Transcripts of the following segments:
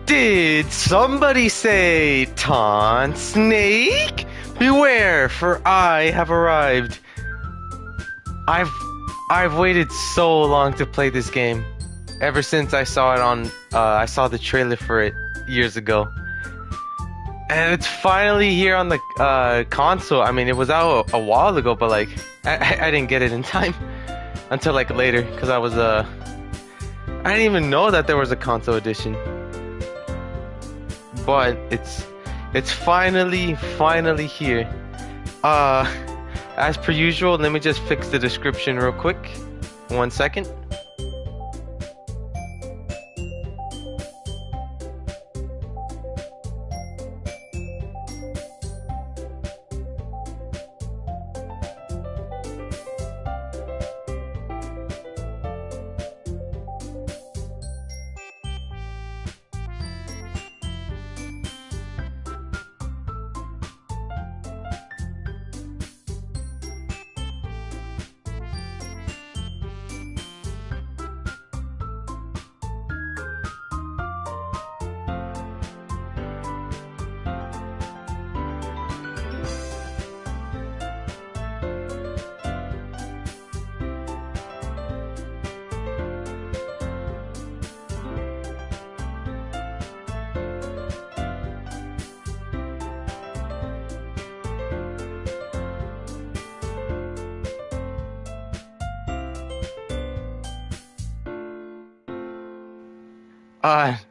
Did somebody say TauntSnake? Beware, for I have arrived. I've waited so long to play this game. Ever since I saw it on I saw the trailer for it years ago. And it's finally here on the console. I mean, it was out a while ago, but like I didn't get it in time until like later because I didn't even know that there was a console edition. But it's finally here. As per usual, let me just fix the description real quick. 1 second.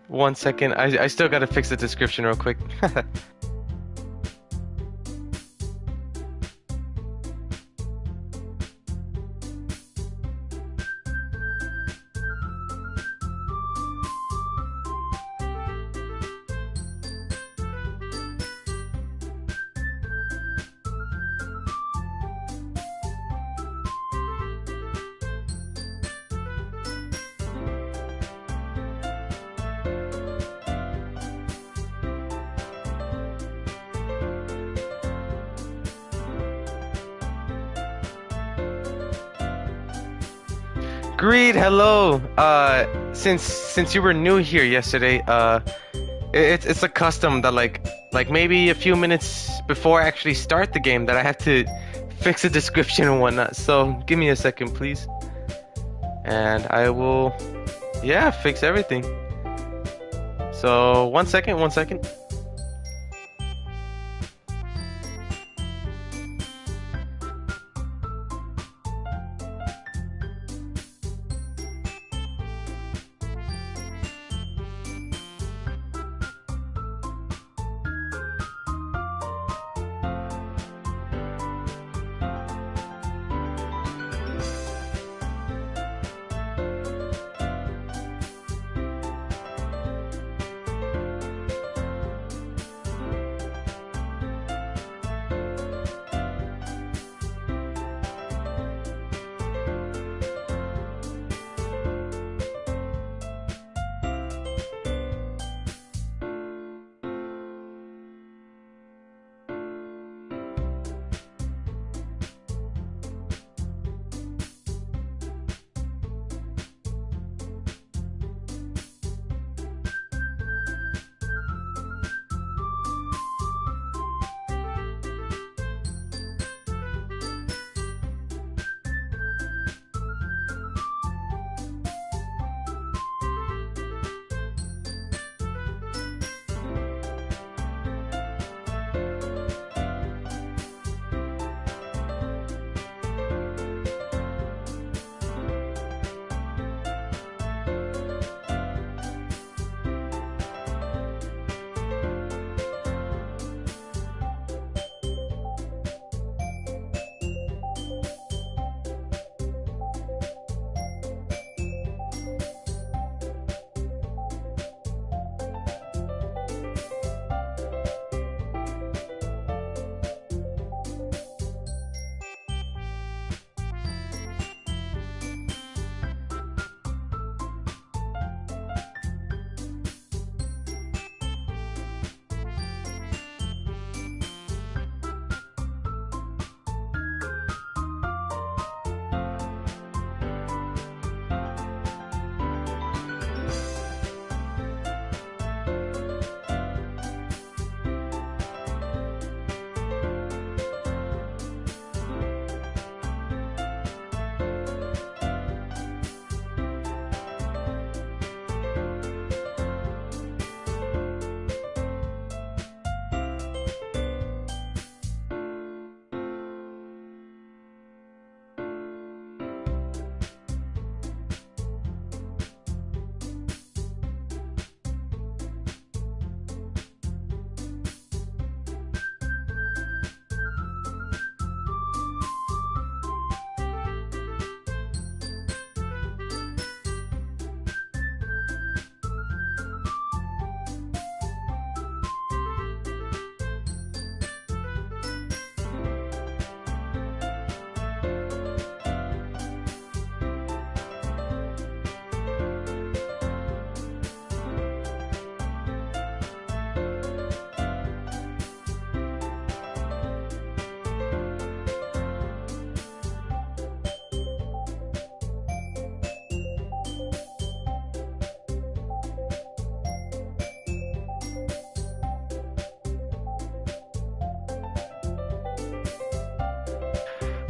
One second. I still gotta fix the description real quick. Greed, hello. Since you were new here yesterday, it's a custom that like maybe a few minutes before I actually start the game that I have to fix the description and whatnot. So give me a second, please, and I will, yeah, fix everything. So 1 second, 1 second.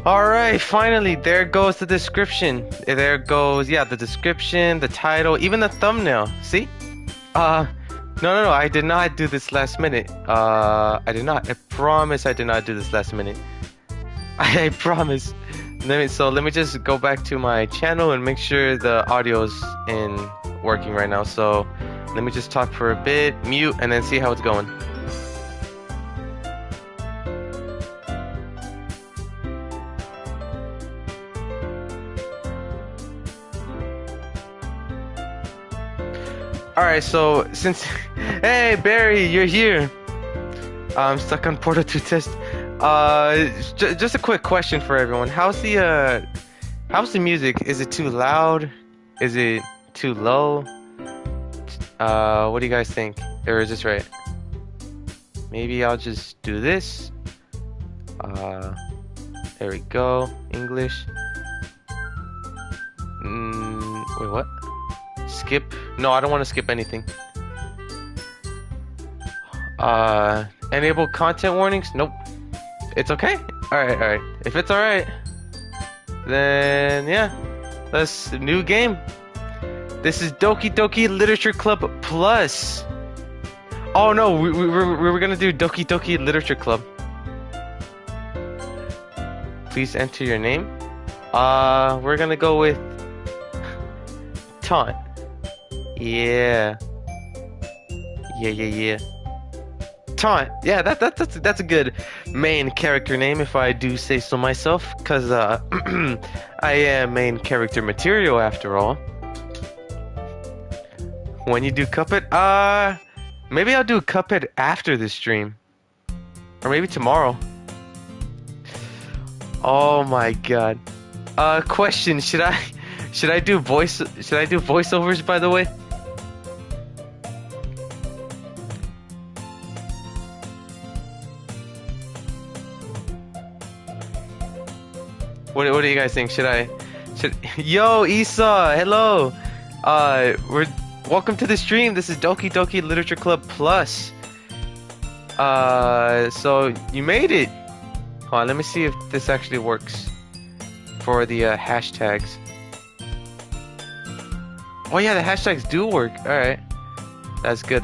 Alright, finally, there goes the description. There goes, yeah, the description, the title, even the thumbnail. See? No, I did not do this last minute. I did not. I promise I did not do this last minute. I promise. Let me just go back to my channel and make sure the audio's working right now. So let me just talk for a bit, mute, and then see how it's going. Alright, so since hey Barry, you're here. I'm stuck on Portal 2 test. Just a quick question for everyone. How's the music? Is it too loud? Is it too low? What do you guys think? Or is this right? Maybe I'll just do this. There we go. English. Wait, what? Skip? No, I don't want to skip anything. Enable content warnings? Nope. It's okay? Alright. If it's alright, then yeah. Let's new game. This is Doki Doki Literature Club Plus. Oh no, we were gonna do Doki Doki Literature Club. Please enter your name. We're gonna go with Taunt. Yeah. Taunt. Yeah, that's a good main character name if I do say so myself, cause I am main character material after all. When you do Cuphead, maybe I'll do Cuphead after the stream, or maybe tomorrow. Oh my god. Question: Should I do voiceovers? By the way. What do you guys think? Yo, Esau, hello. Welcome to the stream. This is Doki Doki Literature Club Plus. So you made it. Hold on, let me see if this actually works for the hashtags. Oh yeah, the hashtags do work. All right, that's good.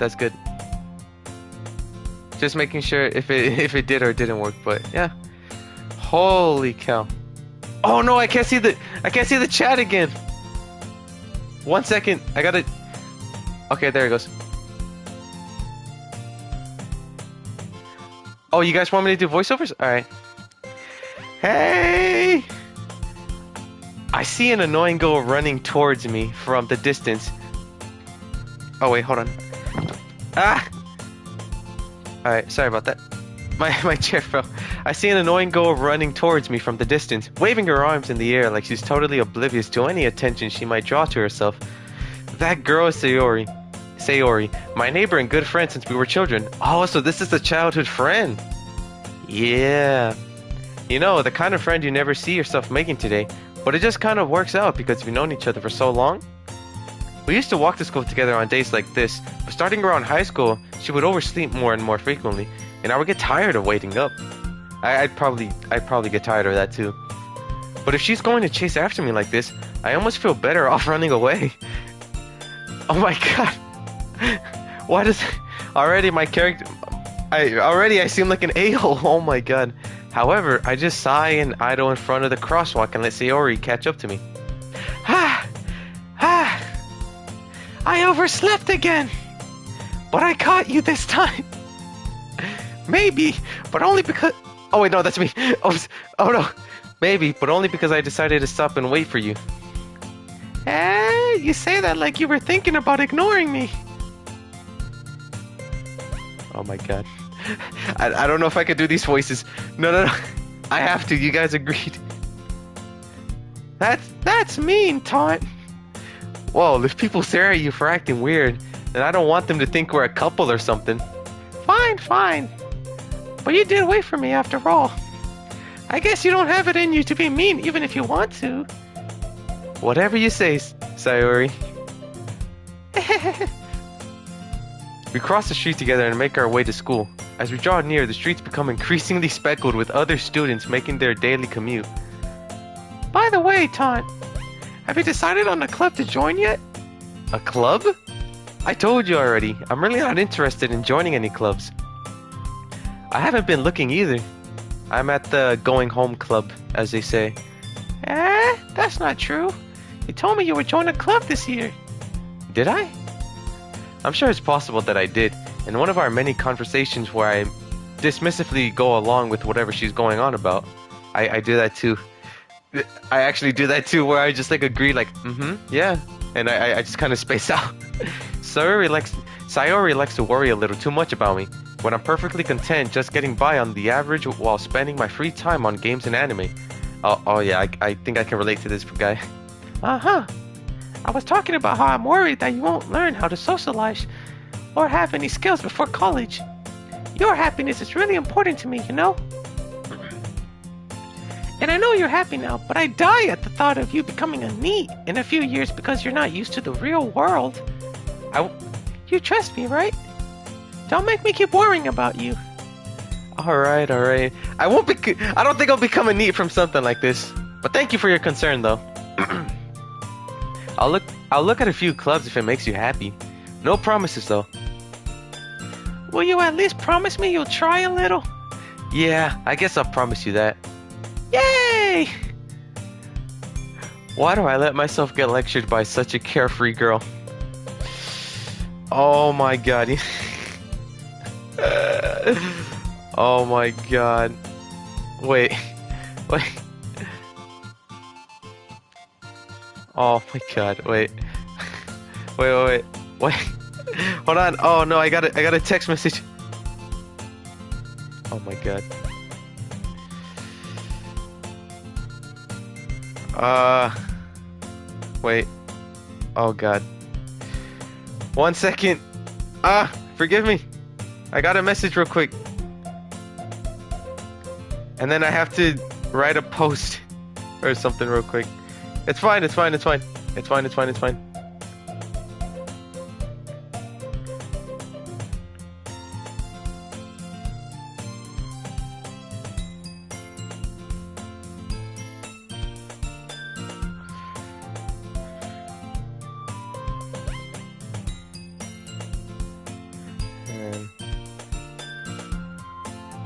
Just making sure if it did or didn't work, but yeah. Holy cow. Oh no, I can't see the chat again. 1 second, I gotta. Okay, there it goes. Oh, you guys want me to do voiceovers? All right. Hey, I see an annoying girl running towards me from the distance. Oh wait, hold on. Ah. All right, sorry about that. My chair fell. I see an annoying girl running towards me from the distance, waving her arms in the air like she's totally oblivious to any attention she might draw to herself. That girl is Sayori, my neighbor and good friend since we were children. Oh, so this is a childhood friend. Yeah. You know, the kind of friend you never see yourself making today, but it just kind of works out because we've known each other for so long. We used to walk to school together on days like this, but starting around high school, she would oversleep more and more frequently, and I would get tired of waiting up. I'd probably get tired of that too. But if she's going to chase after me like this, I almost feel better off running away. Oh my god. Why does already my character I seem like an a-hole. Oh my god. However, I just sigh and idle in front of the crosswalk and let Sayori catch up to me. I overslept again. But I caught you this time. Maybe, but only because... Oh wait, no, that's me. Oh no. Maybe, but only because I decided to stop and wait for you. You say that like you were thinking about ignoring me. Oh my god. I don't know if I could do these voices. No. I have to. You guys agreed. That's mean, Taunt. Well, if people stare at you for acting weird, then I don't want them to think we're a couple or something. Fine. But you did wait for me after all. I guess you don't have it in you to be mean even if you want to. Whatever you say, Sayori. We cross the street together and make our way to school. As we draw near, the streets become increasingly speckled with other students making their daily commute. By the way, Taunt, have you decided on a club to join yet? A club? I told you already, I'm really not interested in joining any clubs. I haven't been looking either. I'm at the going home club, as they say. That's not true. You told me you would join a club this year. Did I? I'm sure it's possible that I did. In one of our many conversations where I dismissively go along with whatever she's going on about. I do that too. I actually do that too, where I just like agree, like, yeah. And I just kind of space out. Sayori likes to worry a little too much about me, when I'm perfectly content just getting by on the average while spending my free time on games and anime. Oh yeah, I think I can relate to this guy. Uh-huh. I was talking about how I'm worried that you won't learn how to socialize or have any skills before college. Your happiness is really important to me, you know? And I know you're happy now, but I die at the thought of you becoming a NEET in a few years because you're not used to the real world. You trust me, right? Don't make me keep worrying about you. Alright. I don't think I'll become a NEET from something like this. But thank you for your concern, though. I'll look at a few clubs if it makes you happy. No promises, though. Will you at least promise me you'll try a little? Yeah, I guess I'll promise you that. Yay! Why do I let myself get lectured by such a carefree girl? Oh my god. Oh my god. Wait. Oh my god, wait. Wait. Hold on. Oh no, I got a text message. Oh my god. Wait. Oh god. 1 second. Forgive me. I got a message real quick. And then I have to write a post or something real quick. It's fine.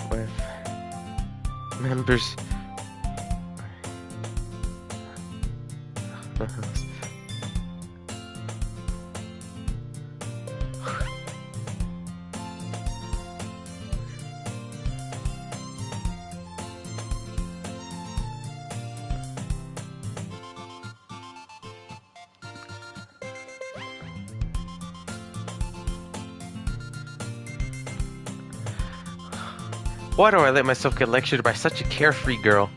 With members. Why do I let myself get lectured by such a carefree girl?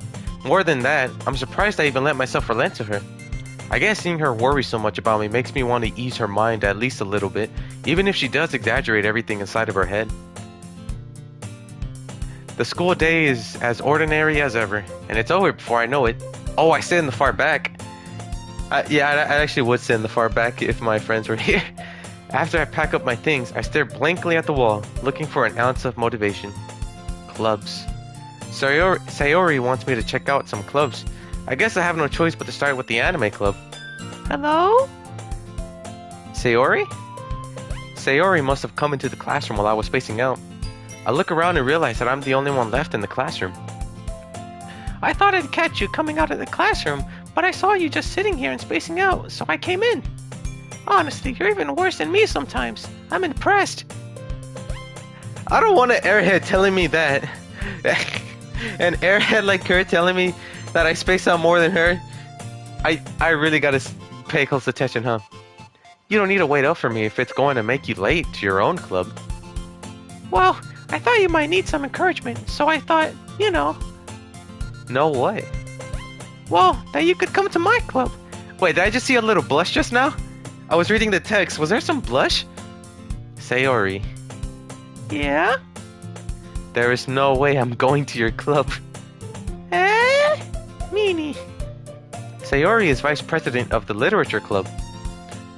More than that, I'm surprised I even let myself relent to her. I guess seeing her worry so much about me makes me want to ease her mind at least a little bit, even if she does exaggerate everything inside of her head. The school day is as ordinary as ever, and it's over before I know it. Oh, I sit in the far back. Yeah, I actually would sit in the far back if my friends were here. After I pack up my things, I stare blankly at the wall, looking for an ounce of motivation. Clubs. Sayori wants me to check out some clubs. I guess I have no choice but to start with the anime club. Hello? Sayori? Sayori must have come into the classroom while I was spacing out. I look around and realize that I'm the only one left in the classroom. I thought I'd catch you coming out of the classroom, but I saw you just sitting here and spacing out, so I came in. Honestly, you're even worse than me sometimes. I'm impressed. I don't want an airhead telling me that. An airhead like her telling me that I space out more than her. I really gotta pay close attention, huh? You don't need to wait up for me if it's going to make you late to your own club. Well, I thought you might need some encouragement, so I thought, you know. No what? Well, that you could come to my club. Wait, did I just see a little blush just now? I was reading the text. Was there some blush? Sayori. Yeah? There is no way I'm going to your club. Meanie. Sayori is vice president of the literature club.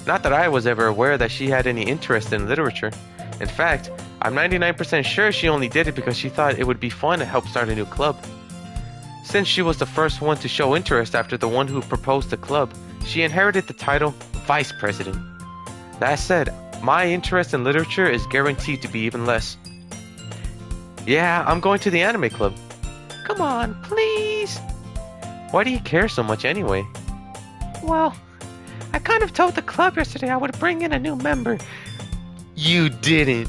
Not that I was ever aware that she had any interest in literature. In fact, I'm 99% sure she only did it because she thought it would be fun to help start a new club. Since she was the first one to show interest after the one who proposed the club, she inherited the title Vice President. That said, my interest in literature is guaranteed to be even less. Yeah, I'm going to the anime club. Come on, please. Why do you care so much anyway? Well, I kind of told the club yesterday I would bring in a new member. You didn't.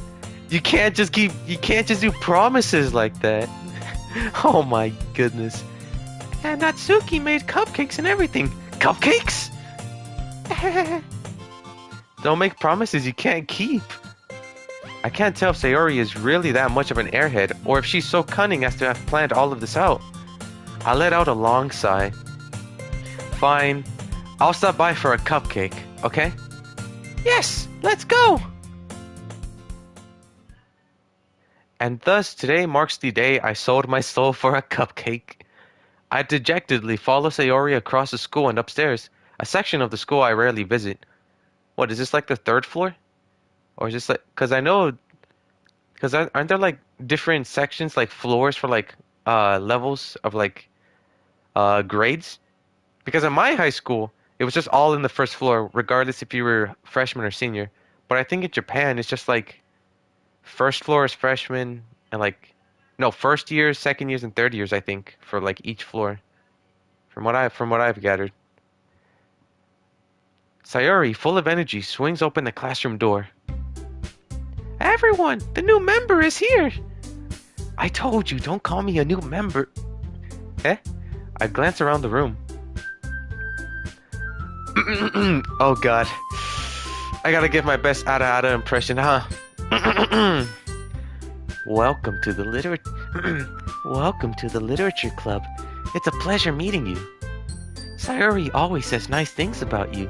You can't just do promises like that. Oh my goodness. And Natsuki made cupcakes and everything. Cupcakes? Don't make promises you can't keep. I can't tell if Sayori is really that much of an airhead, or if she's so cunning as to have planned all of this out. I let out a long sigh. Fine. I'll stop by for a cupcake, okay? Yes, let's go! And thus, today marks the day I sold my soul for a cupcake. I dejectedly follow Sayori across the school and upstairs, a section of the school I rarely visit. What, is this like the third floor? Or is this like, because aren't there like different sections, like floors for like levels of like grades? Because at my high school, it was just all in the first floor, regardless if you were freshman or senior. But I think in Japan, it's just like first floor is freshman, and like, no, first years, second years, and third years, I think, for like each floor. From what I've gathered. Sayori, full of energy, swings open the classroom door. Everyone, the new member is here. I told you, don't call me a new member. Eh? I glance around the room. Oh god. I gotta give my best Ada impression, huh? Welcome to the literature club. It's a pleasure meeting you. Sayori always says nice things about you.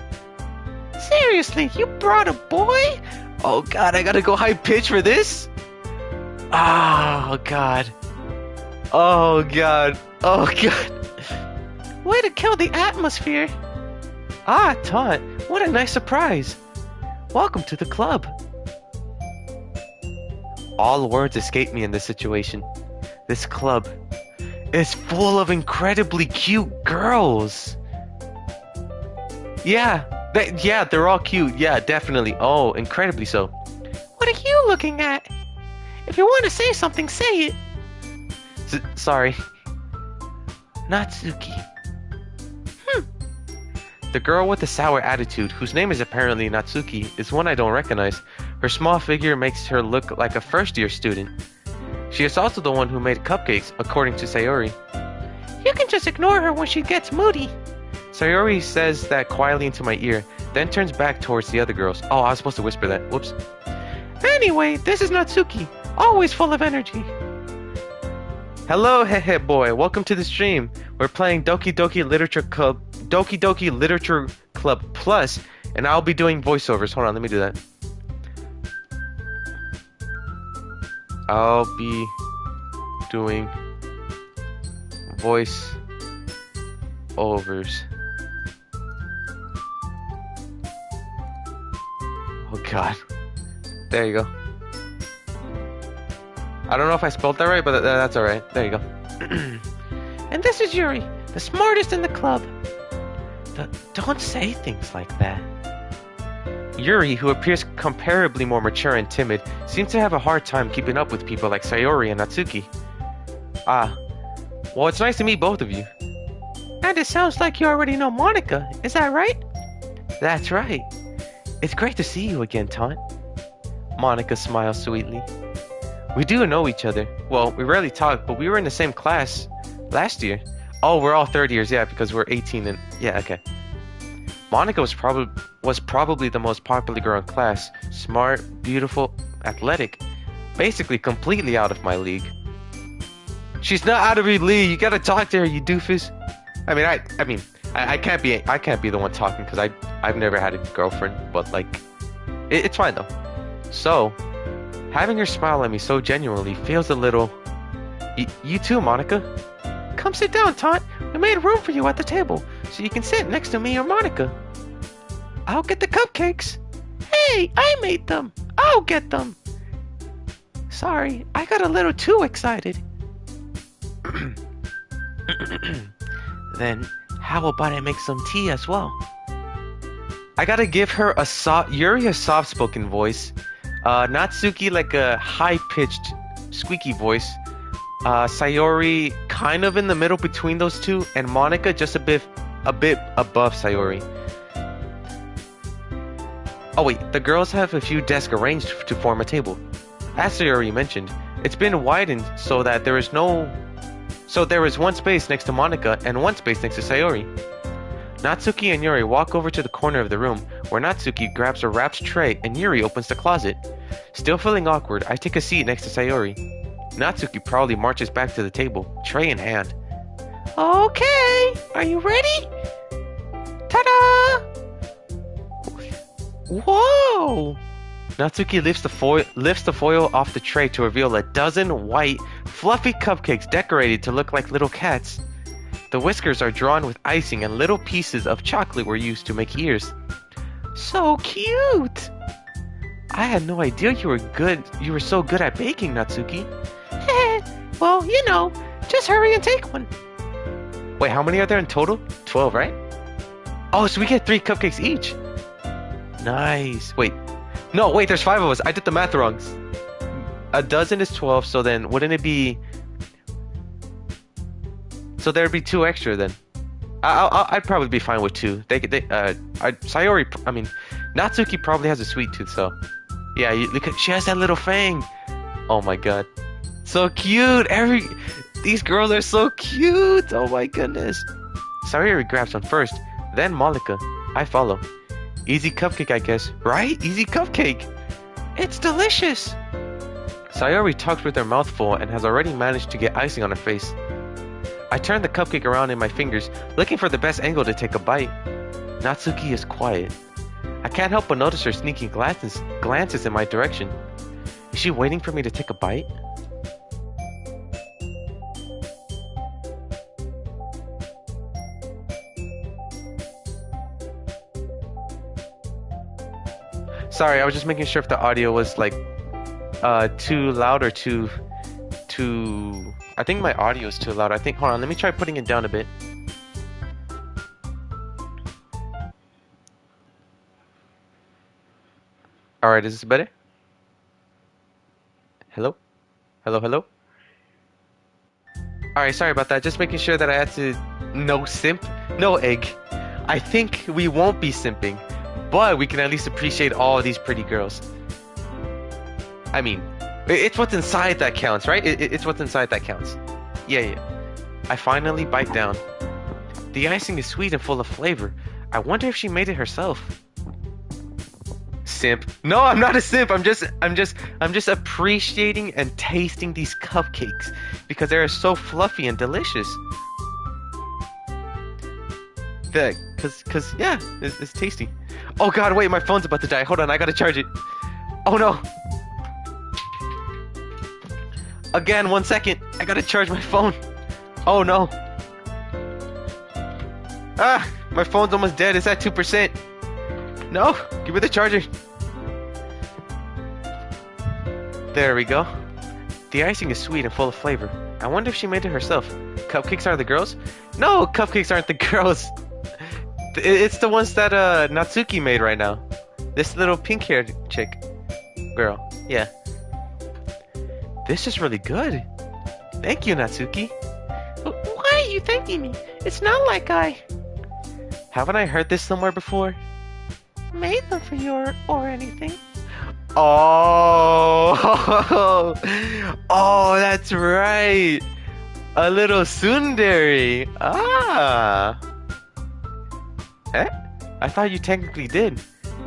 Seriously, you brought a boy? Oh god, I gotta go high pitch for this? Oh god. Oh god. Oh god. Way to kill the atmosphere. Ah, Taunt, what a nice surprise. Welcome to the club. All words escape me in this situation. This club is full of incredibly cute girls. Yeah, they're all cute. Yeah, definitely. Oh, incredibly so. What are you looking at? If you want to say something, say it. Sorry. Natsuki. The girl with the sour attitude, whose name is apparently Natsuki, is one I don't recognize. Her small figure makes her look like a first-year student. She is also the one who made cupcakes, according to Sayori. You can just ignore her when she gets moody. Sayori says that quietly into my ear, then turns back towards the other girls. Oh, I was supposed to whisper that. Whoops. Anyway, this is Natsuki, always full of energy. Hello, hehe boy. Welcome to the stream. We're playing Doki Doki Literature Club Plus, and I'll be doing voiceovers. Hold on, let me do that. I'll be doing voice overs. Oh god. There you go. I don't know if I spelled that right, but that's alright. There you go. And this is Yuri, the smartest in the club. Don't say things like that. Yuri, who appears comparably more mature and timid, seems to have a hard time keeping up with people like Sayori and Natsuki. Ah. Well, it's nice to meet both of you. And it sounds like you already know Monica, is that right? That's right. It's great to see you again, Taunt. Monica smiles sweetly. We do know each other. Well, we rarely talk, but we were in the same class last year. Oh, we're all third years, yeah, because we're 18 and... Yeah, okay. Monica was probably the most popular girl in class. Smart, beautiful, athletic. Basically completely out of my league. She's not out of your league. You gotta talk to her, you doofus. I can't be the one talking because I've never had a girlfriend, but like, it's fine though. So, having her smile at me so genuinely feels a little... You too, Monica? Come sit down, Taunt. We made room for you at the table, so you can sit next to me or Monica. I'll get the cupcakes. Hey, I made them. I'll get them. Sorry, I got a little too excited. Then how about I make some tea as well? I gotta give her a Yuri a soft-spoken voice, Natsuki like a high-pitched, squeaky voice, Sayori kind of in the middle between those two, and Monica just a bit above Sayori. Oh wait, the girls have a few desks arranged to form a table. As Sayori mentioned, it's been widened so that there is one space next to Monica and one space next to Sayori. Natsuki and Yuri walk over to the corner of the room, where Natsuki grabs a wrapped tray and Yuri opens the closet. Still feeling awkward, I take a seat next to Sayori. Natsuki proudly marches back to the table, tray in hand. Okay, are you ready? Ta-da! Whoa! Natsuki lifts the foil off the tray to reveal a dozen white, fluffy cupcakes decorated to look like little cats. The whiskers are drawn with icing and little pieces of chocolate were used to make ears. So cute! I had no idea you were so good at baking, Natsuki. Well, just hurry and take one. Wait, how many are there in total? 12, right? Oh, so we get 3 cupcakes each. Nice. Wait, there's 5 of us. I did the math wrong. A dozen is 12, so then wouldn't it be... So there'd be 2 extra then. I'd probably be fine with 2. Natsuki probably has a sweet tooth, so... Yeah, look at, she has that little fang. Oh my god. So cute! These girls are so cute! Oh my goodness. Sayori grabs one first, then Monica. I follow. Easy cupcake, I guess. Right? Easy cupcake! It's delicious! Sayori talks with her mouth full and has already managed to get icing on her face. I turn the cupcake around in my fingers, looking for the best angle to take a bite. Natsuki is quiet. I can't help but notice her sneaking glances in my direction. Is she waiting for me to take a bite? Sorry, I was just making sure if the audio was like too loud or too I think my audio is too loud. Hold on, let me try putting it down a bit. Alright, is this better? Hello? Hello? Alright, sorry about that. Just making sure that I had to... No simp, no egg. I think we won't be simping, but we can at least appreciate all of these pretty girls. I mean, it's what's inside that counts, right? It's what's inside that counts. Yeah. I finally bite down. The icing is sweet and full of flavor. I wonder if she made it herself. Simp. No, I'm not a simp. I'm just appreciating and tasting these cupcakes because they are so fluffy and delicious. Cause yeah, it's tasty. Oh god, wait, my phone's about to die. Hold on, I gotta charge it. Oh no. Again, 1 second. I gotta charge my phone. Oh no. Ah, my phone's almost dead. It's at 2%. No, give me the charger. There we go. The icing is sweet and full of flavor. I wonder if she made it herself. Cupcakes are the girls? No, cupcakes aren't the girls. It's the ones that Natsuki made right now. This little pink-haired chick. Girl. Yeah. This is really good. Thank you, Natsuki. Why are you thanking me? It's not like I... Haven't I heard this somewhere before? Made them for you or anything. Oh, oh, that's right. A little tsundere. Ah. Eh? I thought you technically did.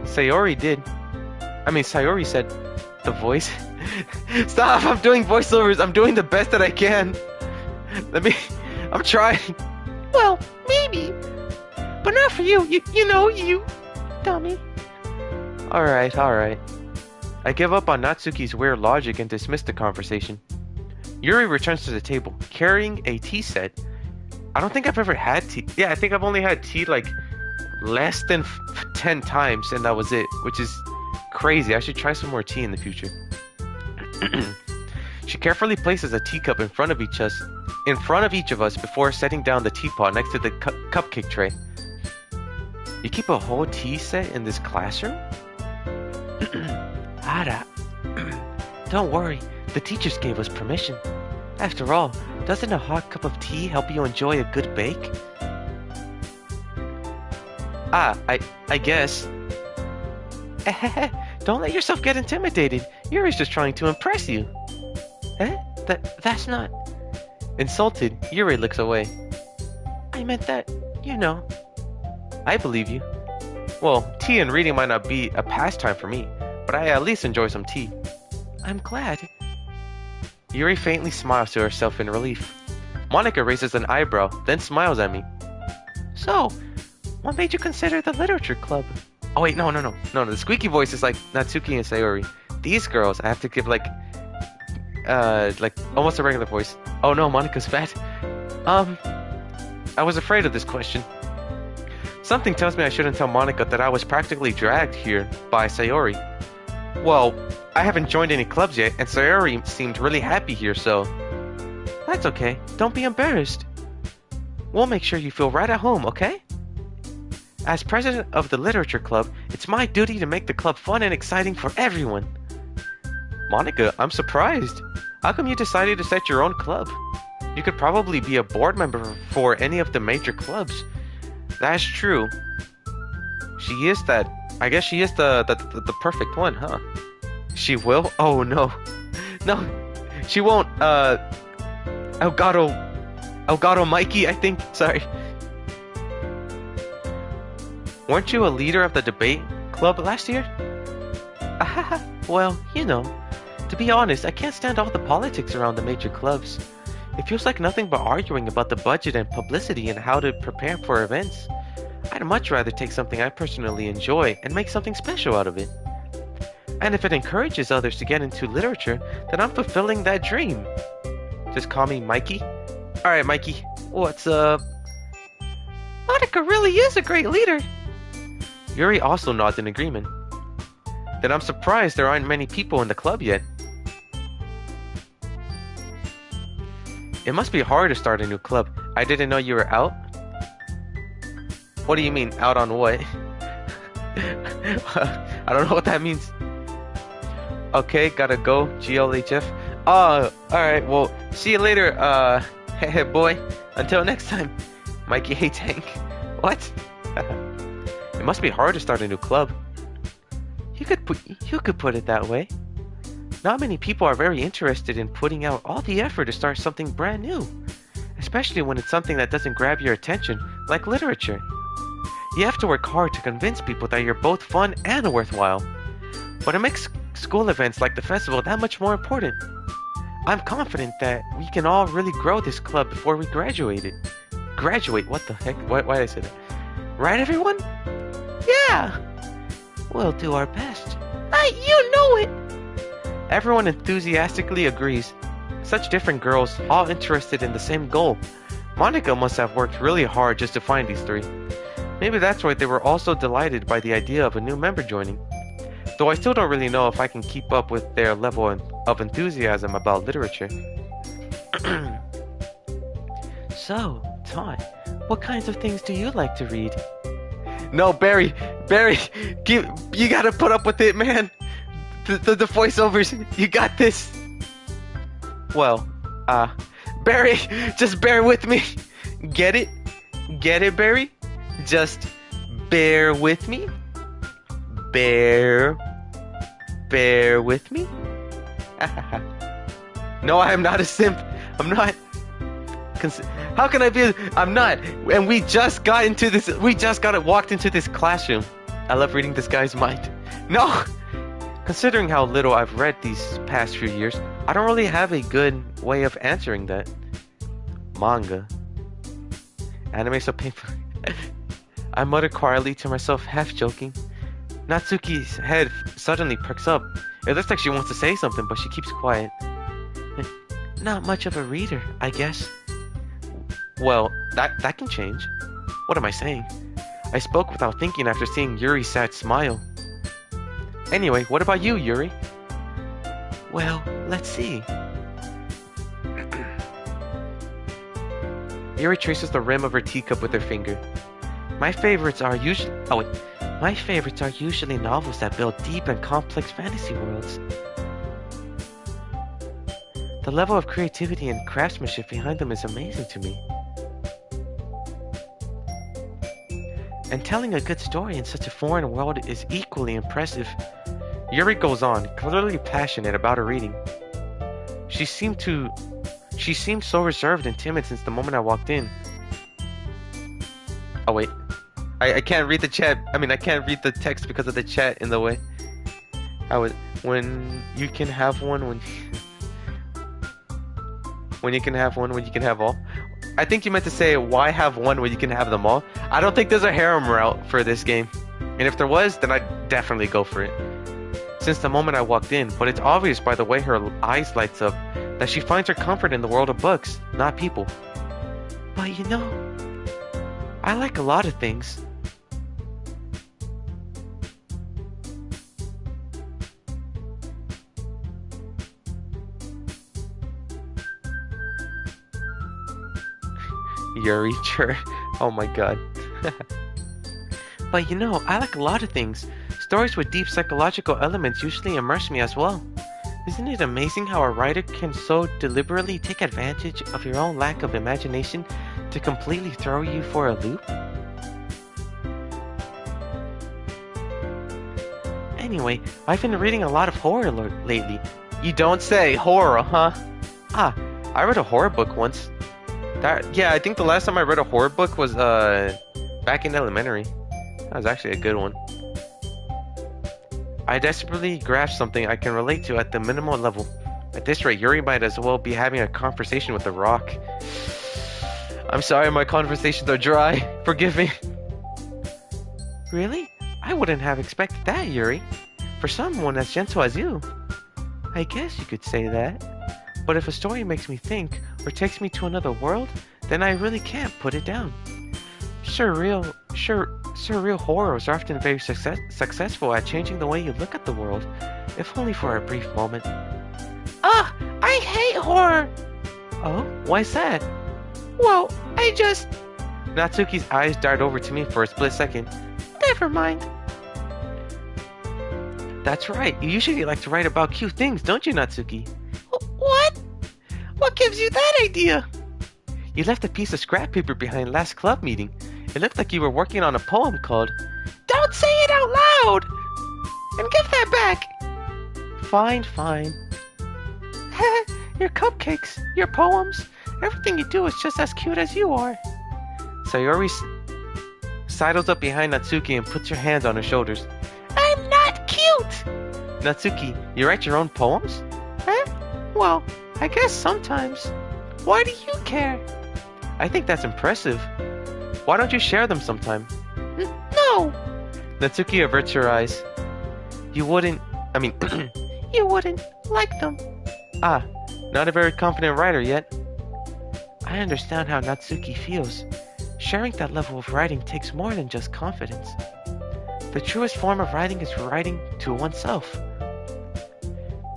Sayori did. Sayori said the voice. Stop, I'm doing voiceovers. I'm doing the best that I can. I'm trying. Well, maybe. But not for you. You dummy. Alright. I give up on Natsuki's weird logic and dismiss the conversation. Yuri returns to the table, carrying a tea set. I don't think I've ever had tea. Yeah, I think I've only had tea like less than 10 times, and that was it, which is crazy. I should try some more tea in the future. She carefully places a teacup in front of each of us before setting down the teapot next to the cupcake tray. You keep a whole tea set in this classroom? Ara. Don't worry, the teachers gave us permission. After all, doesn't a hot cup of tea help you enjoy a good bake? I guess. Don't let yourself get intimidated. Yuri's just trying to impress you. That's not... Insulted, Yuri looks away. I meant that, you know. I believe you. Well, tea and reading might not be a pastime for me, but I at least enjoy some tea. I'm glad. Yuri faintly smiles to herself in relief. Monica raises an eyebrow, then smiles at me. So, what made you consider the literature club? Oh wait, no, the squeaky voice is like Natsuki and Sayori. These girls, I have to give like almost a regular voice. Oh no, Monica's fat. I was afraid of this question. Something tells me I shouldn't tell Monica that I was practically dragged here by Sayori. Well, I haven't joined any clubs yet, and Sayori seemed really happy here, so... That's okay. Don't be embarrassed. We'll make sure you feel right at home, okay? As president of the literature club, it's my duty to make the club fun and exciting for everyone. Monica, I'm surprised. How come you decided to set your own club? You could probably be a board member for any of the major clubs. That's true. I guess she is the perfect one, huh? She will? Oh no. No, she won't. Elgato Mikey, I think. Sorry. Weren't you a leader of the debate club last year? Well, you know. To be honest, I can't stand all the politics around the major clubs. It feels like nothing but arguing about the budget and publicity and how to prepare for events. I'd much rather take something I personally enjoy and make something special out of it. And if it encourages others to get into literature, then I'm fulfilling that dream. Just call me Mikey? Alright, Mikey. What's up? Monica really is a great leader. Yuri also nods in agreement. Then I'm surprised there aren't many people in the club yet. It must be hard to start a new club. I didn't know you were out. What do you mean, out on what? I don't know what that means. Okay, gotta go, GLHF. Oh, alright, well, see you later, hey boy. Until next time. Mikey hates Hank. What? It must be hard to start a new club. You could put it that way. Not many people are very interested in putting out all the effort to start something brand new, especially when it's something that doesn't grab your attention, like literature. You have to work hard to convince people that you're both fun and worthwhile. But it makes school events like the festival that much more important. I'm confident that we can all really grow this club before we graduate? What the heck? Why did I say that? Right, everyone? Yeah! We'll do our best. You know it! Everyone enthusiastically agrees. Such different girls, all interested in the same goal. Monica must have worked really hard just to find these three. Maybe that's why they were also delighted by the idea of a new member joining. Though I still don't really know if I can keep up with their level of enthusiasm about literature. So, Todd, what kinds of things do you like to read? No, Barry, you gotta put up with it, man. The voiceovers, you got this. Well, Barry, just bear with me. Get it? Get it, Barry? Just bear with me. Bear with me. No, I am not a simp. I'm not. How can I be? I'm not. And we just got into this. Walked into this classroom. I love reading this guy's mind. No. Considering how little I've read these past few years, I don't really have a good way of answering that. Manga. Anime so painful. I mutter quietly to myself, half joking. Natsuki's head suddenly perks up. It looks like she wants to say something, but she keeps quiet. Not much of a reader, I guess. Well, that can change. What am I saying? I spoke without thinking after seeing Yuri's sad smile. Anyway, what about you, Yuri? Well, let's see. Yuri traces the rim of her teacup with her finger. My favorites are usually novels that build deep and complex fantasy worlds. The level of creativity and craftsmanship behind them is amazing to me. And telling a good story in such a foreign world is equally impressive. Yuri goes on, clearly passionate about her reading. She seemed so reserved and timid since the moment I walked in. Oh wait. I can't read the chat. I can't read the text because of the chat in the way. When you can have one, when you can have one, when you can have all. I think you meant to say, why have one when you can have them all? I don't think there's a harem route for this game. And if there was, then I'd definitely go for it. Since the moment I walked in, but it's obvious by the way her eyes lights up that she finds her comfort in the world of books, not people. But you know, I like a lot of things. Yuri, sure. Oh my god. But you know, I like a lot of things. Stories with deep psychological elements usually immerse me as well. Isn't it amazing how a writer can so deliberately take advantage of your own lack of imagination to completely throw you for a loop? Anyway, I've been reading a lot of horror lately. You don't say. Horror, huh? I read a horror book once. Yeah, I think the last time I read a horror book was back in elementary. That was actually a good one. I desperately grasped something I can relate to at the minimal level. At this rate, Yuri might as well be having a conversation with the rock. I'm sorry my conversations are dry. Forgive me. Really? I wouldn't have expected that, Yuri. For someone as gentle as you. I guess you could say that. But if a story makes me think, or takes me to another world, then I really can't put it down. Surreal horrors are often very successful at changing the way you look at the world, if only for a brief moment. I hate horror! Oh, why's that? Well, Natsuki's eyes darted over to me for a split second. Never mind. That's right, you usually like to write about cute things, don't you, Natsuki? What? What gives you that idea? You left a piece of scrap paper behind last club meeting. It looked like you were working on a poem called... Don't say it out loud! And give that back! Fine. Your cupcakes, your poems, everything you do is just as cute as you are. Sayori sidles up behind Natsuki and puts her hands on her shoulders. I'm not cute! Natsuki, you write your own poems? Huh? Well, I guess sometimes. Why do you care? I think that's impressive. Why don't you share them sometime? No! Natsuki averts her eyes. You wouldn't... You wouldn't like them. Not a very confident writer yet. I understand how Natsuki feels. Sharing that level of writing takes more than just confidence. The truest form of writing is writing to oneself.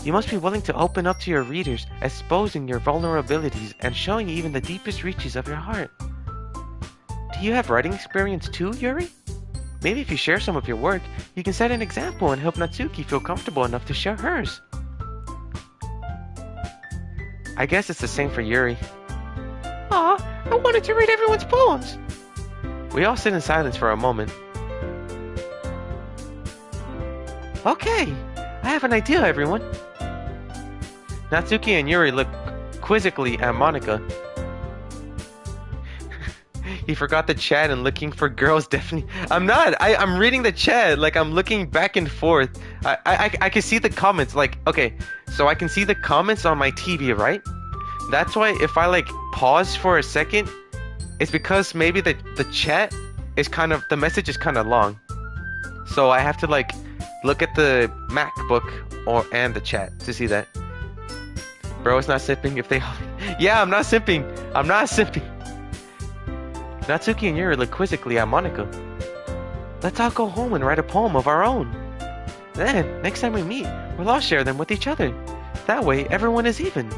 You must be willing to open up to your readers, exposing your vulnerabilities and showing even the deepest reaches of your heart. Do you have writing experience too, Yuri? Maybe if you share some of your work, you can set an example and help Natsuki feel comfortable enough to share hers. I guess it's the same for Yuri. I wanted to read everyone's poems. We all sit in silence for a moment. Okay, I have an idea, everyone. Natsuki and Yuri look quizzically at Monika. He forgot the chat and looking for girls definitely... I'm not! I'm reading the chat, like I'm looking back and forth. I can see the comments, like, okay, so I can see the comments on my TV, right? That's why if I like pause for a second, it's because maybe the chat is kind of... the message is kind of long. So I have to like look at the MacBook and the chat to see that. Bro, it's not simping if they... Yeah, I'm not simping. Natsuki and Yuri look quizzically at Monika. Let's all go home and write a poem of our own. Then, next time we meet, we'll all share them with each other. That way, everyone is even.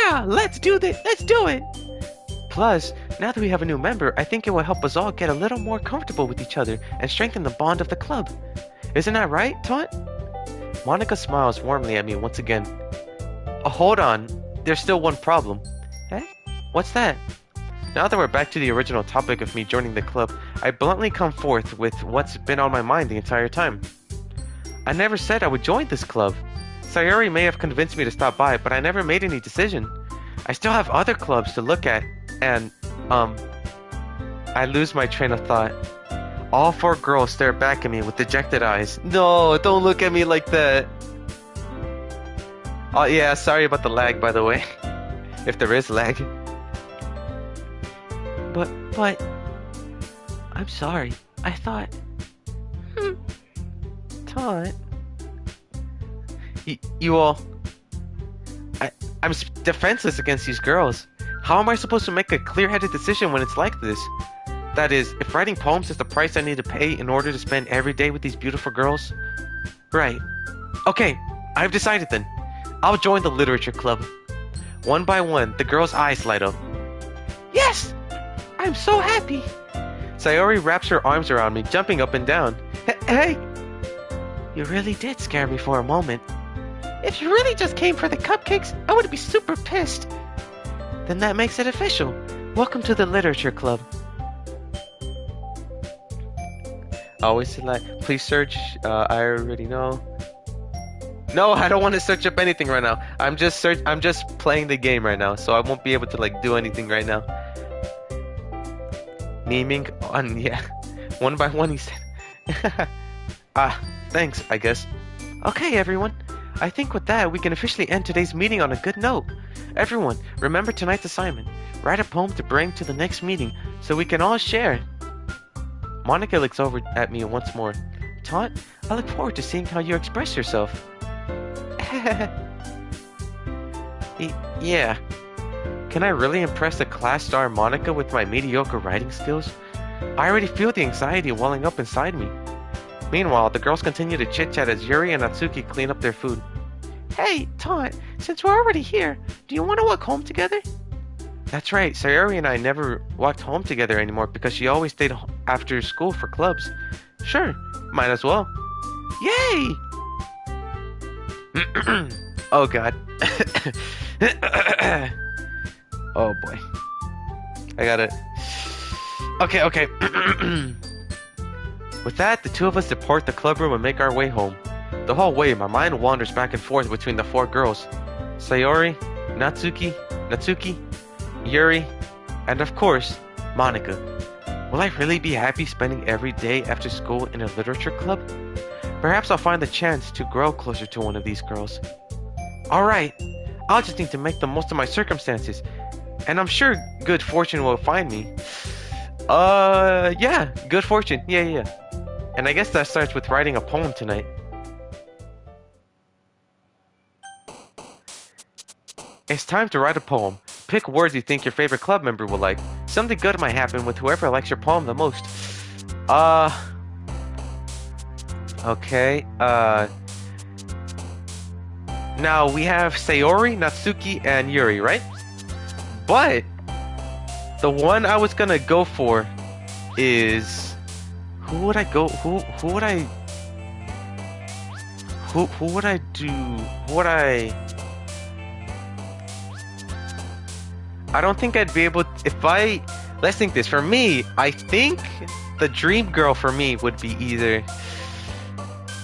Yeah, let's do this. Let's do it. Plus, now that we have a new member, I think it will help us all get a little more comfortable with each other and strengthen the bond of the club. Isn't that right, Taunt? Monica smiles warmly at me once again. Oh, hold on. There's still one problem. Eh? What's that? Now that we're back to the original topic of me joining the club, I bluntly come forth with what's been on my mind the entire time. I never said I would join this club. Sayori may have convinced me to stop by, but I never made any decision. I still have other clubs to look at, and, I lose my train of thought. All four girls stare back at me with dejected eyes. No, don't look at me like that. Oh yeah, sorry about the lag, by the way. If there is lag. But, I'm sorry. I thought, Taunt. You all... I'm defenseless against these girls. How am I supposed to make a clear-headed decision when it's like this? That is, if writing poems is the price I need to pay in order to spend every day with these beautiful girls? Right. Okay, I've decided then. I'll join the literature club. One by one, the girls' eyes light up. yes! I'm so happy. Sayori wraps her arms around me, jumping up and down. Hey! You really did scare me for a moment. If you really just came for the cupcakes, I would be super pissed. Then that makes it official. Welcome to the literature club. Always select. Please search. I already know. No, I don't want to search up anything right now. I'm just playing the game right now, so I won't be able to like do anything right now. Memeing on, yeah. One by one, he said. Thanks, I guess. Okay, everyone. I think with that, we can officially end today's meeting on a good note. Everyone, remember tonight's assignment. Write a poem to bring to the next meeting so we can all share. Monica looks over at me once more. Taunt, I look forward to seeing how you express yourself. Yeah. Can I really impress the class star Monica with my mediocre writing skills? I already feel the anxiety welling up inside me. Meanwhile, the girls continue to chit-chat as Yuri and Natsuki clean up their food. Hey, Taunt, since we're already here, do you want to walk home together? That's right, Sayori and I never walked home together anymore because she always stayed after school for clubs. Sure, might as well. Yay! Oh god. Oh boy. I got it. Okay. With that, the two of us depart the clubroom and make our way home. The whole way, my mind wanders back and forth between the four girls. Sayori, Natsuki, Yuri, and of course, Monica. Will I really be happy spending every day after school in a literature club? Perhaps I'll find the chance to grow closer to one of these girls. Alright, I'll just need to make the most of my circumstances, and I'm sure good fortune will find me. Yeah, good fortune, yeah. And I guess that starts with writing a poem tonight. It's time to write a poem. Pick words you think your favorite club member will like. Something good might happen with whoever likes your poem the most. Okay, now we have Sayori, Natsuki, and Yuri, right? But the one I was gonna go for is... Who would I do? I don't think I'd be able to, let's think this. For me, I think the dream girl for me would be either...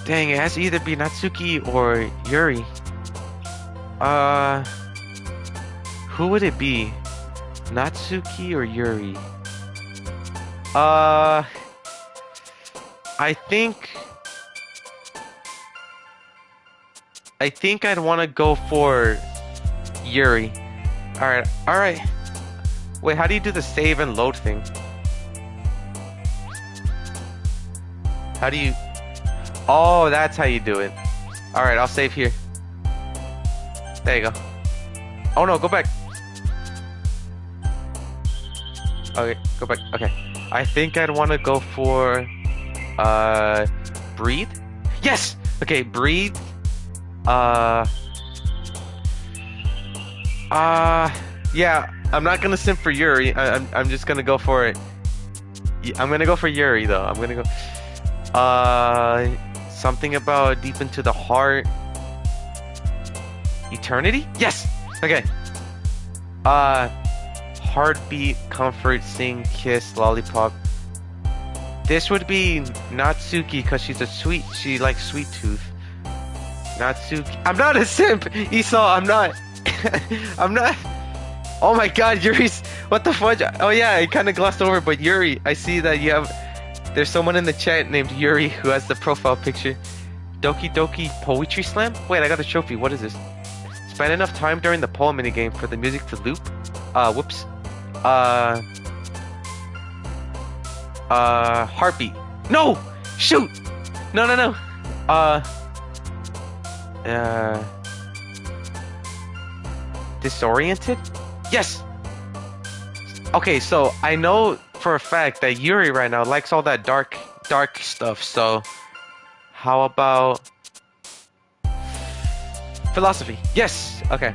Dang, it has to either be Natsuki or Yuri. Who would it be? Natsuki or Yuri? I think I'd want to go for Yuri. Alright. Wait, how do you do the save and load thing? How do you... Oh, that's how you do it. Alright, I'll save here. There you go. Oh no, go back. Okay, go back. Okay. I think I'd want to go for... breathe? Yes! Okay, breathe. Yeah, I'm not gonna simp for Yuri. I'm just gonna go for it. I'm gonna go for Yuri though. I'm gonna go. Something about deep into the heart. Eternity? Yes. Okay. Heartbeat, comfort, sing, kiss, lollipop. This would be Natsuki because she's a sweet. She likes sweet tooth. Natsuki. I'm not a simp, Esau. I'm not. I'm not. Oh my God, Yuri's. What the fudge? Oh yeah, I kind of glossed over, but Yuri. I see that you have. There's someone in the chat named Yuri who has the profile picture. Doki Doki Poetry Slam? Wait, I got a trophy. What is this? Spend enough time during the poem minigame for the music to loop. Whoops. Heartbeat. No! Shoot! No. Disoriented? Yes! Okay, so I know for a fact that Yuri right now likes all that dark stuff, so how about philosophy? Yes! Okay.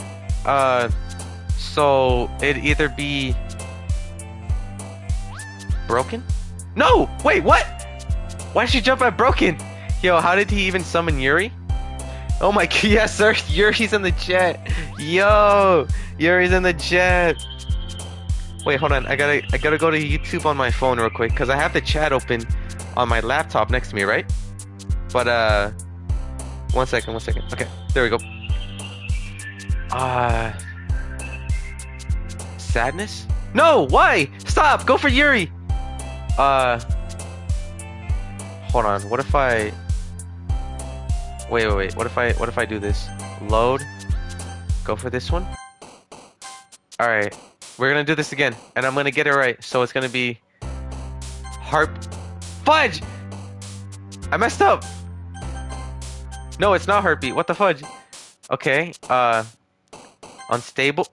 So it'd either be broken? No! Wait, what? Why did she jump at broken? Yo, how did he even summon Yuri? Oh my God, yes sir, Yuri's in the chat. Yo, Yuri's in the chat. Wait, hold on. I gotta go to YouTube on my phone real quick because I have the chat open on my laptop next to me, right? But one second. Okay, there we go. Sadness? No, why? Stop. Go for Yuri. Hold on. What if I? Wait. What if I do this? Load. Go for this one. All right. We're gonna do this again, and I'm gonna get it right. So it's gonna be harp. Fudge! I messed up. No, it's not heartbeat. What the fudge? Okay. Unstable.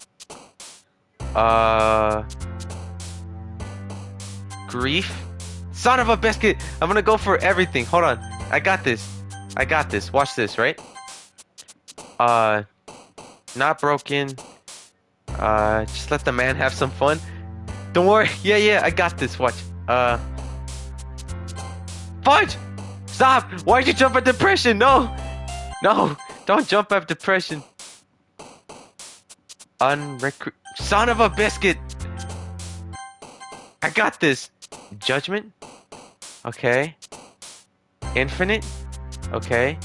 Grief. Son of a biscuit. I'm gonna go for everything. Hold on. I got this. Watch this, right? Not broken. Just let the man have some fun. Don't worry. Yeah, I got this. Watch. Fudge! Stop! Why'd you jump at depression? No! Don't jump at depression. Son of a biscuit! I got this. Judgment? Okay. Infinite? Okay.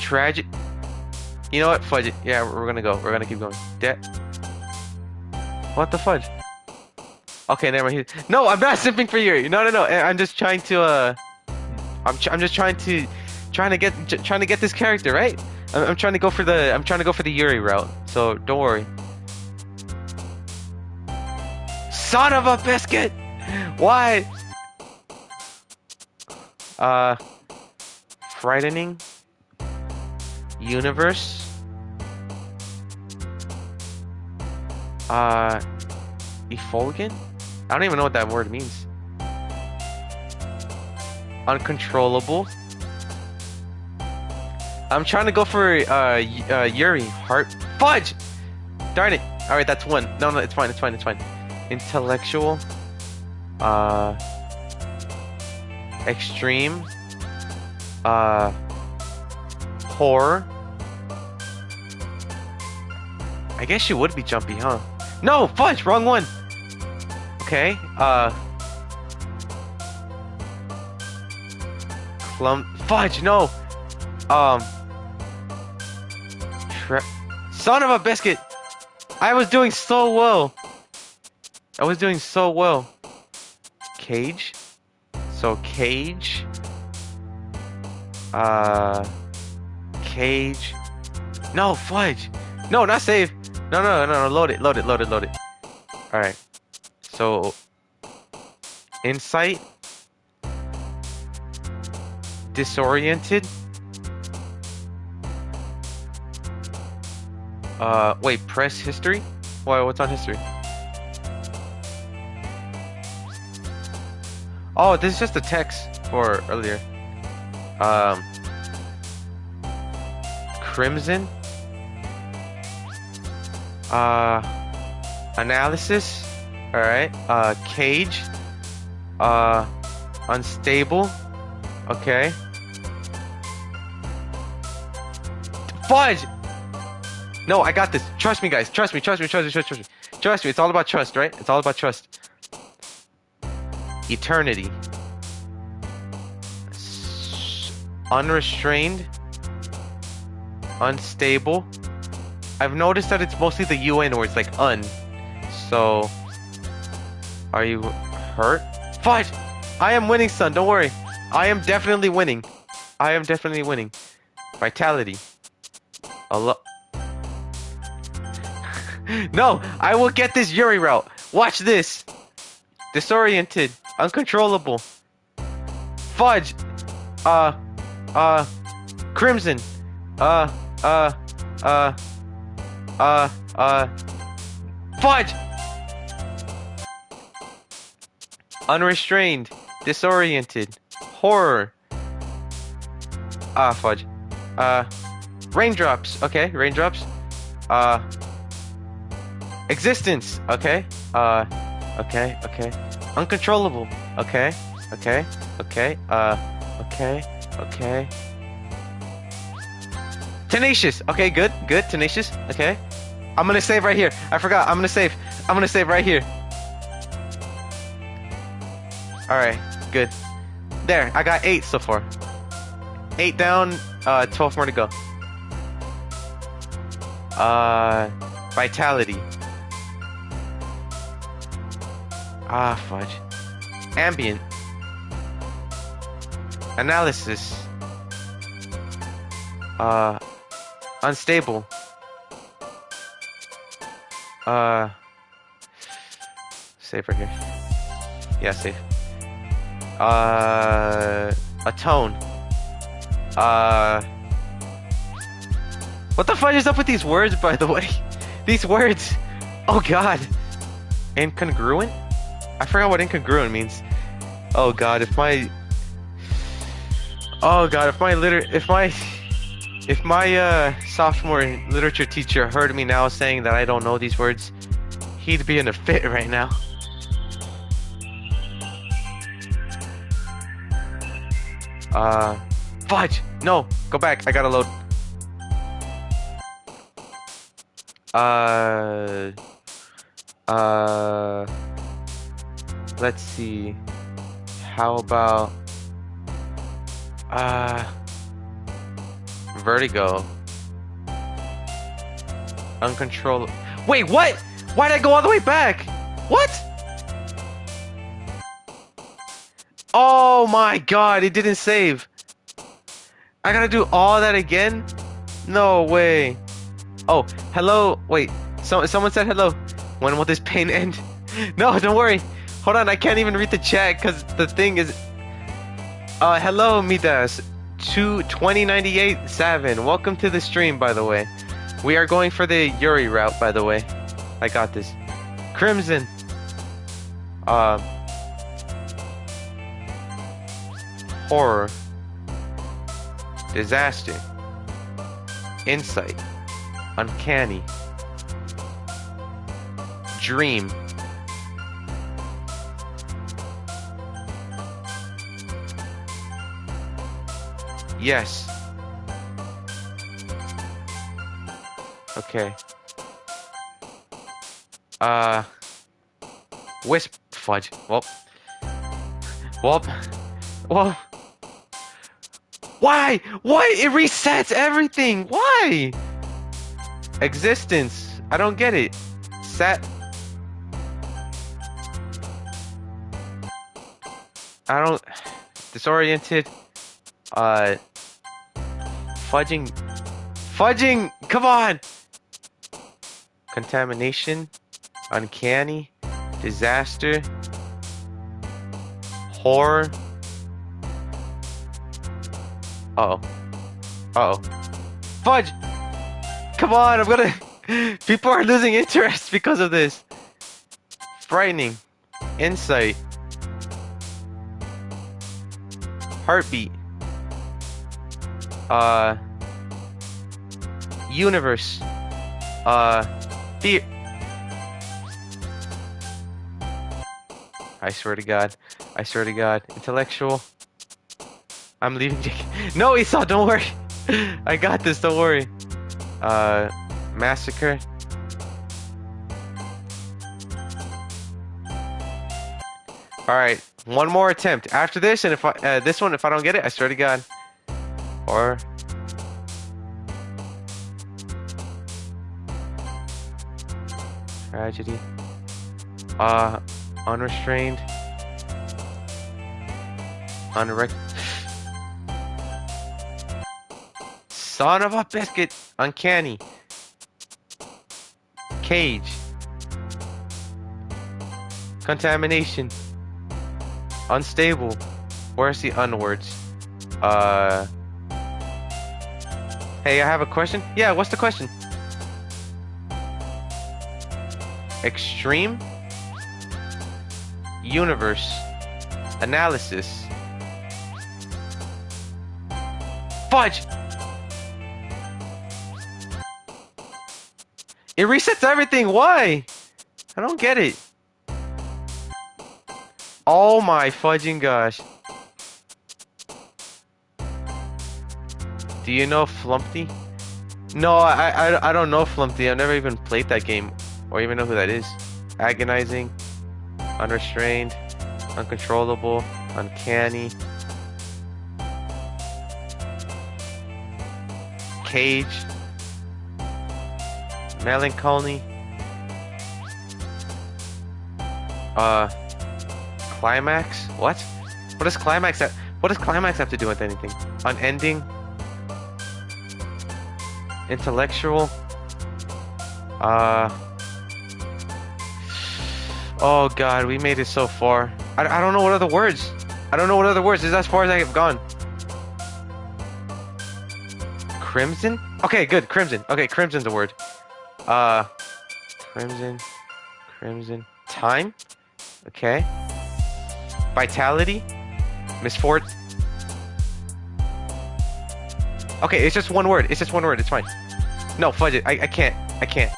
Tragic. You know what? Fudge it. Yeah, we're gonna go. We're gonna keep going. What the fudge? Okay, never mind. No, I'm not simping for Yuri. No. I'm just trying to. I'm just trying to get this character right. I'm trying to go for the Yuri route. So don't worry. Son of a biscuit! Why? Frightening. Universe. Effulgent? I don't even know what that word means. Uncontrollable. I'm trying to go for Yuri. Heart. Fudge! Darn it. Alright, that's one. No, it's fine. Intellectual. Extreme. Horror. I guess she would be jumpy, huh? No, fudge, wrong one. Okay, fudge, no. Son of a biscuit. I was doing so well. Cage. So cage. Cage. No, fudge. No, not save. No. Load it. Alright. So, insight. Disoriented. Wait, press history? What's on history? Oh, this is just the text for earlier. Crimson. Analysis. Alright. Cage. Unstable. Okay. Fudge! No, I got this. Trust me, guys. Trust me. Trust me. Trust me. Trust me. Trust me. It's all about trust, right? It's all about trust. Eternity. Unrestrained. Unstable. I've noticed that it's mostly the UN where it's like un. So, are you hurt? Fudge! I am winning, son. Don't worry. I am definitely winning. I am definitely winning. Vitality. No, I will get this Yuri route. Watch this. Disoriented. Uncontrollable. Fudge. Crimson. Fudge. Unrestrained. Disoriented. Horror. Fudge. Raindrops. Okay, raindrops. Existence. Okay. Okay. Uncontrollable. Okay. Okay. Tenacious. Okay, good. Tenacious. Okay. I'm gonna save right here. I forgot. I'm gonna save right here. Alright, good. There, I got 8 so far. 8 down, 12 more to go. Vitality. Fudge. Ambient. Analysis. Unstable. Save right here. Yeah, save. Atone. What the fuck is up with these words, by the way? These words. Oh god. Incongruent? I forgot what incongruent means. Oh god, if my sophomore literature teacher heard me now saying that I don't know these words, he'd be in a fit right now. Fudge! No! Go back, I gotta load. Let's see. How about vertigo. Uncontrollable. Wait, what? Why'd I go all the way back? What? Oh my god, it didn't save. I gotta do all that again? No way. Oh, hello. Wait, someone said hello. When will this pain end? No, don't worry. Hold on, I can't even read the chat because the thing is... hello, Midas. 2098-7. Welcome to the stream, by the way. We are going for the Yuri route, by the way. I got this. Crimson. Horror. Disaster. Insight. Uncanny. Dream. Yes. Okay. Wisp. Fudge. Well. Why? Why? It resets everything. Why? Existence. I don't get it. Set. I don't... Disoriented. Fudging! Come on! Contamination. Uncanny. Disaster. Horror. Uh-oh. Fudge! Come on, I'm gonna... People are losing interest because of this. Frightening. Insight. Heartbeat. Universe. Fear. I swear to God. I swear to God. Intellectual. I'm leaving Jake. No, Esau, don't worry. I got this, don't worry. Massacre. Alright, one more attempt. After this, and if I, this one, if I don't get it, I swear to God. Or... Tragedy. Unrestrained. Son of a biscuit. Uncanny. Cage. Contamination. Unstable. Where's the unwords? Hey, I have a question. Yeah, what's the question? Extreme. Universe. Analysis. Fudge! It resets everything. Why? I don't get it. Oh my fudging gosh. Do you know Flumpty? No, I don't know Flumpty. I've never even played that game or even know who that is. Agonizing, unrestrained, uncontrollable, uncanny, cage, melancholy, climax. What? What does climax have? What does climax have to do with anything? Unending, intellectual. Oh God, we made it so far. I don't know what other words. I don't know what other words. This is as far as I have gone. Crimson? Okay, good. Crimson. Okay, crimson's a word. Crimson. Time? Okay. Vitality? Misfortune? Okay, it's just one word. It's just one word. It's fine. No, fudge it. I can't.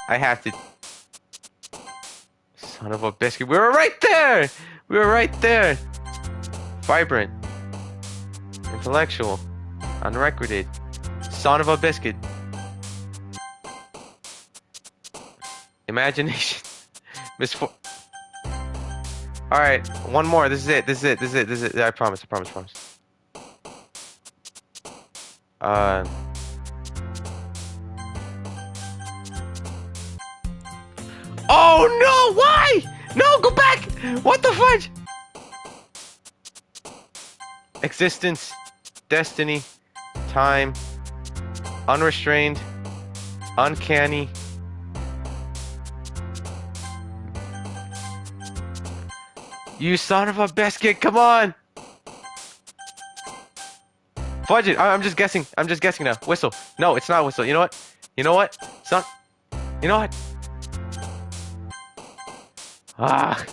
I have to. Son of a biscuit. We were right there! We were right there! Vibrant. Intellectual. Unrecorded. Son of a biscuit. Imagination. Alright, one more. This is it. I promise. Oh no! Why? No, go back! What the fudge? Existence, destiny, time, unrestrained, uncanny. You son of a biscuit! Come on! Fudge it! I'm just guessing. I'm just guessing now. Whistle. No, it's not whistle. You know what? You know what? Son. You know what? Ah.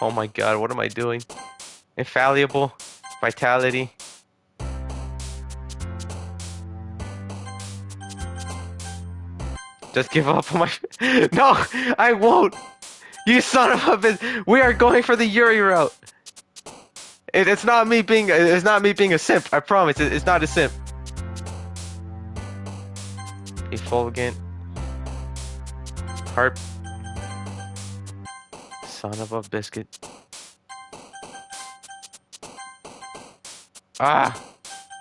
Oh my God, what am I doing? Infallible, vitality. Just give up on my... No, I won't. You son of a bitch. We are going for the Yuri route. It's not me being a simp. I promise. It's not a simp. Effulgent. Harp. Son of a biscuit. Ah!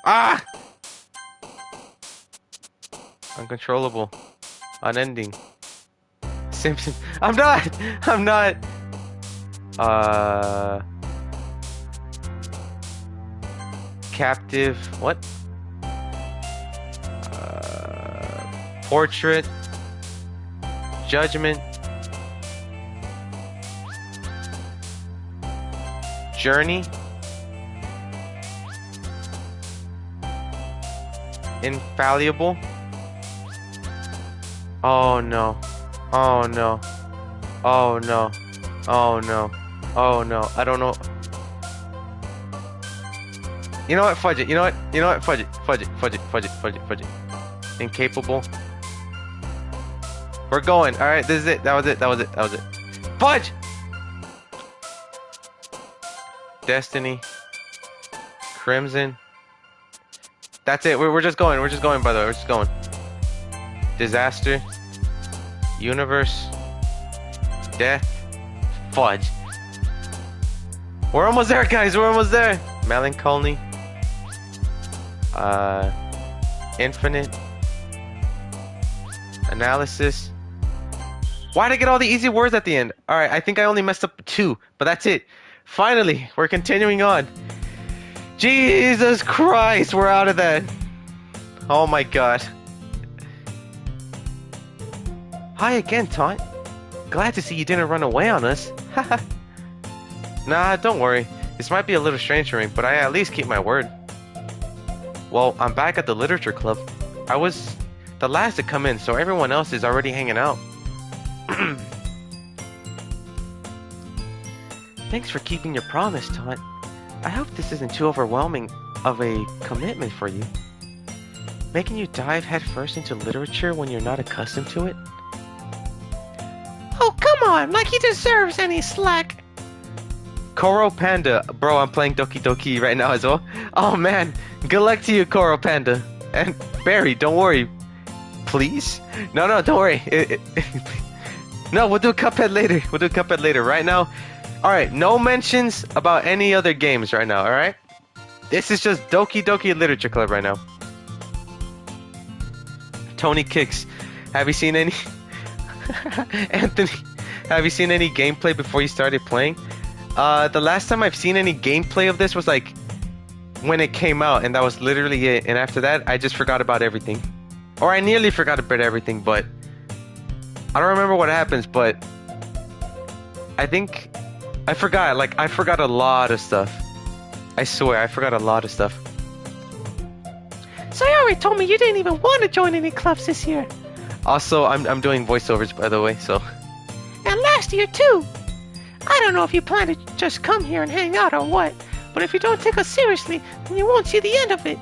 Ah! Uncontrollable. Unending. Simpson. I'm not. Captive. What? Portrait. Judgment. Journey. Infallible. Oh no. Oh no. Oh no. Oh no. Oh no. I don't know. You know what? Fudge it. You know what? You know what? Fudge it. Fudge it. Fudge it. Fudge it. Fudge it. Fudge it. Incapable. We're going. All right. This is it. That was it. That was it. That was it. Fudge. Destiny. Crimson. That's it. We're just going. We're just going. By the way, we're just going. Disaster. Universe. Death. Fudge. We're almost there, guys. We're almost there. Melancholy. Infinite. Analysis. Why'd I get all the easy words at the end? Alright, I think I only messed up 2, but that's it. Finally, we're continuing on. Jesus Christ, we're out of that. Oh my god. Hi again, Taunt. Glad to see you didn't run away on us. Haha. Nah, don't worry. This might be a little strange for me, but I at least keep my word. Well, I'm back at the literature club. I was the last to come in, so everyone else is already hanging out. Thanks for keeping your promise, Taunt. I hope this isn't too overwhelming of a commitment for you. Making you dive headfirst into literature when you're not accustomed to it? Oh, come on, like he deserves any slack. Koro Panda. Bro, I'm playing Doki Doki right now as well. Oh man, good luck to you, Koro Panda. And Barry, don't worry. Please? No, don't worry. No, we'll do Cuphead later. We'll do Cuphead later. Right now, alright, no mentions about any other games right now, alright? This is just Doki Doki Literature Club right now. Tony Kicks. Have you seen any... Anthony, have you seen any gameplay before you started playing? The last time I've seen any gameplay of this was like when it came out, and that was literally it. And after that, I just forgot about everything. Or I nearly forgot about everything, but I don't remember what happens, but I think I forgot. Like, I forgot a lot of stuff. I swear, I forgot a lot of stuff. Sayori told me you didn't even want to join any clubs this year. Also, I'm doing voiceovers, by the way, so. And last year, too. I don't know if you plan to just come here and hang out or what, but if you don't take us seriously, then you won't see the end of it.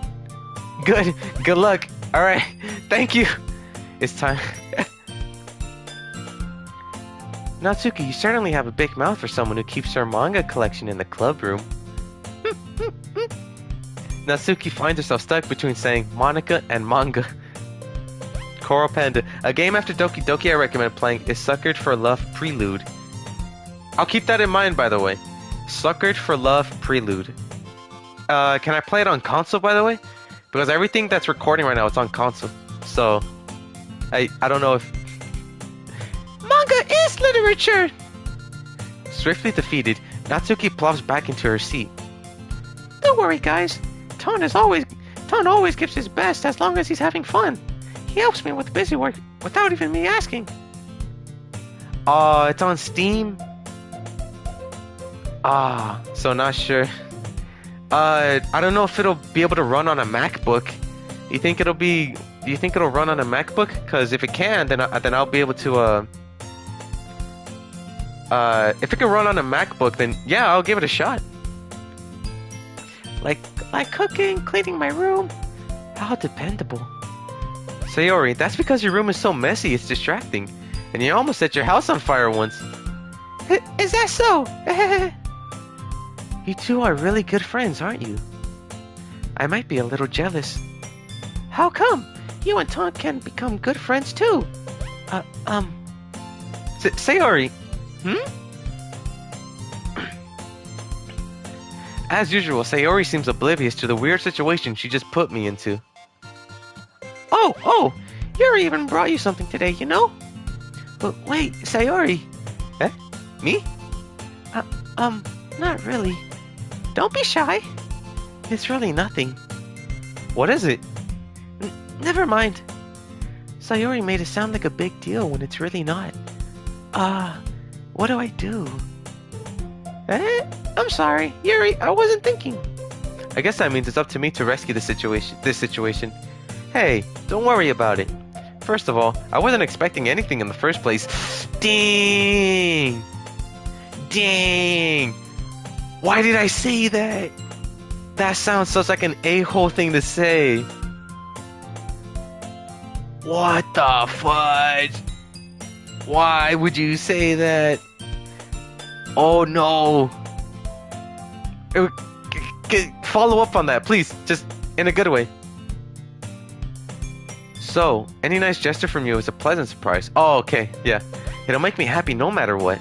Good luck. Alright, thank you. It's time. Natsuki, you certainly have a big mouth for someone who keeps her manga collection in the club room. Natsuki finds herself stuck between saying Monica and manga. Koro Panda. A game after Doki Doki I recommend playing is Suckered for Love Prelude. I'll keep that in mind, by the way. Suckered for Love Prelude. Can I play it on console, by the way? Because everything that's recording right now is on console. So, I don't know if... Manga is literature! Swiftly defeated, Natsuki plops back into her seat. Don't worry, guys. Taunt always gives his best as long as he's having fun. He helps me with busy work without even me asking. It's on Steam? So not sure. I don't know if it'll be able to run on a MacBook. Do you think it'll run on a MacBook? Because if it can, then I'll be able to, if it can run on a MacBook, then yeah, I'll give it a shot. Like cooking, cleaning my room. How dependable. Sayori, that's because your room is so messy, it's distracting. And you almost set your house on fire once. Is that so? You two are really good friends, aren't you? I might be a little jealous. How come? You and Taunt can become good friends too. Sayori. As usual, Sayori seems oblivious to the weird situation she just put me into. Oh, Yuri even brought you something today, you know? But wait, Sayori. Eh? Me? Not really. Don't be shy. It's really nothing. What is it? Never mind. Sayori made it sound like a big deal when it's really not. What do I do? I'm sorry, Yuri, I wasn't thinking. I guess that means it's up to me to rescue this situation. Hey, don't worry about it. First of all, I wasn't expecting anything in the first place. Dang! Why did I say that? That sounds such like an a-hole thing to say. What the fudge? Why would you say that? Oh no. Follow up on that, please. Just in a good way. So, any nice gesture from you is a pleasant surprise. Oh, okay, yeah. It'll make me happy no matter what.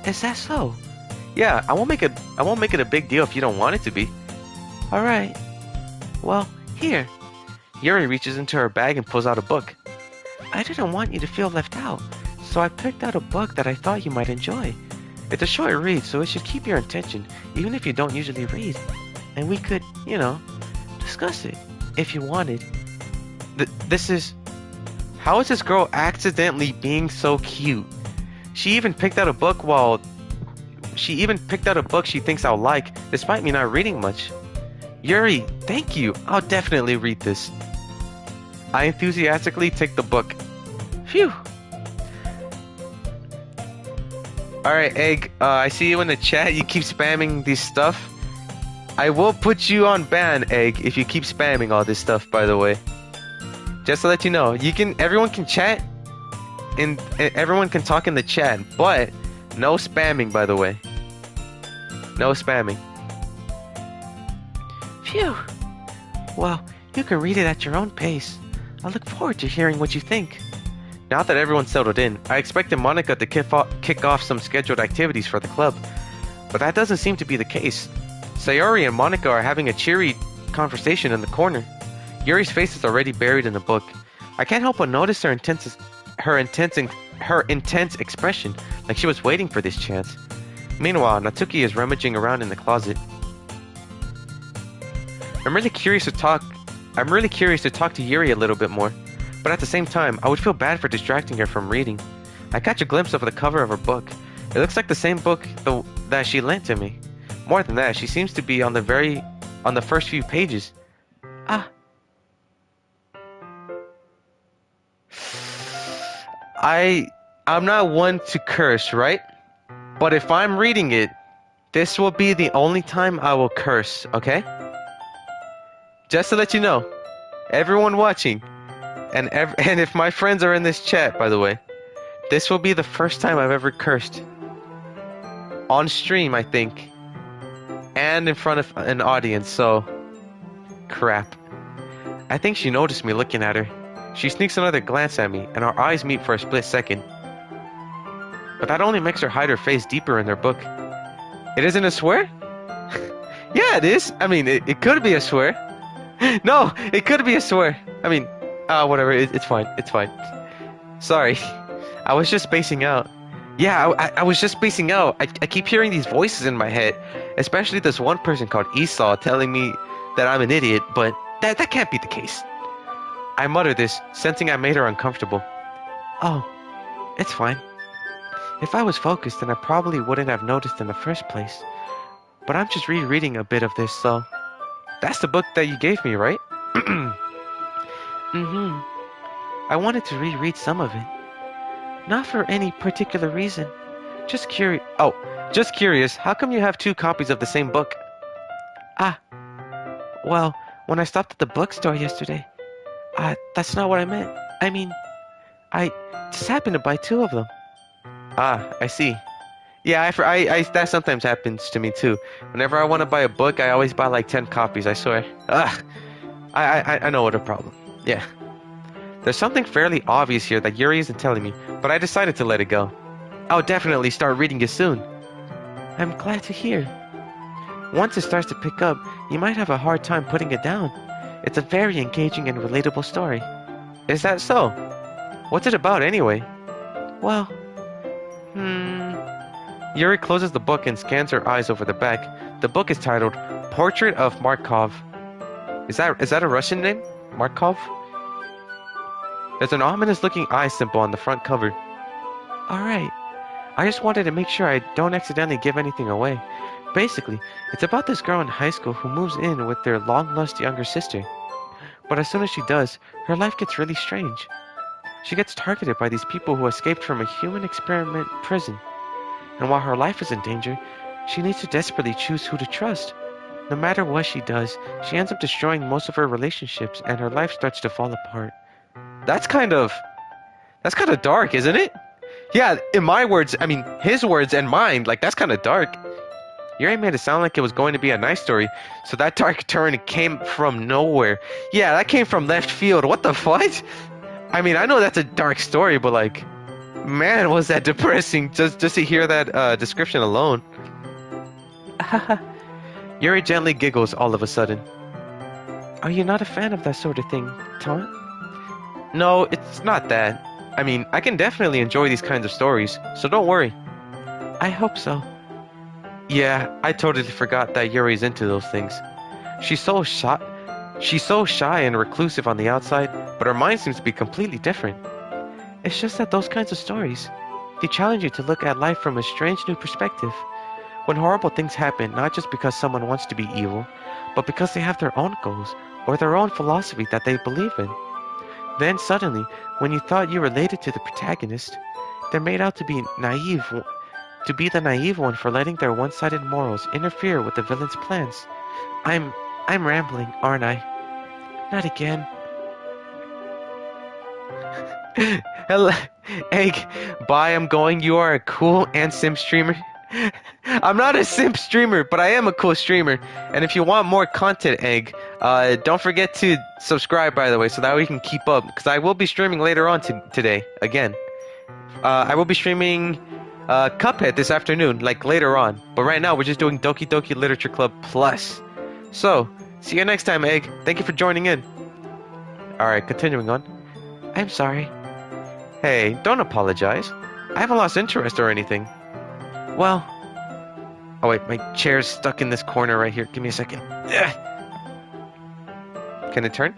Is that so? Yeah, I won't make it a big deal if you don't want it to be. Alright. Well, here. Yuri reaches into her bag and pulls out a book. I didn't want you to feel left out, so I picked out a book that I thought you might enjoy. It's a short read, so it should keep your attention, even if you don't usually read. And we could, discuss it, if you wanted. This is... How is this girl accidentally being so cute? She even picked out a book she thinks I'll like, despite me not reading much. Yuri, thank you. I'll definitely read this. I enthusiastically take the book. Phew. Alright, Egg, I see you in the chat. You keep spamming this stuff. I will put you on ban, Egg, if you keep spamming all this stuff, by the way. Just to let you know, everyone can chat, and everyone can talk in the chat, but no spamming, by the way. No spamming. Phew. Well, you can read it at your own pace. I look forward to hearing what you think. Now that everyone's settled in, I expected Monica to kick off some scheduled activities for the club, but that doesn't seem to be the case. Sayori and Monica are having a cheery conversation in the corner. Yuri's face is already buried in the book. I can't help but notice her intense expression, like she was waiting for this chance. Meanwhile, Natsuki is rummaging around in the closet. I'm really curious to talk to Yuri a little bit more, but at the same time, I would feel bad for distracting her from reading. I catch a glimpse of the cover of her book. It looks like the same book that she lent to me. More than that, she seems to be on the first few pages. Ah. I'm not one to curse, right? But if I'm reading it, this will be the only time I will curse, okay? Just to let you know, everyone watching, and if my friends are in this chat, by the way, this will be the first time I've ever cursed. On stream, I think. And in front of an audience, so... Crap. I think she noticed me looking at her. She sneaks another glance at me, and our eyes meet for a split second. But that only makes her hide her face deeper in their book. It isn't a swear? Yeah, it is. I mean, it could be a swear. No, it could be a swear. I mean, whatever. It's fine. It's fine. Sorry. I was just spacing out. Yeah, I was just spacing out. I keep hearing these voices in my head, especially this one person called Esau telling me that I'm an idiot, but that can't be the case. I mutter this, sensing I made her uncomfortable. Oh, it's fine. If I was focused, then I probably wouldn't have noticed in the first place. But I'm just rereading a bit of this, so... That's the book that you gave me, right? Mm-hmm. I wanted to reread some of it. Not for any particular reason. Just curious. Oh, just curious. How come you have 2 copies of the same book? Ah. Well, when I stopped at the bookstore yesterday... that's not what I meant. I mean, I just happened to buy 2 of them. Ah, I see. Yeah, that sometimes happens to me too. Whenever I want to buy a book, I always buy like 10 copies, I swear. Ugh. I know what a problem. Yeah. There's something fairly obvious here that Yuri isn't telling me, but I decided to let it go. I'll definitely start reading it soon. I'm glad to hear. Once it starts to pick up, you might have a hard time putting it down. It's a very engaging and relatable story. Is that so? What's it about anyway? Well, Yuri closes the book and scans her eyes over the back. The book is titled Portrait of Markov. Is that a Russian name? Markov? There's an ominous-looking eye symbol on the front cover. Alright. I just wanted to make sure I don't accidentally give anything away. Basically, it's about this girl in high school who moves in with their long-lost younger sister. But as soon as she does, her life gets really strange. She gets targeted by these people who escaped from a human experiment prison. And while her life is in danger, she needs to desperately choose who to trust. No matter what she does, she ends up destroying most of her relationships and her life starts to fall apart. That's kind of dark, isn't it? Yeah, in my words, I mean his words and mine, like that's kind of dark. Yuri made it sound like it was going to be a nice story, so that dark turn came from nowhere. Yeah, that came from left field. What the fuck? I mean, I know that's a dark story, but like, man, was that depressing just to hear that description alone. Yuri gently giggles all of a sudden. Are you not a fan of that sort of thing, Taunt? No, it's not that. I mean, I can definitely enjoy these kinds of stories, so don't worry. I hope so. Yeah, I totally forgot that Yuri's into those things. She's so shy and reclusive on the outside, but her mind seems to be completely different. It's just that those kinds of stories, they challenge you to look at life from a strange new perspective. When horrible things happen, not just because someone wants to be evil, but because they have their own goals or their own philosophy that they believe in. Then suddenly, when you thought you related to the protagonist, they're made out to be the naive one for letting their one-sided morals interfere with the villain's plans. I'm rambling, aren't I? Not again. Hello, Egg. Bye, I'm going. You are a cool and simp streamer. I'm not a simp streamer, but I am a cool streamer. And if you want more content, Egg, don't forget to subscribe, by the way, so that we can keep up. Because I will be streaming later on today, again. I will be streaming Cuphead this afternoon, like later on. But right now, we're just doing Doki Doki Literature Club Plus. So, see you next time, Egg. Thank you for joining in. Alright, continuing on. I'm sorry. Hey, don't apologize. I haven't lost interest or anything. Well... Oh wait, my chair's stuck in this corner right here. Give me a second. Ugh. Can it turn?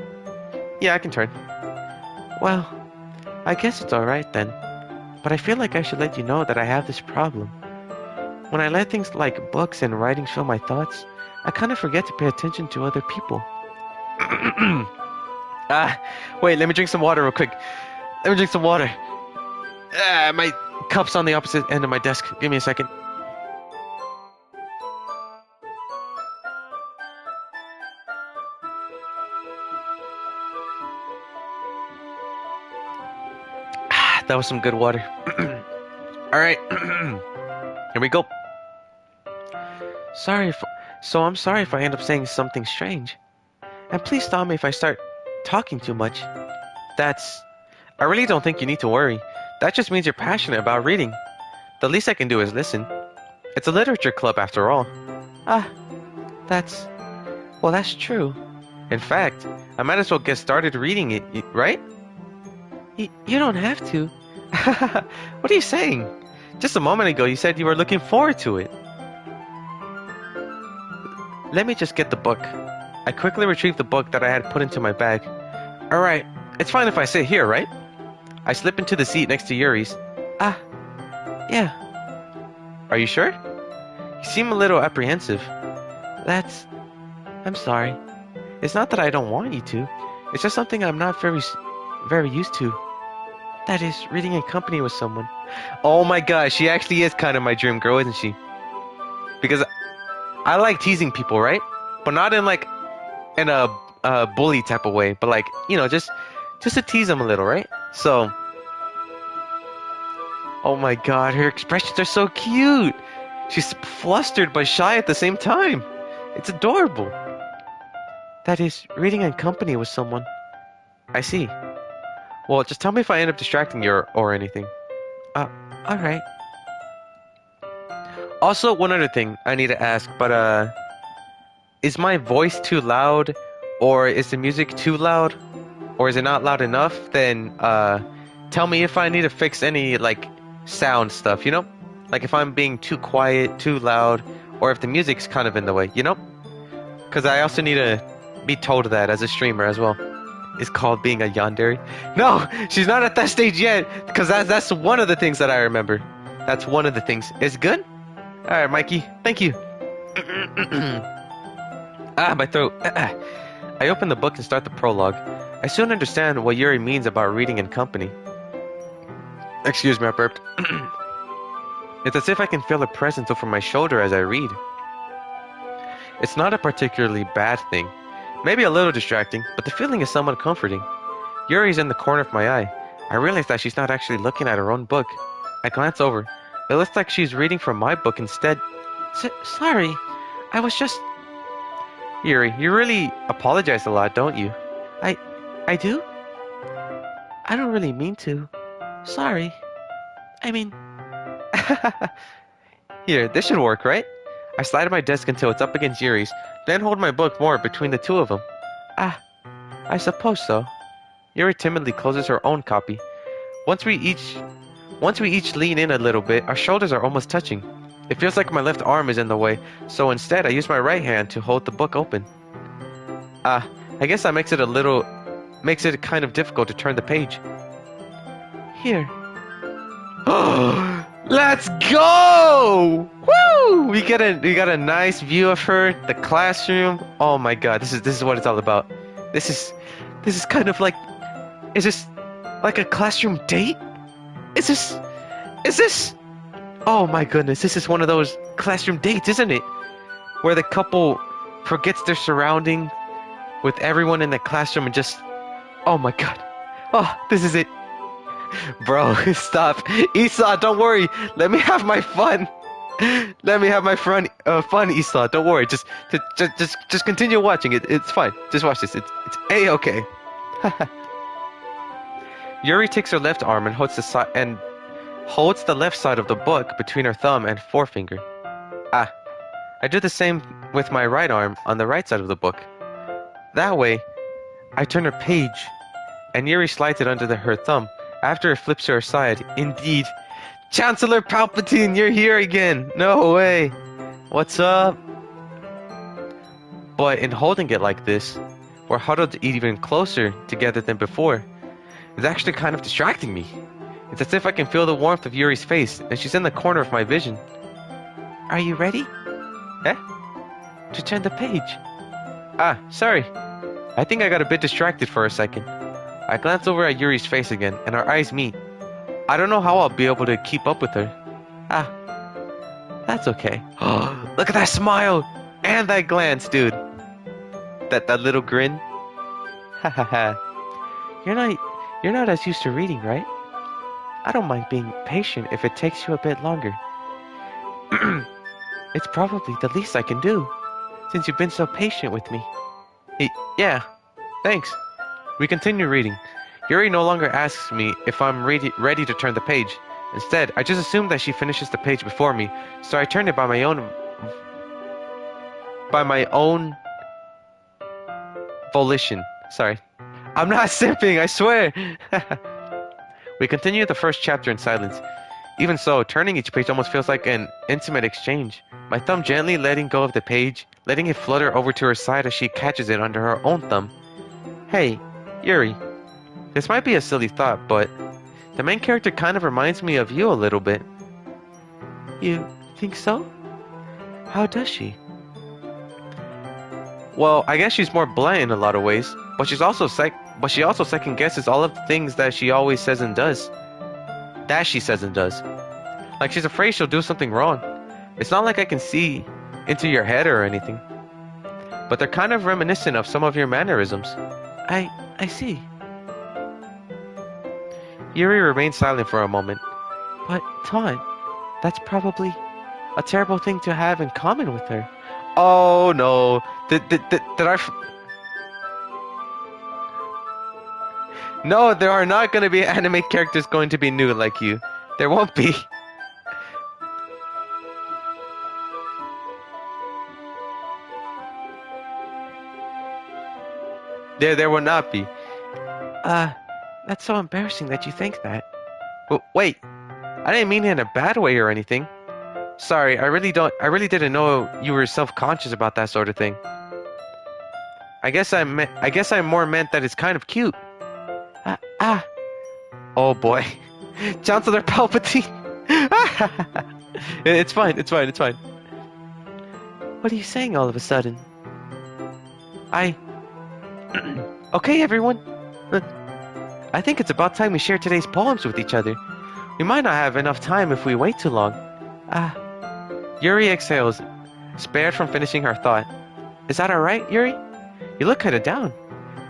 Yeah, I can turn. Well, I guess it's alright then. But I feel like I should let you know that I have this problem. When I let things like books and writing fill my thoughts, I kind of forget to pay attention to other people. Wait, let me drink some water real quick. Let me drink some water. My cup's on the opposite end of my desk. Give me a second. That was some good water. Alright. Here we go. I'm sorry if I end up saying something strange. And please stop me if I start talking too much. I really don't think you need to worry. That just means you're passionate about reading. The least I can do is listen. It's a literature club after all. That's true. In fact, I might as well get started reading it, right? You don't have to. What are you saying? Just a moment ago you said you were looking forward to it. Let me just get the book. I quickly retrieved the book that I had put into my bag. Alright, it's fine if I sit here, right? I slip into the seat next to Yuri's. Yeah. Are you sure? You seem a little apprehensive. I'm sorry. It's not that I don't want you to. It's just something I'm not very used to. That is, reading in company with someone. Oh my gosh, she actually is kind of my dream girl, isn't she? Because I like teasing people, right? But not in like in a bully type of way, but like, you know, just to tease them a little, right? So, oh my god, her expressions are so cute. She's flustered but shy at the same time. It's adorable. That is, reading in company with someone. I see. Well, just tell me if I end up distracting you or anything. Alright. Also, one other thing I need to ask, but is my voice too loud? Or is the music too loud? Or is it not loud enough? Then tell me if I need to fix any like sound stuff, you know? Like if I'm being too quiet, too loud, or if the music's kind of in the way, you know? Because I also need to be told that as a streamer as well. It's called being a yandere. No, she's not at that stage yet, because that's one of the things that I remember. That's one of the things. It's good? Alright, Mikey. Thank you. My throat. I open the book and start the prologue. I soon understand what Yuri means about reading in company. Excuse me, I burped. It's as if I can feel a presence over my shoulder as I read. It's not a particularly bad thing. Maybe a little distracting, but the feeling is somewhat comforting. Yuri's in the corner of my eye. I realize that she's not actually looking at her own book. I glance over. It looks like she's reading from my book instead. Sorry. I was just... Yuri, you really apologize a lot, don't you? I do? I don't really mean to. Sorry. I mean... Here, this should work, right? I slide at my desk until it's up against Yuri's, then hold my book more between the two of them. I suppose so. Yuri timidly closes her own copy. Once we each lean in a little bit, our shoulders are almost touching. It feels like my left arm is in the way, so instead I use my right hand to hold the book open. I guess that makes it kind of difficult to turn the page. Here. Let's go! Woo! We got a nice view of her, the classroom. Oh my god, this is what it's all about. This is kind of like, is this like a classroom date? Is this? Oh my goodness, this is one of those classroom dates, isn't it? Where the couple forgets their surrounding with everyone in the classroom and just, oh my god. Oh, this is it. Bro, stop. Esau, don't worry. Let me have my fun. Let me have my fun, Esau. Don't worry. Just continue watching it. It's fine. Just watch this. It's A-okay. Yuri takes her left arm and holds the left side of the book between her thumb and forefinger. I do the same with my right arm on the right side of the book. That way, I turn her page, and Yuri slides it under her thumb. After it flips to her side, indeed. Chancellor Palpatine, you're here again! No way! What's up? But in holding it like this, we're huddled even closer together than before. It's actually kind of distracting me. It's as if I can feel the warmth of Yuri's face, and she's in the corner of my vision. Are you ready? Eh? To turn the page. Sorry. I think I got a bit distracted for a second. I glance over at Yuri's face again, and our eyes meet. I don't know how I'll be able to keep up with her. That's okay. Look at that smile! And that glance, dude. That little grin. Ha ha ha. You're not as used to reading, right? I don't mind being patient if it takes you a bit longer. It's probably the least I can do, since you've been so patient with me. Yeah, thanks. We continue reading. Yuri no longer asks me if I'm ready to turn the page. Instead, I just assume that she finishes the page before me, so I turn it by my own volition. Sorry. I'm not simping, I swear! We continue the first chapter in silence. Even so, turning each page almost feels like an intimate exchange. My thumb gently letting go of the page, letting it flutter over to her side as she catches it under her own thumb. Hey, Yuri. This might be a silly thought, but the main character kind of reminds me of you a little bit. You think so? How does she? Well, I guess she's more blunt in a lot of ways, but she also second guesses all of the things that she always says and does. Like she's afraid she'll do something wrong. It's not like I can see into your head or anything, but they're kind of reminiscent of some of your mannerisms. I see. Yuri remains silent for a moment. But, Taunt, that's probably a terrible thing to have in common with her. Oh no. No, there are not going to be anime characters going to be new like you. There won't be. There will not be. That's so embarrassing that you think that. Wait, I didn't mean it in a bad way or anything. Sorry, I really didn't know you were self-conscious about that sort of thing. I guess I more meant that it's kind of cute. Oh boy. Chancellor Palpatine. It's fine. What are you saying all of a sudden? Okay, everyone. I think it's about time we share today's poems with each other. We might not have enough time if we wait too long. Yuri exhales, spared from finishing her thought. Is that alright, Yuri? You look kinda down.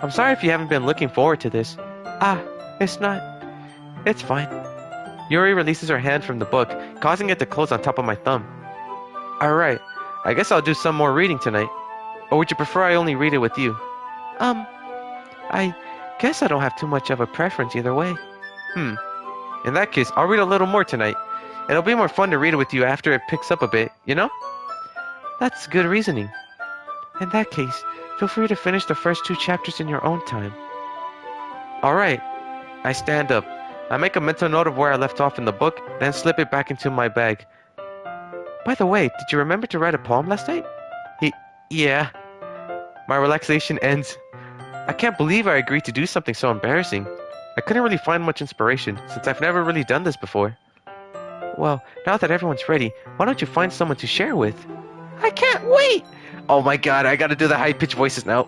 I'm sorry if you haven't been looking forward to this. It's not. It's fine. Yuri releases her hand from the book, causing it to close on top of my thumb. Alright, I guess I'll do some more reading tonight. Or would you prefer I only read it with you? I guess I don't have too much of a preference either way. In that case, I'll read a little more tonight. It'll be more fun to read it with you after it picks up a bit, you know? That's good reasoning. In that case, feel free to finish the first 2 chapters in your own time. Alright. I stand up. I make a mental note of where I left off in the book, then slip it back into my bag. By the way, did you remember to write a poem last night? Yeah. My relaxation ends. I can't believe I agreed to do something so embarrassing. I couldn't really find much inspiration, since I've never really done this before. Well, now that everyone's ready, why don't you find someone to share with? I can't wait! Oh my god, I gotta do the high-pitched voices now.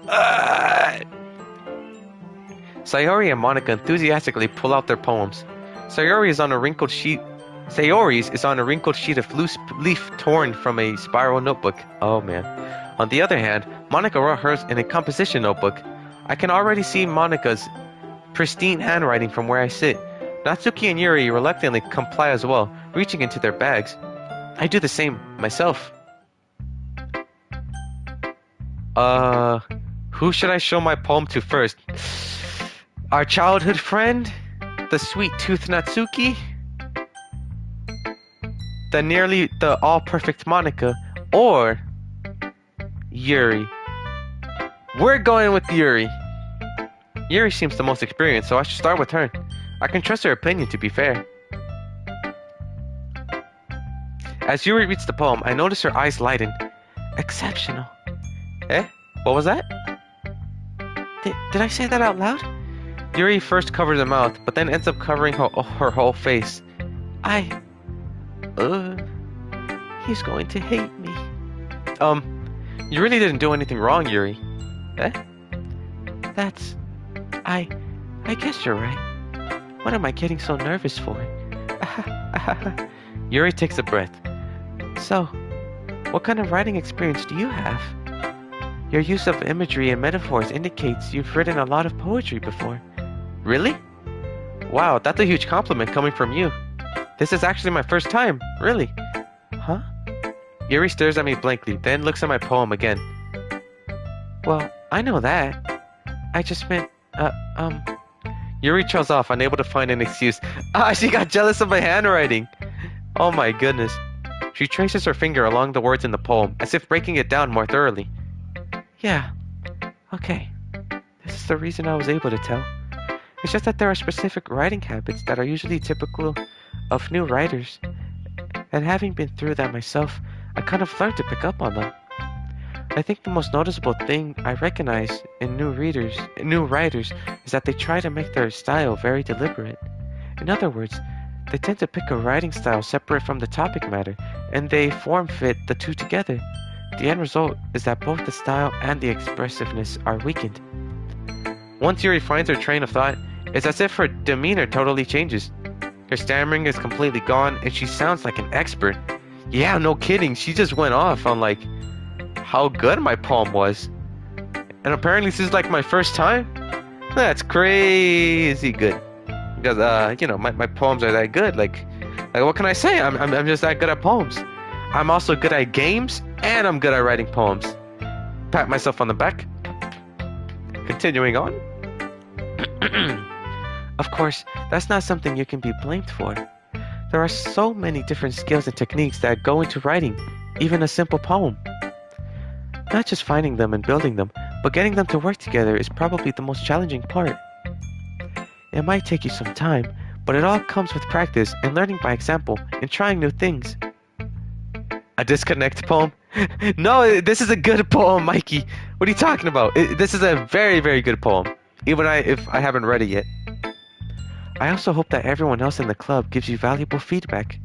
Sayori and Monica enthusiastically pull out their poems. Sayori's is on a wrinkled sheet of loose leaf torn from a spiral notebook. Oh man. On the other hand, Monica wrote hers in a composition notebook. I can already see Monica's pristine handwriting from where I sit. Natsuki and Yuri reluctantly comply as well, reaching into their bags. I do the same myself. Who should I show my poem to first? Our childhood friend? The sweet-toothed Natsuki? The all-perfect Monica? Or Yuri? We're going with Yuri. Yuri seems the most experienced, so I should start with her. I can trust her opinion, to be fair. As Yuri reads the poem, I notice her eyes lighten. Exceptional. Eh? What was that? Did I say that out loud? Yuri first covers her mouth, but then ends up covering her whole face. He's going to hate me. You really didn't do anything wrong, Yuri. Eh? I guess you're right. What am I getting so nervous for? Yuri takes a breath. So, what kind of writing experience do you have? Your use of imagery and metaphors indicates you've written a lot of poetry before. Really? Wow, that's a huge compliment coming from you. This is actually my first time, really. Huh? Yuri stares at me blankly, then looks at my poem again. Well, I know that. I just meant, Yuri trails off, unable to find an excuse. She got jealous of my handwriting. Oh my goodness. She traces her finger along the words in the poem, as if breaking it down more thoroughly. Yeah. Okay. This is the reason I was able to tell. It's just that there are specific writing habits that are usually typical of new writers. And having been through that myself, I kind of learned to pick up on them. I think the most noticeable thing I recognize in new writers, is that they try to make their style very deliberate. In other words, they tend to pick a writing style separate from the topic matter, and they form fit the two together. The end result is that both the style and the expressiveness are weakened. Once Yuri finds her train of thought, it's as if her demeanor totally changes. Her stammering is completely gone, and she sounds like an expert. Yeah, no kidding, she just went off on how good my poem was. And apparently this is my first time? That's crazy good. Because, my poems are that good. Like what can I say? I'm just that good at poems. I'm also good at games, and I'm good at writing poems. Pat myself on the back. Continuing on. Of course, that's not something you can be blamed for. There are so many different skills and techniques that go into writing, even a simple poem. Not just finding them and building them, but getting them to work together is probably the most challenging part. It might take you some time, but it all comes with practice and learning by example and trying new things. A disconnect poem? No, this is a good poem, Mikey. What are you talking about? This is a very, very good poem. Even if I haven't read it yet. I also hope that everyone else in the club gives you valuable feedback.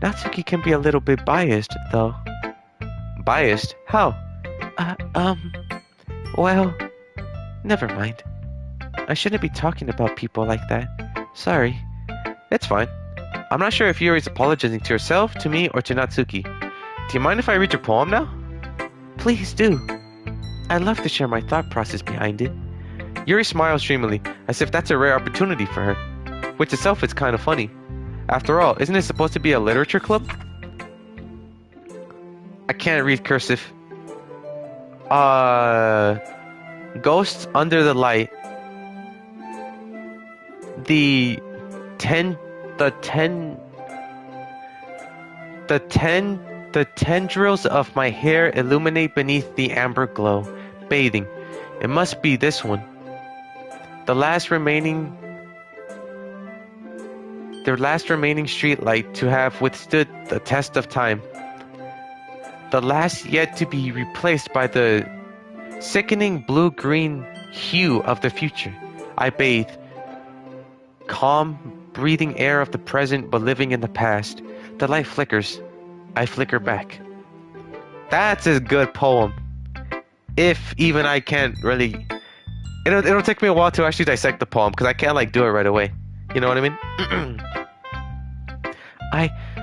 Natsuki can be a little bit biased, though. Biased? How? Well, never mind. I shouldn't be talking about people like that. Sorry. It's fine. I'm not sure if Yuri's apologizing to herself, to me, or to Natsuki. Do you mind if I read your poem now? Please do. I'd love to share my thought process behind it. Yuri smiles dreamily, as if that's a rare opportunity for her, which itself is kind of funny. After all, isn't it supposed to be a literature club? I can't read cursive. Ghosts under the light. The tendrils of my hair illuminate beneath the amber glow, bathing. It must be this one. The last remaining street light to have withstood the test of time. The last yet to be replaced by the sickening blue-green hue of the future. I bathe. Calm, breathing air of the present but living in the past. The light flickers. I flicker back. That's a good poem. If even I can't really... It'll take me a while to actually dissect the poem, because I can't, like, do it right away. You know what I mean?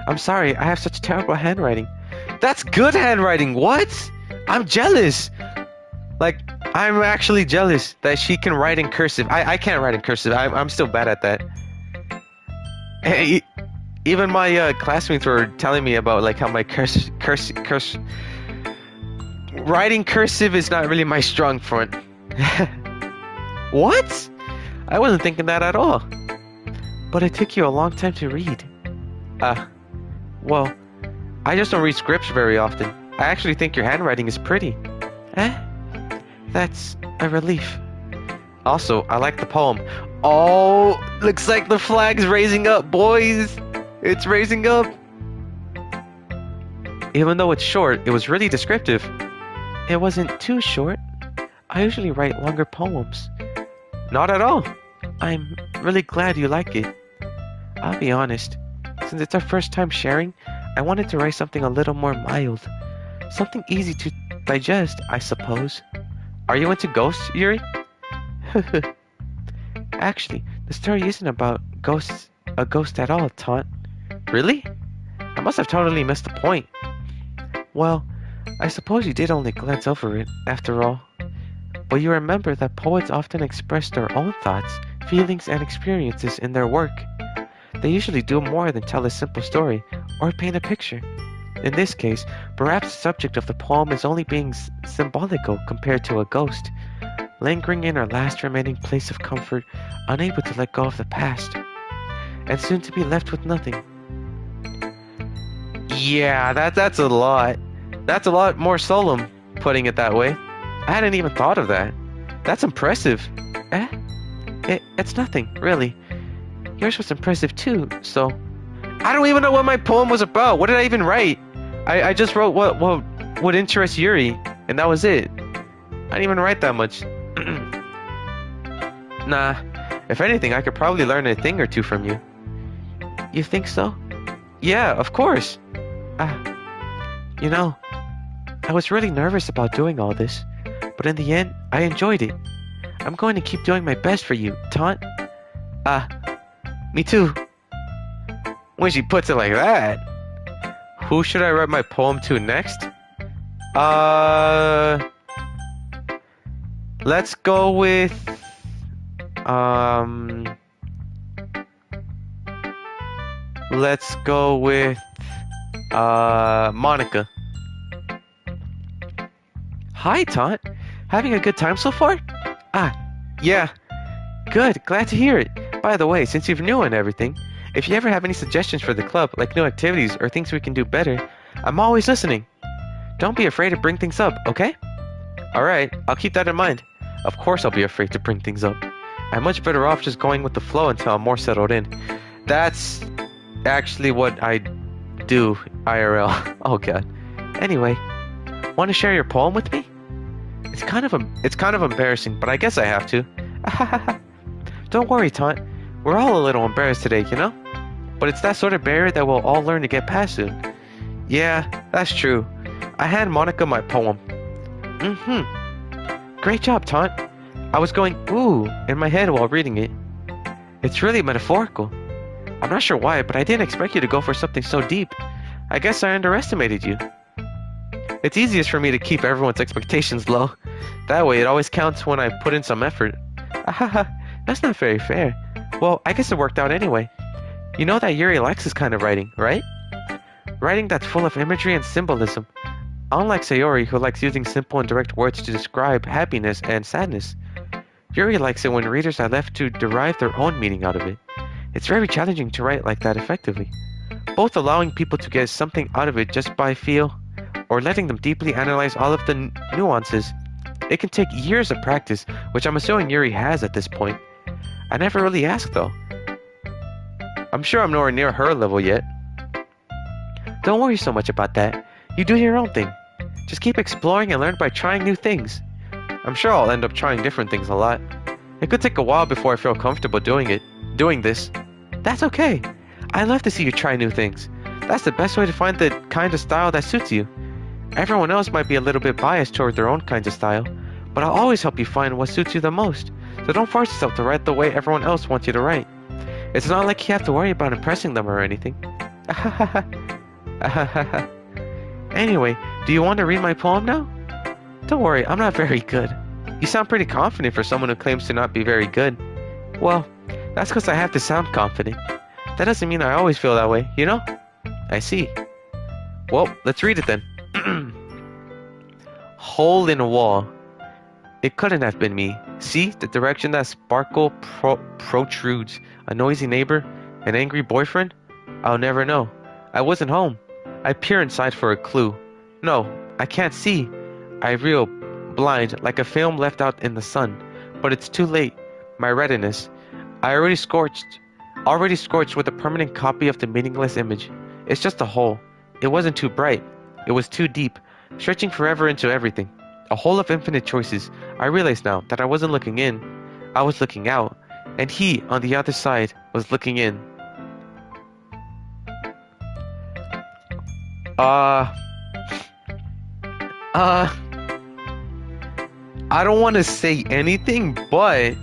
I'm sorry, I have such terrible handwriting. That's good handwriting! What? I'm jealous! Like, I'm actually jealous that she can write in cursive. I can't write in cursive. I'm still bad at that. Hey, even my classmates were telling me about, like, how my writing cursive is not really my strong front. What? I wasn't thinking that at all. But it took you a long time to read. Well, I just don't read scripts very often. I actually think your handwriting is pretty. That's a relief. Also, I like the poem. Oh, looks like the flag's raising up, boys. It's raising up. Even though it's short, it was really descriptive. It wasn't too short. I usually write longer poems. Not at all. I'm really glad you like it. I'll be honest. Since it's our first time sharing, I wanted to write something a little more mild. Something easy to digest, I suppose. Are you into ghosts, Yuri? Actually, the story isn't about a ghost at all, Taunt. Really? I must have totally missed the point. Well, I suppose you did only glance over it, after all. But you remember that poets often express their own thoughts, feelings, and experiences in their work. They usually do more than tell a simple story or paint a picture. In this case, perhaps the subject of the poem is only being symbolical compared to a ghost, lingering in our last remaining place of comfort, unable to let go of the past, and soon to be left with nothing. Yeah, that's a lot. That's a lot more solemn, putting it that way. I hadn't even thought of that. That's impressive. It's nothing, really. Yours was impressive too, so... I don't even know what my poem was about. What did I even write? I just wrote what would interest Yuri, and that was it. I didn't even write that much. Nah, if anything, I could probably learn a thing or two from you. You think so? Yeah, of course. You know, I was really nervous about doing all this, but in the end, I enjoyed it. I'm going to keep doing my best for you, Taunt. Me too. When she puts it like that. Who should I write my poem to next? Let's go with... Let's go with... Monica. Hi, Taunt. Having a good time so far? Yeah. Good, glad to hear it. By the way, since you're new and everything, if you ever have any suggestions for the club, like new activities or things we can do better, I'm always listening. Don't be afraid to bring things up, okay? Alright, I'll keep that in mind. Of course I'll be afraid to bring things up. I'm much better off just going with the flow until I'm more settled in. That's actually what I do, IRL. Oh god. Anyway, want to share your poem with me? It's kind of embarrassing, but I guess I have to. Don't worry, Taunt. We're all a little embarrassed today, you know? But it's that sort of barrier that we'll all learn to get past soon. Yeah, that's true. I hand Monica my poem. Great job, Taunt. I was going, ooh, in my head while reading it. It's really metaphorical. I'm not sure why, but I didn't expect you to go for something so deep. I guess I underestimated you. It's easiest for me to keep everyone's expectations low. That way, it always counts when I put in some effort. Ahaha, that's not very fair. Well, I guess it worked out anyway. You know that Yuri likes this kind of writing, right? Writing that's full of imagery and symbolism. Unlike Sayori, who likes using simple and direct words to describe happiness and sadness. Yuri likes it when readers are left to derive their own meaning out of it. It's very challenging to write like that effectively. Both allowing people to get something out of it just by feel, or letting them deeply analyze all of the nuances. It can take years of practice, which I'm assuming Yuri has at this point. I never really asked though. I'm sure I'm nowhere near her level yet. Don't worry so much about that. You do your own thing. Just keep exploring and learn by trying new things. I'm sure I'll end up trying different things a lot. It could take a while before I feel comfortable doing this. That's okay. I love to see you try new things. That's the best way to find the kind of style that suits you. Everyone else might be a little bit biased toward their own kinds of style, but I'll always help you find what suits you the most. So don't force yourself to write the way everyone else wants you to write. It's not like you have to worry about impressing them or anything. Anyway, do you want to read my poem now? Don't worry, I'm not very good. You sound pretty confident for someone who claims to not be very good. Well, that's because I have to sound confident. That doesn't mean I always feel that way, you know? I see. Well, let's read it then. Hole in a wall. It couldn't have been me. See, the direction that sparkle protrudes. A noisy neighbor? An angry boyfriend? I'll never know. I wasn't home. I peer inside for a clue. No, I can't see. I reel, blind, like a film left out in the sun. But it's too late. My readiness. I already scorched with a permanent copy of the meaningless image. It's just a hole. It wasn't too bright. It was too deep, stretching forever into everything. A hole of infinite choices. I realize now that I wasn't looking in. I was looking out. And he, on the other side, was looking in. I don't want to say anything, but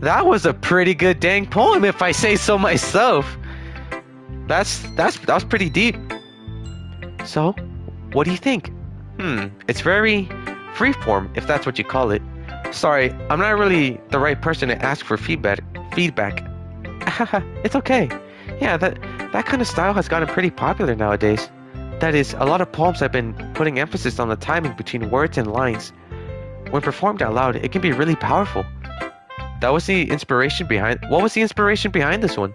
that was a pretty good dang poem if I say so myself. That was pretty deep. So, what do you think? It's very freeform, if that's what you call it. Sorry, I'm not really the right person to ask for feedback. It's okay. Yeah, that kind of style has gotten pretty popular nowadays. That is, a lot of poems have been putting emphasis on the timing between words and lines. When performed out loud, it can be really powerful. What was the inspiration behind this one?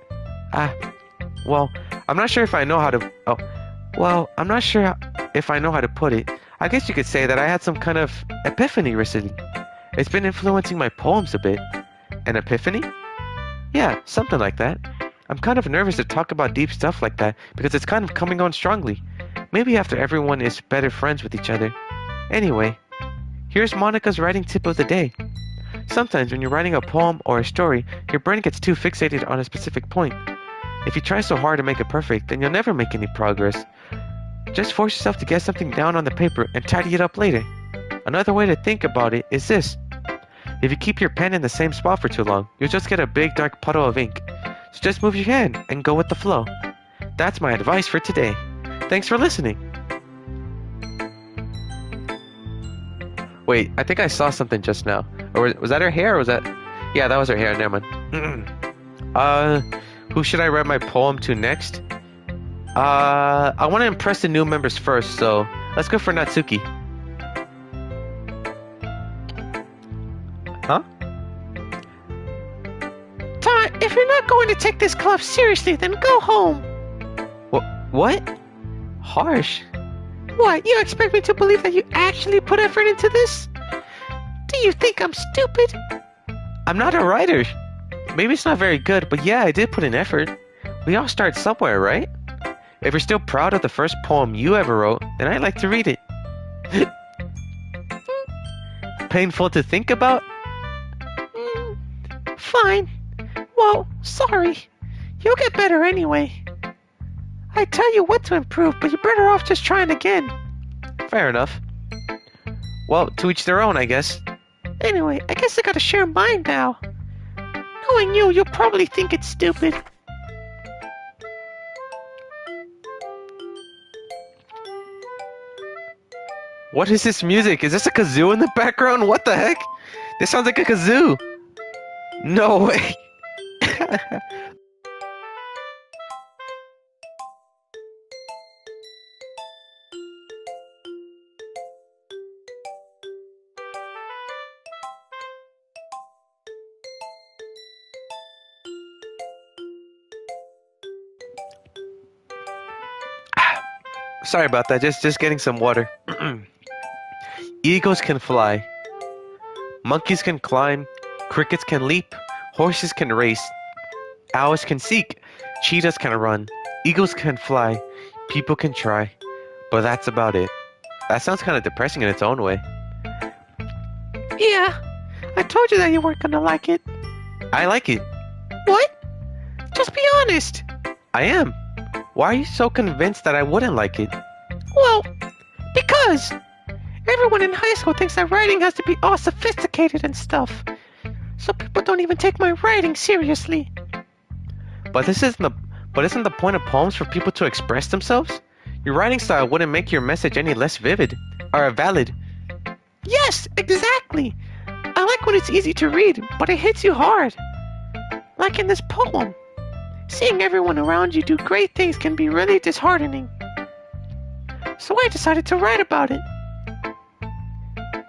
Well, I'm not sure if I know how to... I'm not sure if I know how to put it. I guess you could say that I had some kind of epiphany recently. It's been influencing my poems a bit. An epiphany? Yeah, something like that. I'm kind of nervous to talk about deep stuff like that because it's kind of coming on strongly. Maybe after everyone is better friends with each other. Anyway, here's Monica's writing tip of the day. Sometimes when you're writing a poem or a story, your brain gets too fixated on a specific point. If you try so hard to make it perfect, then you'll never make any progress. Just force yourself to get something down on the paper and tidy it up later. Another way to think about it is this. If you keep your pen in the same spot for too long, you'll just get a big dark puddle of ink. So just move your hand and go with the flow. That's my advice for today. Thanks for listening. Wait, I think I saw something just now. Or was that her hair or was that... Yeah, that was her hair, never mind. Who should I read my poem to next? I want to impress the new members first, so let's go for Natsuki. Huh? Todd, if you're not going to take this club seriously, then go home. What? Harsh. What, you expect me to believe that you actually put effort into this? Do you think I'm stupid? I'm not a writer. Maybe it's not very good, but yeah, I did put in effort. We all start somewhere, right? If you're still proud of the first poem you ever wrote, then I'd like to read it. Painful to think about? Fine. Well, sorry. You'll get better anyway. I tell you what to improve, but you're better off just trying again. Fair enough. Well, to each their own, I guess. Anyway, I guess I gotta share mine now. Knowing you, you'll probably think it's stupid. What is this music? Is this a kazoo in the background? What the heck? This sounds like a kazoo. No way. Sorry about that. Just getting some water. Eagles can fly. Monkeys can climb. Crickets can leap. Horses can race. Owls can seek. Cheetahs can run. Eagles can fly. People can try. But that's about it. That sounds kind of depressing in its own way. Yeah, I told you that you weren't gonna like it. I like it. What? Just be honest. I am. Why are you so convinced that I wouldn't like it? Well, because everyone in high school thinks that writing has to be all sophisticated and stuff. So people don't even take my writing seriously. But isn't the point of poems for people to express themselves? Your writing style wouldn't make your message any less vivid or valid. Yes, exactly. I like when it's easy to read, but it hits you hard. Like in this poem. Seeing everyone around you do great things can be really disheartening. So I decided to write about it.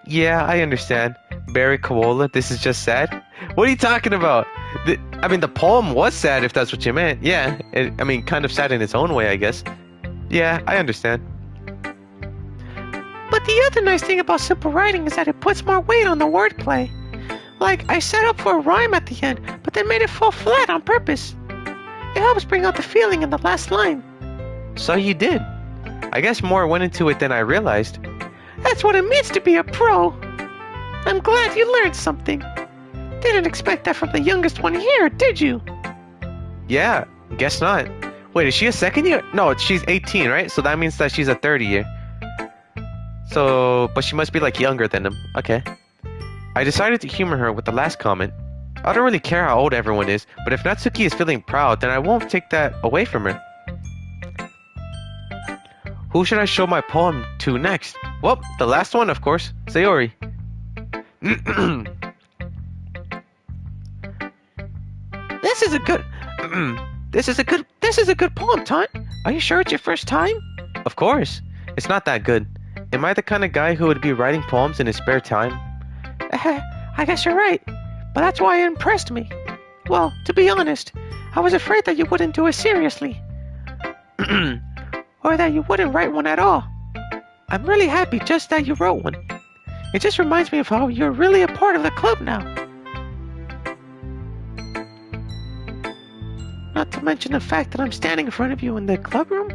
Yeah, I understand. Barry Koala, this is just sad. What are you talking about? The poem was sad if that's what you meant. Yeah, kind of sad in its own way, I guess. Yeah, I understand. But the other nice thing about simple writing is that it puts more weight on the wordplay. Like, I set up for a rhyme at the end, but then made it fall flat on purpose. It helps bring out the feeling in the last line. So you did. I guess more went into it than I realized. That's what it means to be a pro. I'm glad you learned something. Didn't expect that from the youngest one here, did you? Yeah, guess not. Wait, is she a second year? No, she's 18, right? So that means that she's a third year. So, but she must be like younger than him. Okay. I decided to humor her with the last comment. I don't really care how old everyone is, but if Natsuki is feeling proud, then I won't take that away from her. Who should I show my poem to next? Well, the last one, of course. Sayori. This is a good poem, Taunt. Are you sure it's your first time? Of course. It's not that good. Am I the kind of guy who would be writing poems in his spare time? I guess you're right. But that's why it impressed me. Well, to be honest, I was afraid that you wouldn't do it seriously. Or that you wouldn't write one at all. I'm really happy just that you wrote one. It just reminds me of how you're really a part of the club now. Not to mention the fact that I'm standing in front of you in the club room.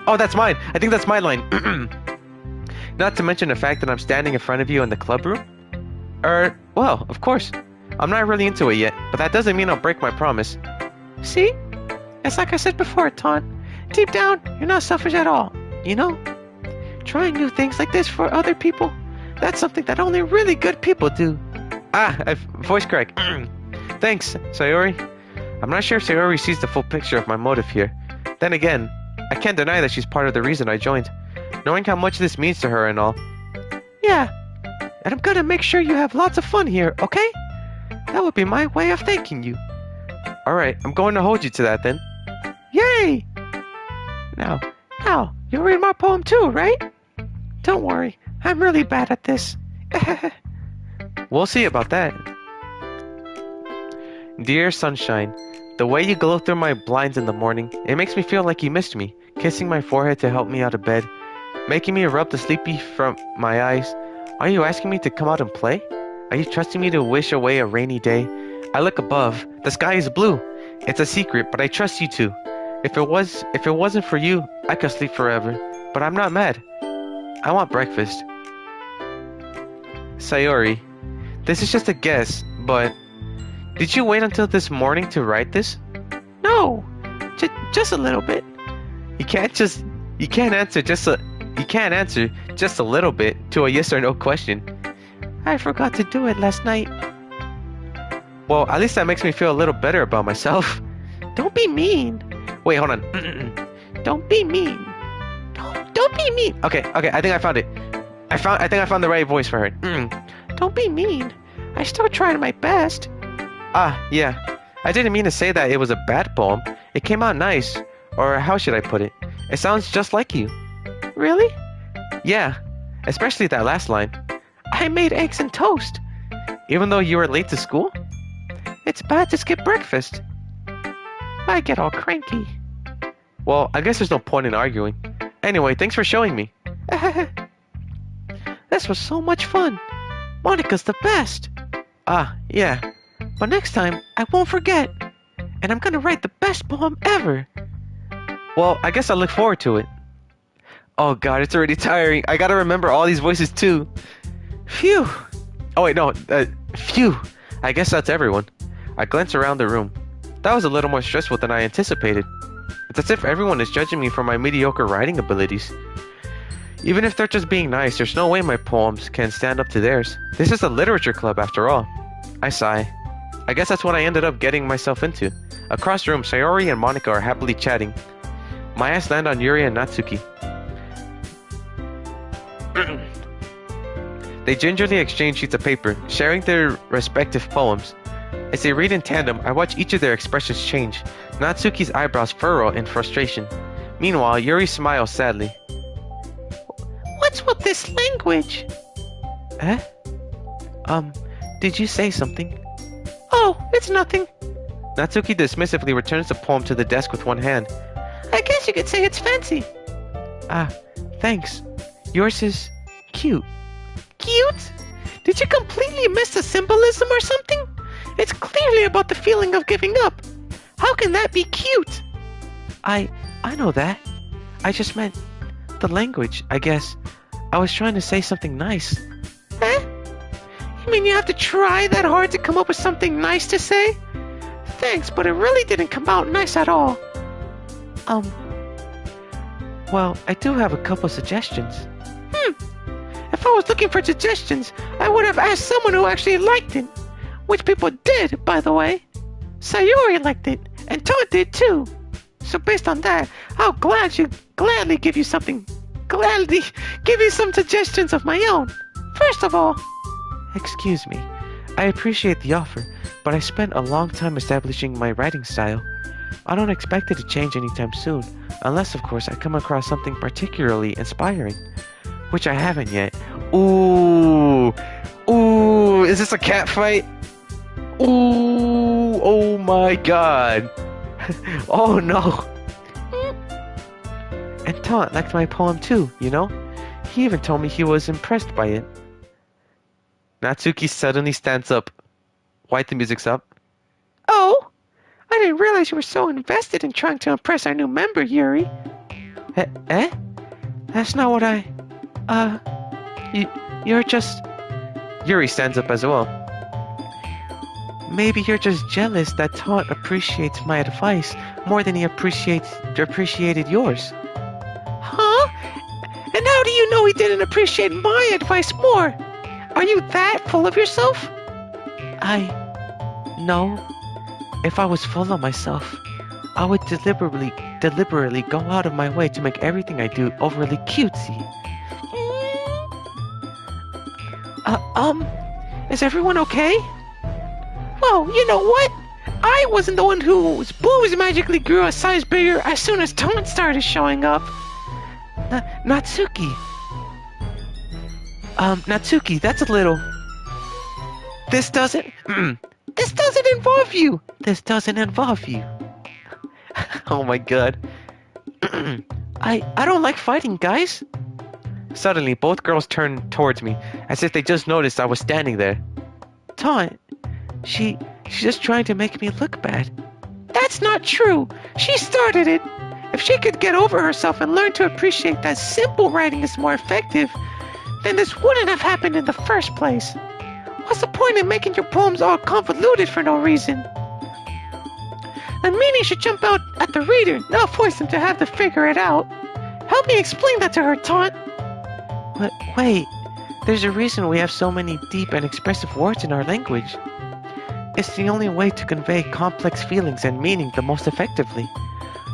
Oh, that's mine. I think that's my line. Not to mention the fact that I'm standing in front of you in the club room. Well, of course. I'm not really into it yet, but that doesn't mean I'll break my promise. See? It's like I said before, Taunt. Deep down, you're not selfish at all. You know? Trying new things like this for other people, that's something that only really good people do. Voice crack. Thanks, Sayori. I'm not sure if Sayori sees the full picture of my motive here. Then again, I can't deny that she's part of the reason I joined. Knowing how much this means to her and all. Yeah, and I'm gonna make sure you have lots of fun here, okay? That would be my way of thanking you. Alright, I'm going to hold you to that then. Yay! Now, you'll read my poem too, right? Don't worry, I'm really bad at this. We'll see about that. Dear sunshine, the way you glow through my blinds in the morning, it makes me feel like you missed me, kissing my forehead to help me out of bed, making me rub the sleepy from my eyes. Are you asking me to come out and play? Are you trusting me to wish away a rainy day? I look above. The sky is blue. It's a secret, but I trust you too. If it wasn't for you, I could sleep forever. But I'm not mad. I want breakfast. Sayori, this is just a guess, but did you wait until this morning to write this? No, just a little bit. You can't answer just a little bit to a yes or no question. I forgot to do it last night. Well, at least that makes me feel a little better about myself. Don't be mean. Wait, hold on. Don't be mean. Don't be mean. Okay, I think I found it. I think I found the right voice for her. Don't be mean. I still tried my best. Ah, yeah. I didn't mean to say that it was a bad poem. It came out nice. Or how should I put it? It sounds just like you. Really? Yeah. Especially that last line. I made eggs and toast. Even though you were late to school? It's bad to skip breakfast. I get all cranky. Well, I guess there's no point in arguing. Anyway, thanks for showing me. This was so much fun. Monica's the best. Ah, yeah. But next time, I won't forget. And I'm gonna write the best poem ever. Well, I guess I look forward to it. Oh god, it's already tiring. I gotta remember all these voices too. Phew. Oh wait, no. Phew. I guess that's everyone. I glance around the room. That was a little more stressful than I anticipated. It's as if everyone is judging me for my mediocre writing abilities. Even if they're just being nice, there's no way my poems can stand up to theirs. This is a literature club after all. I sigh. I guess that's what I ended up getting myself into. Across the room, Sayori and Monica are happily chatting. My eyes land on Yuri and Natsuki. They gingerly exchange sheets of paper, sharing their respective poems. As they read in tandem, I watch each of their expressions change. Natsuki's eyebrows furrow in frustration. Meanwhile, Yuri smiles sadly. What's with this language? Eh? Did you say something? Oh, it's nothing. Natsuki dismissively returns the poem to the desk with one hand. I guess you could say it's fancy. Ah, thanks. Yours is cute. Cute? Did you completely miss the symbolism or something? It's clearly about the feeling of giving up. How can that be cute? I know that. I just meant the language, I guess. I was trying to say something nice. Eh? You mean you have to try that hard to come up with something nice to say? Thanks, but it really didn't come out nice at all. Well, I do have a couple suggestions. If I was looking for suggestions, I would have asked someone who actually liked it. Which people did, by the way. Sayori liked it, and Taunt did too. So based on that, I'll gladly give you some suggestions of my own. First of all... Excuse me. I appreciate the offer, but I spent a long time establishing my writing style. I don't expect it to change anytime soon, unless of course I come across something particularly inspiring. Which I haven't yet. Ooh, is this a cat fight? Ooh, oh my god. Oh no. And Taunt liked my poem too, you know? He even told me he was impressed by it. Natsuki suddenly stands up. White the music's up. Oh, I didn't realize you were so invested in trying to impress our new member, Yuri. Eh? That's not what I... You're just... Yuri stands up as well. Maybe you're just jealous that Taunt appreciates my advice more than he appreciated yours. Huh? And how do you know he didn't appreciate my advice more? Are you that full of yourself? No. If I was full of myself, I would deliberately go out of my way to make everything I do overly cutesy. Is everyone okay? Well, you know what? I wasn't the one whose boobs magically grew a size bigger as soon as Taunt started showing up. Natsuki. Natsuki, that's a little... This doesn't involve you. This doesn't involve you. Oh my god. I don't like fighting, guys. Suddenly, both girls turned towards me, as if they just noticed I was standing there. Taunt, she's just trying to make me look bad. That's not true. She started it. If she could get over herself and learn to appreciate that simple writing is more effective, then this wouldn't have happened in the first place. What's the point in making your poems all convoluted for no reason? The meaning should jump out at the reader, not force them to have to figure it out. Help me explain that to her, Taunt. But wait, there's a reason we have so many deep and expressive words in our language. It's the only way to convey complex feelings and meaning the most effectively.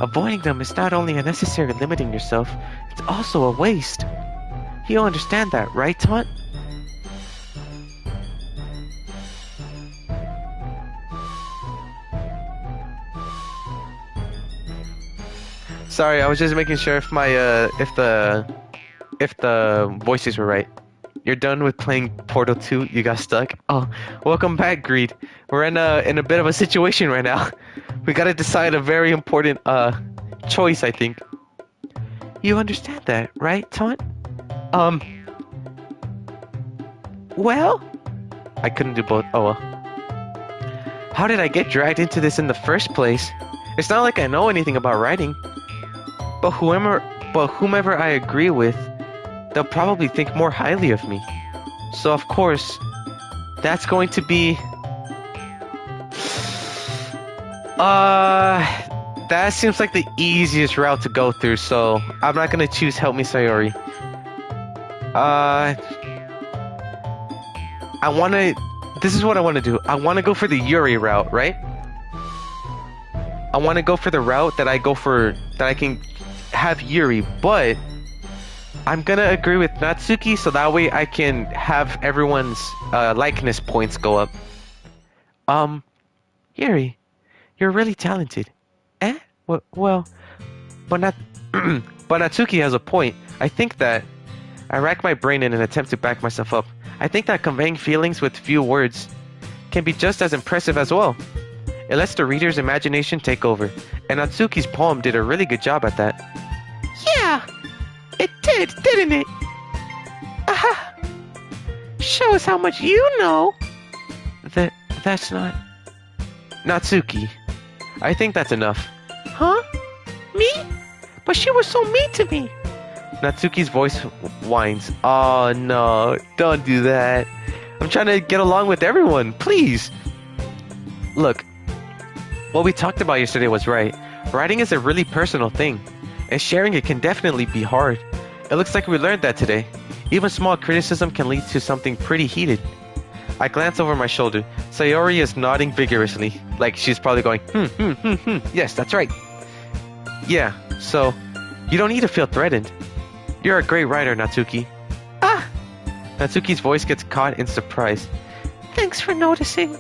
Avoiding them is not only unnecessary limiting yourself, it's also a waste. You understand that, right, Taunt? Sorry, I was just making sure if my if the voices were right. You're done with playing Portal 2? You got stuck? Oh, welcome back, Greed. We're in a bit of a situation right now. We gotta decide a very important choice, I think. You understand that, right, Taunt? Well, I couldn't do both. Oh well. How did I get dragged into this in the first place? It's not like I know anything about writing. But whomever I agree with, they'll probably think more highly of me. So of course, that's going to be... that seems like the easiest route to go through, so I'm not gonna choose Help Me Sayori. This is what I wanna do. I wanna go for the Yuri route, right? I wanna go for the route that I can have Yuri, but I'm gonna agree with Natsuki so that way I can have everyone's likeness points go up. Yuri, you're really talented. Eh? Well, But Natsuki has a point. I think that I rack my brain in an attempt to back myself up. I think that conveying feelings with few words can be just as impressive as well. It lets the reader's imagination take over, and Natsuki's poem did a really good job at that. Yeah, it did, didn't it? Aha! Shows how much you know. that's not... Natsuki, I think that's enough. Huh? Me? But she was so mean to me. Natsuki's voice whines. Oh no, don't do that. I'm trying to get along with everyone, please. Look, what we talked about yesterday was right. Writing is a really personal thing, and sharing it can definitely be hard. It looks like we learned that today. Even small criticism can lead to something pretty heated. I glance over my shoulder. Sayori is nodding vigorously, like she's probably going, yes, that's right. Yeah, so, you don't need to feel threatened. You're a great writer, Natsuki. Ah! Natsuki's voice gets caught in surprise. Thanks for noticing.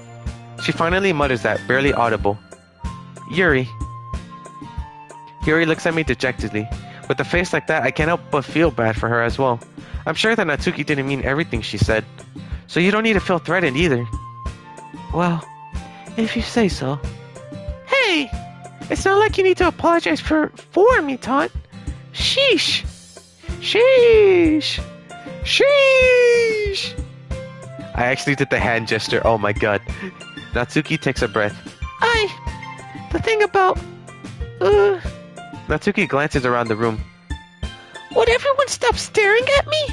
She finally mutters that, barely audible. Yuri. Yuri looks at me dejectedly. With a face like that, I can't help but feel bad for her as well. I'm sure that Natsuki didn't mean everything she said. So you don't need to feel threatened either. Well, if you say so. Hey! It's not like you need to apologize for me, Taunt. Sheesh! Sheesh! Sheesh! I actually did the hand gesture, oh my god. Natsuki takes a breath. The thing about... Natsuki glances around the room. Would everyone stop staring at me?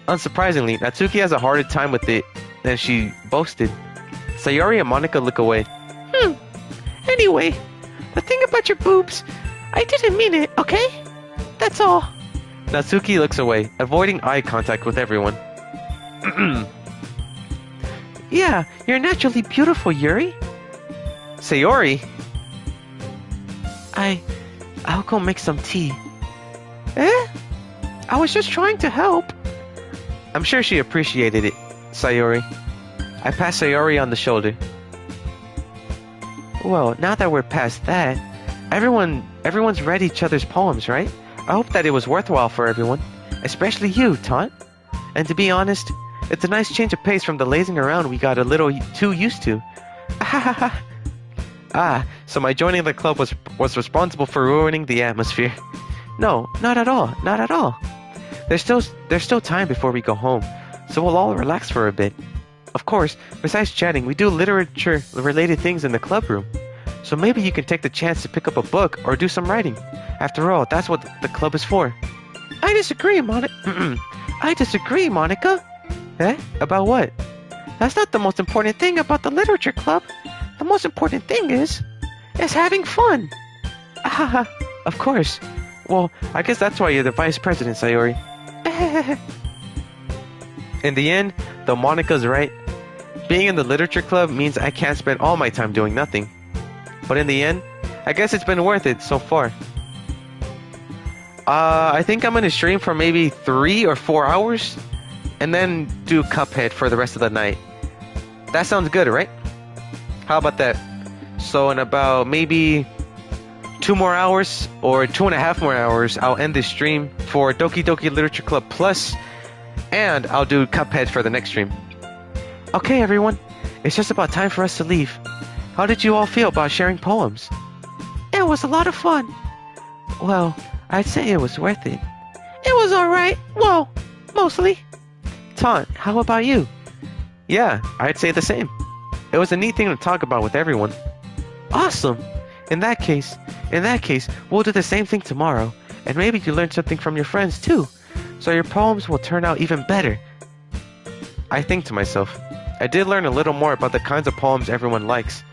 Unsurprisingly, Natsuki has a harder time with it than she boasted. Sayori and Monika look away. Anyway, the thing about your boobs, I didn't mean it, okay? That's all. Natsuki looks away, avoiding eye contact with everyone. Yeah, you're naturally beautiful, Yuri. Sayori? I'll go make some tea. Eh? I was just trying to help. I'm sure she appreciated it, Sayori. I pass Sayori on the shoulder. Well, now that we're past that, everyone's read each other's poems, right? I hope that it was worthwhile for everyone, especially you, Taunt. And to be honest, it's a nice change of pace from the lazing around we got a little too used to. So my joining the club was responsible for ruining the atmosphere. No, not at all, not at all. There's still time before we go home, so we'll all relax for a bit. Of course, besides chatting, we do literature-related things in the club room. So maybe you can take the chance to pick up a book or do some writing. After all, that's what the club is for. I disagree, Monika. I disagree, Monika. Eh? About what? That's not the most important thing about the literature club. The most important thing is having fun. Of course. Well, I guess that's why you're the vice president, Sayori. In the end, though Monika's right, being in the literature club means I can't spend all my time doing nothing. But in the end, I guess it's been worth it so far. I think I'm gonna stream for maybe 3 or 4 hours, and then do Cuphead for the rest of the night. That sounds good, right? How about that? So in about maybe 2 more hours or 2.5 more hours, I'll end this stream for Doki Doki Literature Club Plus, and I'll do Cuphead for the next stream. Okay, everyone, it's just about time for us to leave. How did you all feel about sharing poems? It was a lot of fun. Well, I'd say it was worth it. It was alright. Well, mostly. Taunt, how about you? Yeah, I'd say the same. It was a neat thing to talk about with everyone. Awesome! In that case, we'll do the same thing tomorrow, and maybe you learn something from your friends too, so your poems will turn out even better. I think to myself, I did learn a little more about the kinds of poems everyone likes.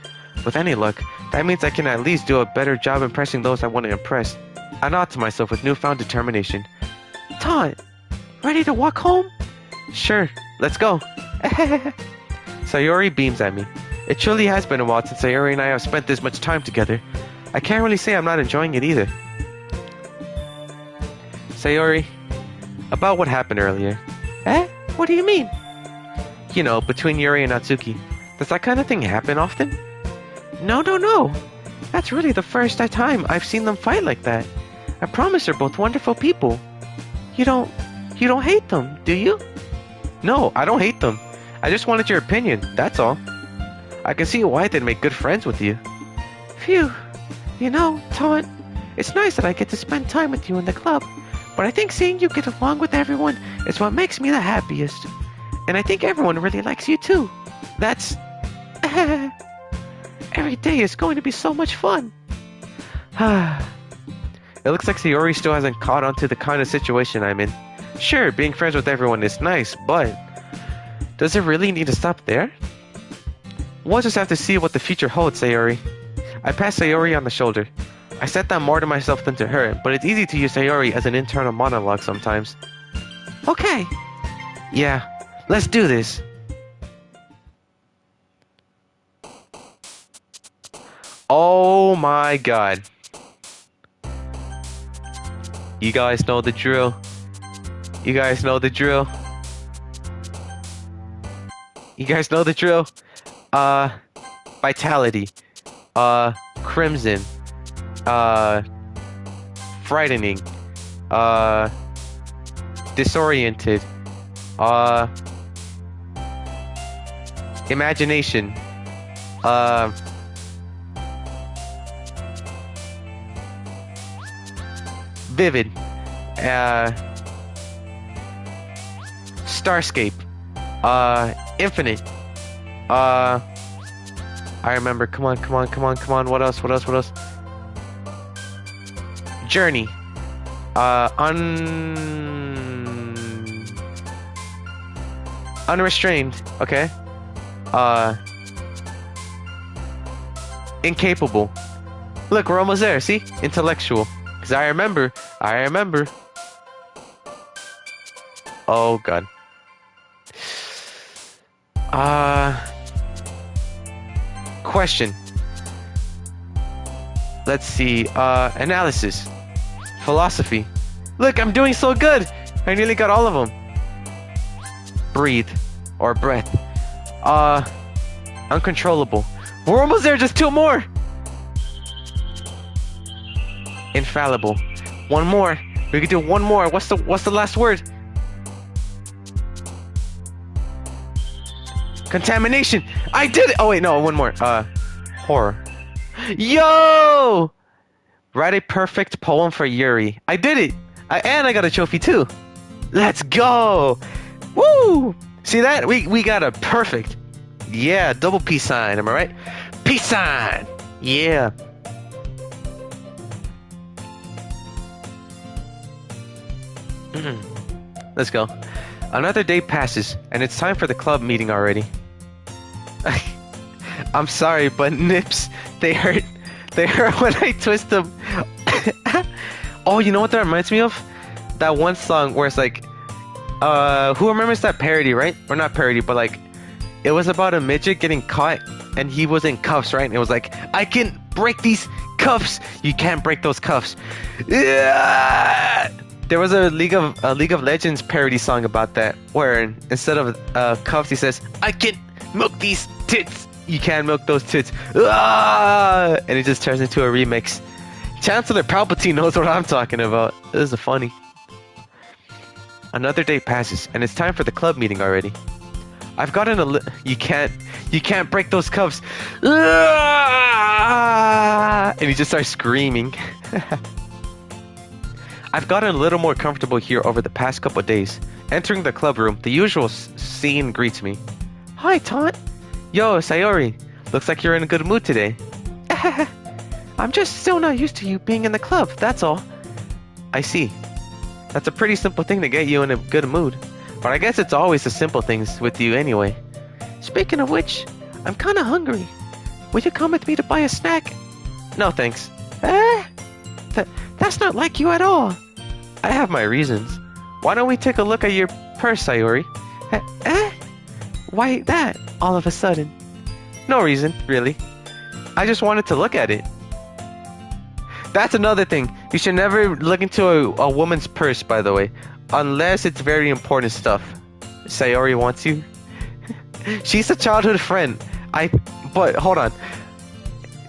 With any luck, that means I can at least do a better job impressing those I want to impress. I nod to myself with newfound determination. Taunt, ready to walk home? Sure, let's go. Sayori beams at me. It truly has been a while since Sayori and I have spent this much time together. I can't really say I'm not enjoying it either. Sayori, about what happened earlier. Eh? What do you mean? You know, between Yuri and Natsuki. Does that kind of thing happen often? No. That's really the first time I've seen them fight like that. I promise they're both wonderful people. You don't hate them, do you? No, I don't hate them. I just wanted your opinion, that's all. I can see why they'd make good friends with you. Phew. You know, Taunt, it's nice that I get to spend time with you in the club, but I think seeing you get along with everyone is what makes me the happiest. And I think everyone really likes you too. That's... Every day is going to be so much fun. It looks like Sayori still hasn't caught on to the kind of situation I'm in. Sure, being friends with everyone is nice, but... does it really need to stop there? We'll just have to see what the future holds, Sayori. I pat Sayori on the shoulder. I said that more to myself than to her, but it's easy to use Sayori as an internal monologue sometimes. Okay. Yeah, let's do this. Oh my god. You guys know the drill. You guys know the drill. You guys know the drill. Vitality. Crimson. Frightening. Disoriented. Imagination. Vivid. Starscape. Infinite. I remember. Come on. What else? Journey. Unrestrained. Okay. Incapable. Look, we're almost there. See? Intellectual. Because I remember. Oh, God. Question. Let's see. Analysis. Philosophy. Look, I'm doing so good. I nearly got all of them. Breathe. Or breath. Uncontrollable. We're almost there. Just 2 more. Infallible. 1 more. We could do 1 more. What's the last word? Contamination. I did it. Oh wait, no, 1 more. Horror. Yo! Write a perfect poem for Yuri. I did it. And I got a trophy too. Let's go. Woo! See that? We got a perfect. Yeah, double peace sign. Am I right? Peace sign. Yeah. Let's go. Another day passes, and it's time for the club meeting already. I'm sorry, but nips, they hurt. They hurt when I twist them. Oh, you know what that reminds me of? That one song where it's like, who remembers that parody, right? Or not parody, but like, it was about a midget getting caught, and he was in cuffs, right? And it was like, I can break these cuffs. You can't break those cuffs. Yeah! There was a League of Legends parody song about that, where instead of cuffs, he says, "I can milk these tits." You can't milk those tits. Ah! And it just turns into a remix. Chancellor Palpatine knows what I'm talking about. This is funny. Another day passes, and it's time for the club meeting already. I've gotten a you can't break those cuffs. Ah! And he just starts screaming. I've gotten a little more comfortable here over the past couple of days. Entering the club room, the usual scene greets me. Hi, Taunt. Yo, Sayori. Looks like you're in a good mood today. I'm just still not used to you being in the club, that's all. I see. That's a pretty simple thing to get you in a good mood. But I guess it's always the simple things with you anyway. Speaking of which, I'm kinda hungry. Will you come with me to buy a snack? No, thanks. That's not like you at all. I have my reasons. Why don't we take a look at your purse, Sayori? Why that, all of a sudden? No reason, really. I just wanted to look at it. That's another thing. You should never look into a woman's purse, by the way. Unless it's very important stuff. Sayori wants you. She's a childhood friend. But, hold on.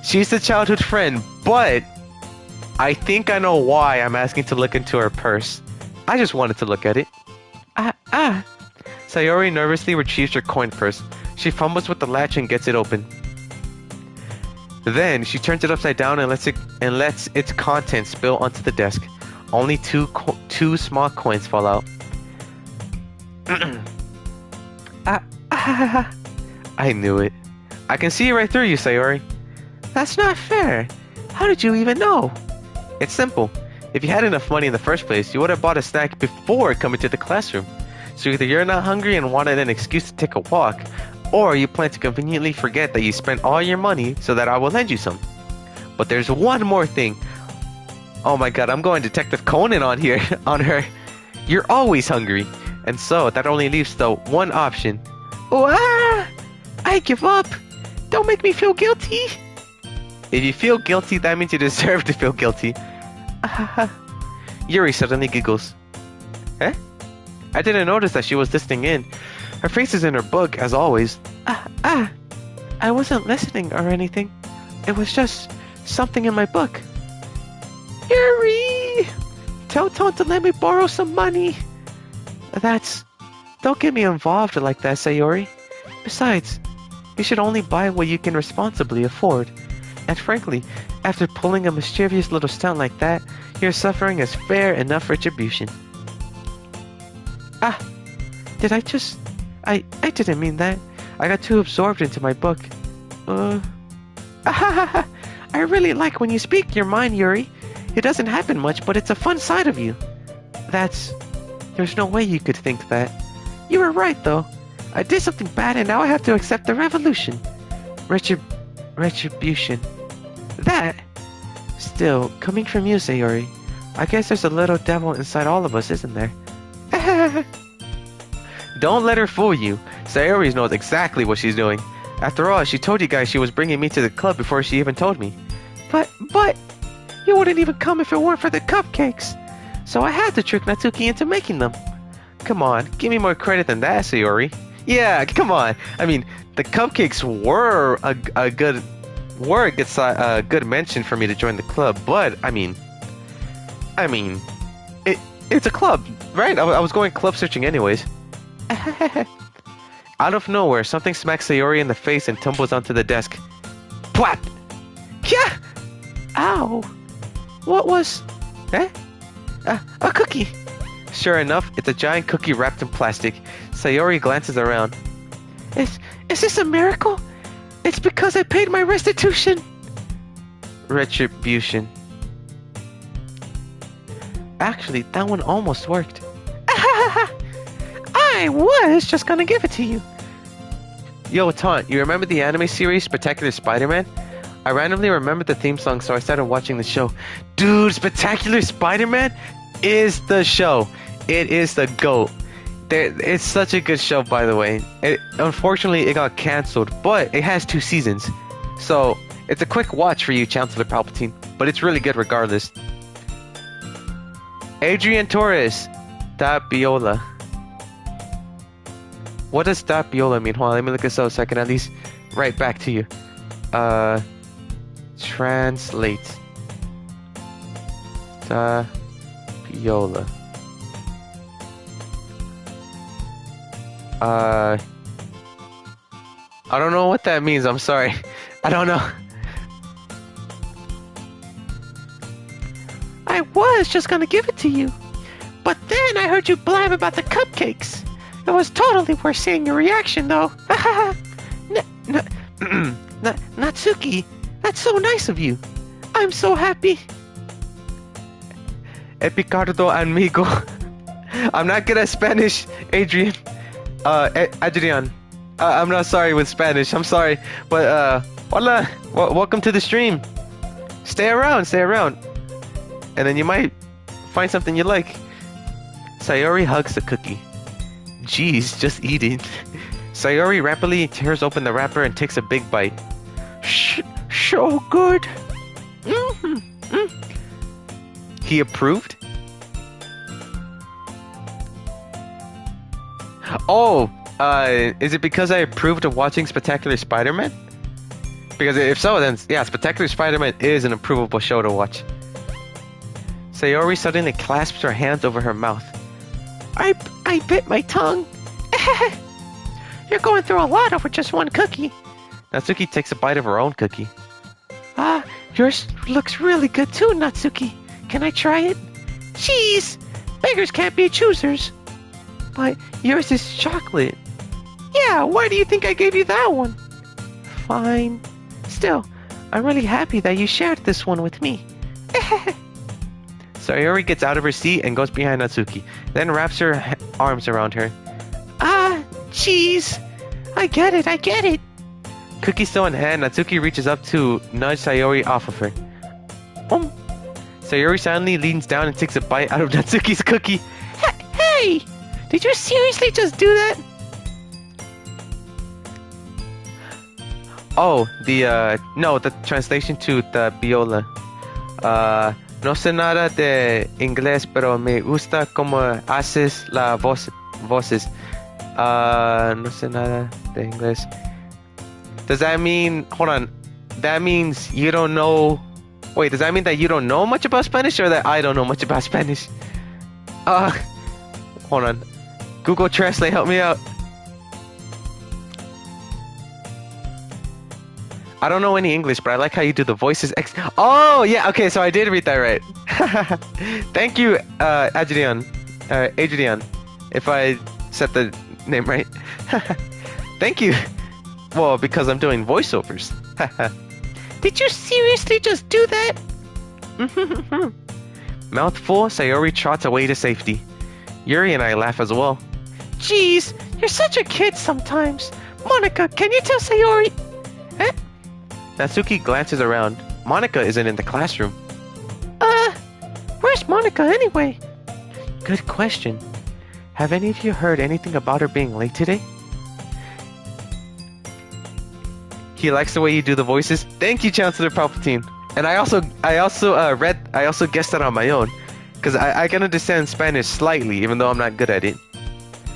She's a childhood friend, but I think I know why I'm asking to look into her purse. I just wanted to look at it. Sayori nervously retrieves her coin purse. She fumbles with the latch and gets it open. Then she turns it upside down and lets its contents spill onto the desk. Only two small coins fall out. I knew it. I can see right through you, Sayori. That's not fair. How did you even know? It's simple. If you had enough money in the first place, you would have bought a snack before coming to the classroom. So either you're not hungry and wanted an excuse to take a walk, or you plan to conveniently forget that you spent all your money so that I will lend you some. But there's one more thing. Oh my god, I'm going Detective Conan on here, on her. You're always hungry. And so, that only leaves the one option. I give up. Don't make me feel guilty. If you feel guilty, that means you deserve to feel guilty. Yuri suddenly giggles. Eh? I didn't notice that she was listening in. Her face is in her book, as always. I wasn't listening or anything. It was just something in my book. Yuri! Tell Taunt to let me borrow some money. Don't get me involved like that, Sayori. Besides, you should only buy what you can responsibly afford. And frankly, after pulling a mischievous little stunt like that, your suffering is fair enough retribution. Did I just... I didn't mean that. I got too absorbed into my book. I really like when you speak your mind, Yuri. It doesn't happen much, but it's a fun side of you. There's no way you could think that. You were right, though. I did something bad and now I have to accept the revolution. Retribution. That? Still, coming from you, Sayori, I guess there's a little devil inside all of us, isn't there? Don't let her fool you. Sayori knows exactly what she's doing. After all, she told you guys she was bringing me to the club before she even told me. But, you wouldn't even come if it weren't for the cupcakes. So I had to trick Natsuki into making them. Come on, give me more credit than that, Sayori. Yeah, come on. I mean, the cupcakes were a good mention for me to join the club, but I mean, it's a club, right? I was going club searching anyways. Out of nowhere, something smacks Sayori in the face and tumbles onto the desk. Pwap! Yeah! Ow! What was... a cookie! Sure enough, it's a giant cookie wrapped in plastic. Sayori glances around. Is this a miracle? It's because I paid my restitution! Retribution. Actually, that one almost worked. I was just gonna give it to you. Yo, Taunt, you remember the anime series Spectacular Spider-Man? I randomly remembered the theme song, so I started watching the show. Dude, Spectacular Spider-Man is the show. It is the GOAT. It's such a good show, by the way. Unfortunately, it got cancelled, but it has 2 seasons. So, it's a quick watch for you, Chancellor Palpatine. But it's really good regardless. Adrian Torres. Tapiola. What does tapiola mean? Hold on, let me look this up so I can at least write back to you. Translate. Tapiola. I don't know what that means. I'm sorry. I don't know. I was just gonna give it to you. But then I heard you blab about the cupcakes. It was totally worth seeing your reaction, though. Natsuki, that's so nice of you. I'm so happy. Epicardo amigo. I'm not good at Spanish, Adrian. Adrian. I'm not sorry with Spanish. I'm sorry. But, hola. Welcome to the stream. Stay around. And then you might find something you like. Sayori hugs the cookie. Jeez, just eating. Sayori rapidly tears open the wrapper and takes a big bite. So good. He approved? Oh, is it because I approved of watching Spectacular Spider-Man? Because if so, then yeah, Spectacular Spider-Man is an approvable show to watch. Sayori suddenly clasps her hands over her mouth. I bit my tongue. You're going through a lot over just one cookie. Natsuki takes a bite of her own cookie. Yours looks really good too, Natsuki. Can I try it? Jeez, beggars can't be choosers. But yours is chocolate. Yeah, why do you think I gave you that one? Fine. Still, I'm really happy that you shared this one with me. Sayori gets out of her seat and goes behind Natsuki, then wraps her arms around her. Jeez. I get it. Cookie still in hand, Natsuki reaches up to nudge Sayori off of her. Sayori silently leans down and takes a bite out of Natsuki's cookie. Hey! Did you seriously just do that? Oh, the translation to the viola. No sé nada de inglés, pero me gusta como haces las voces. No sé nada de inglés. Does that mean, hold on, that means you don't know, wait, does that mean that you don't know much about Spanish or that I don't know much about Spanish? Hold on. Google Translate, help me out. I don't know any English, but I like how you do the voices. Oh, yeah, okay, so I did read that right. Thank you, Adrian, if I said the name right. Thank you. Well, because I'm doing voiceovers. Did you seriously just do that? Mouth full, Sayori trots away to safety. Yuri and I laugh as well. Jeez, you're such a kid sometimes. Monica, can you tell Sayori? Natsuki glances around. Monica isn't in the classroom. Where's Monica anyway? Good question. Have any of you heard anything about her being late today? He likes the way you do the voices. Thank you, Chancellor Palpatine. And I also guessed that on my own, because I can understand Spanish slightly, even though I'm not good at it.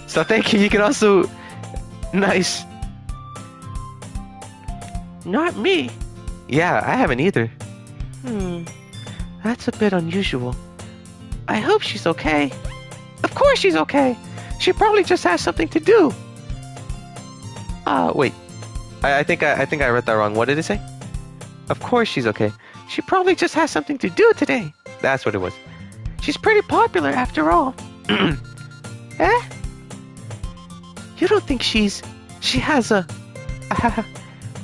So thank you. You can also, nice. Not me. Yeah, I haven't either. That's a bit unusual. I hope she's okay. Of course she's okay. She probably just has something to do. Wait. I think I read that wrong. What did it say? Of course she's okay. She probably just has something to do today. That's what it was. She's pretty popular after all. You don't think she has a...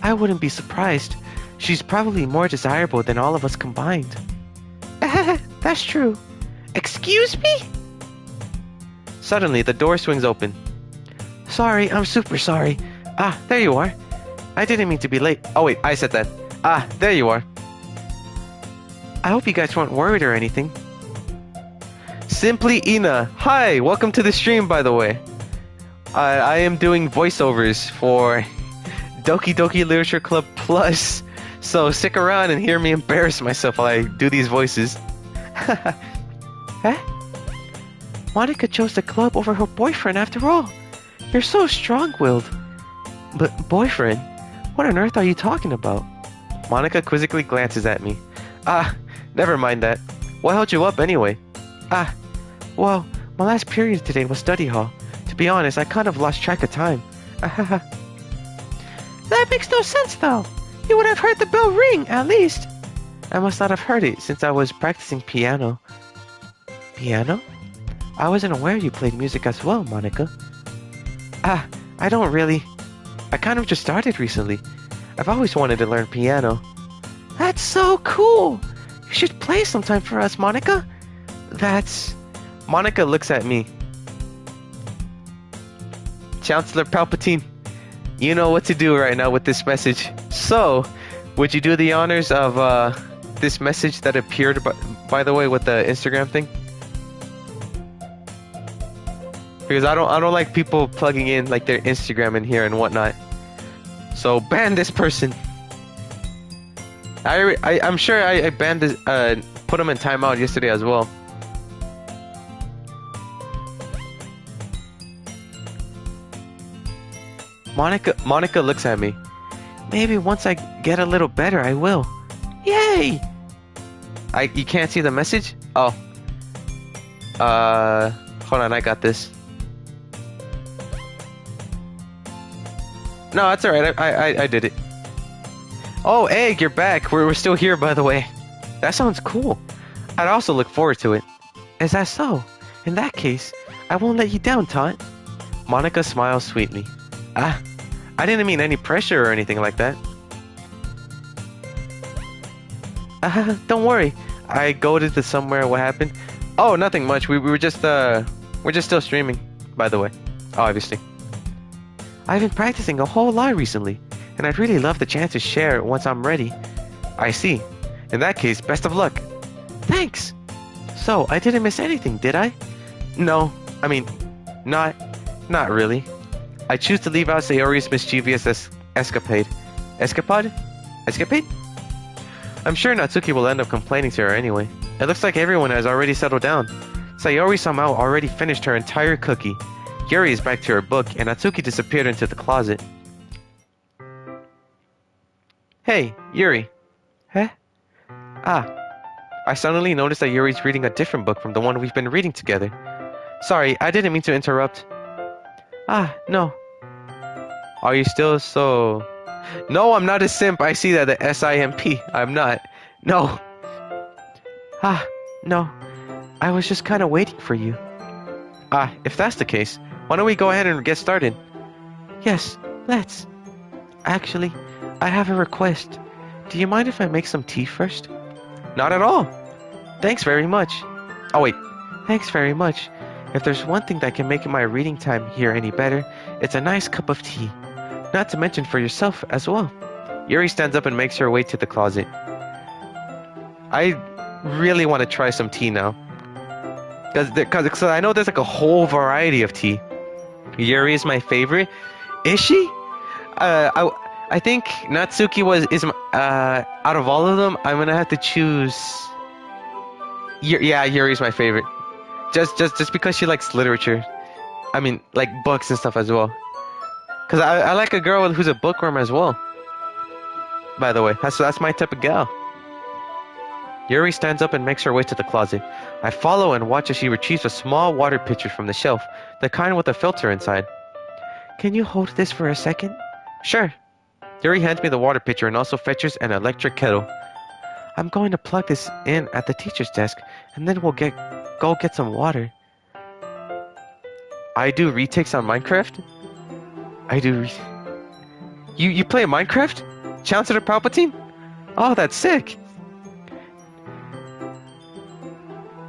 I wouldn't be surprised. She's probably more desirable than all of us combined. That's true. Excuse me? Suddenly, the door swings open. Sorry, I'm super sorry. There you are. I didn't mean to be late. Oh wait, I said that. There you are. I hope you guys weren't worried or anything. Simply Ina. Hi, welcome to the stream, by the way. I am doing voiceovers for Doki Doki Literature Club Plus, so stick around and hear me embarrass myself while I do these voices. Monica chose the club over her boyfriend after all. You're so strong-willed. But boyfriend? What on earth are you talking about? Monica quizzically glances at me. Never mind that. What held you up anyway? Well, my last period today was study hall. To be honest, I kind of lost track of time. That makes no sense, though. You would have heard the bell ring, at least. I must not have heard it since I was practicing piano. Piano? I wasn't aware you played music as well, Monica. I don't really. I kind of just started recently. I've always wanted to learn piano. That's so cool. You should play sometime for us, Monica. Monica looks at me. Chancellor Palpatine, you know what to do right now with this message. So, would you do the honors of this message that appeared, by the way, with the Instagram thing? Because I don't like people plugging in like their Instagram in here and whatnot. So ban this person. I'm sure I banned this, put him in timeout yesterday as well. Monica looks at me. Maybe once I get a little better, I will. Yay! You can't see the message? Oh. Hold on, I got this. No, that's alright. I did it. Oh, Egg, you're back. We're still here, by the way. That sounds cool. I'd also look forward to it. Is that so? In that case, I won't let you down, Taunt. Monica smiles sweetly. I didn't mean any pressure or anything like that. Don't worry. I goaded to somewhere. What happened? Oh, nothing much. We're just still streaming, by the way. Obviously. I've been practicing a whole lot recently, and I'd really love the chance to share it once I'm ready. I see. In that case, best of luck. Thanks. So, I didn't miss anything, did I? No. I mean, not really. I choose to leave out Sayori's mischievous escapade. Escapade? I'm sure Natsuki will end up complaining to her anyway. It looks like everyone has already settled down. Sayori somehow already finished her entire cookie. Yuri is back to her book, and Natsuki disappeared into the closet. Hey, Yuri. Huh? I suddenly noticed that Yuri's reading a different book from the one we've been reading together. Sorry, I didn't mean to interrupt. No. Are you still so... No, I'm not a simp. I see that, the S-I-M-P. I'm not. No. No. I was just kind of waiting for you. If that's the case, why don't we go ahead and get started? Yes, let's. Actually, I have a request. Do you mind if I make some tea first? Not at all. Thanks very much. Oh, wait. Thanks very much. If there's one thing that can make my reading time here any better, it's a nice cup of tea. Not to mention for yourself as well. Yuri stands up and makes her way to the closet. I really want to try some tea now. Because I know there's like a whole variety of tea. Yuri is my favorite. Is she? I think Natsuki is out of all of them, I'm gonna have to choose. Yeah, Yuri's my favorite. Just because she likes literature. I mean, like books and stuff as well. Because I like a girl who's a bookworm as well. By the way, that's my type of gal. Yuri stands up and makes her way to the closet. I follow and watch as she retrieves a small water pitcher from the shelf, the kind with a filter inside. Can you hold this for a second? Sure. Yuri hands me the water pitcher and also fetches an electric kettle. I'm going to plug this in at the teacher's desk, and then we'll go get some water. I do retakes on Minecraft? You play Minecraft? Chancellor Palpatine? Oh, that's sick.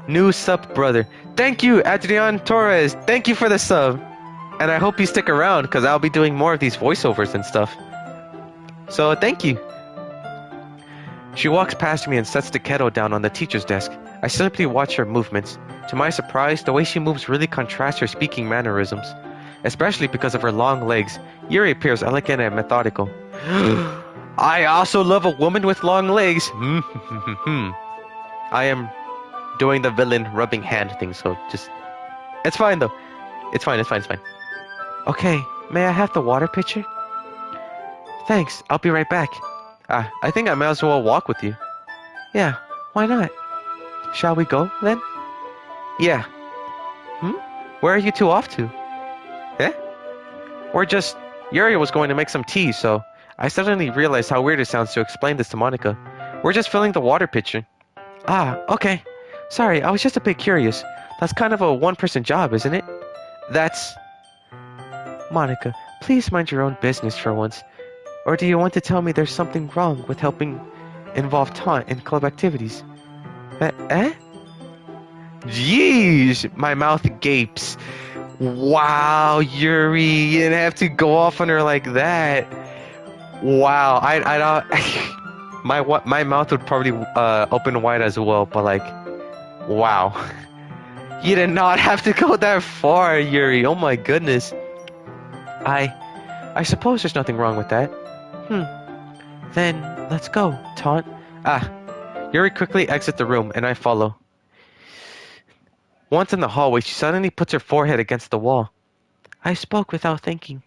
New sub, brother. Thank you, Adrian Torres. Thank you for the sub. And I hope you stick around, because I'll be doing more of these voiceovers and stuff. So, thank you. She walks past me and sets the kettle down on the teacher's desk. I simply watch her movements. To my surprise, the way she moves really contrasts her speaking mannerisms. Especially because of her long legs. Yuri appears elegant and methodical. I also love a woman with long legs. I am doing the villain rubbing hand thing, so just It's fine though. It's fine. It's fine. It's fine. Okay, may I have the water pitcher? Thanks, I'll be right back. I think I may as well walk with you. Yeah, why not? Shall we go, then? Yeah. Where are you two off to? Eh? We're just... Yuri was going to make some tea, so I suddenly realized how weird it sounds to explain this to Monica. We're just filling the water pitcher. Ah, okay. Sorry, I was just a bit curious. That's kind of a one-person job, isn't it? That's... Monica, please mind your own business for once. Or do you want to tell me there's something wrong with helping involve Taunt in club activities? Eh? Jeez! My mouth gapes. Wow, Yuri, you didn't have to go off on her like that. Wow, I don't... my mouth would probably open wide as well, but like... Wow. You did not have to go that far, Yuri. Oh my goodness. I suppose there's nothing wrong with that. Then, let's go, Taunt. Yuri quickly exits the room, and I follow. Once in the hallway, she suddenly puts her forehead against the wall. I spoke without thinking.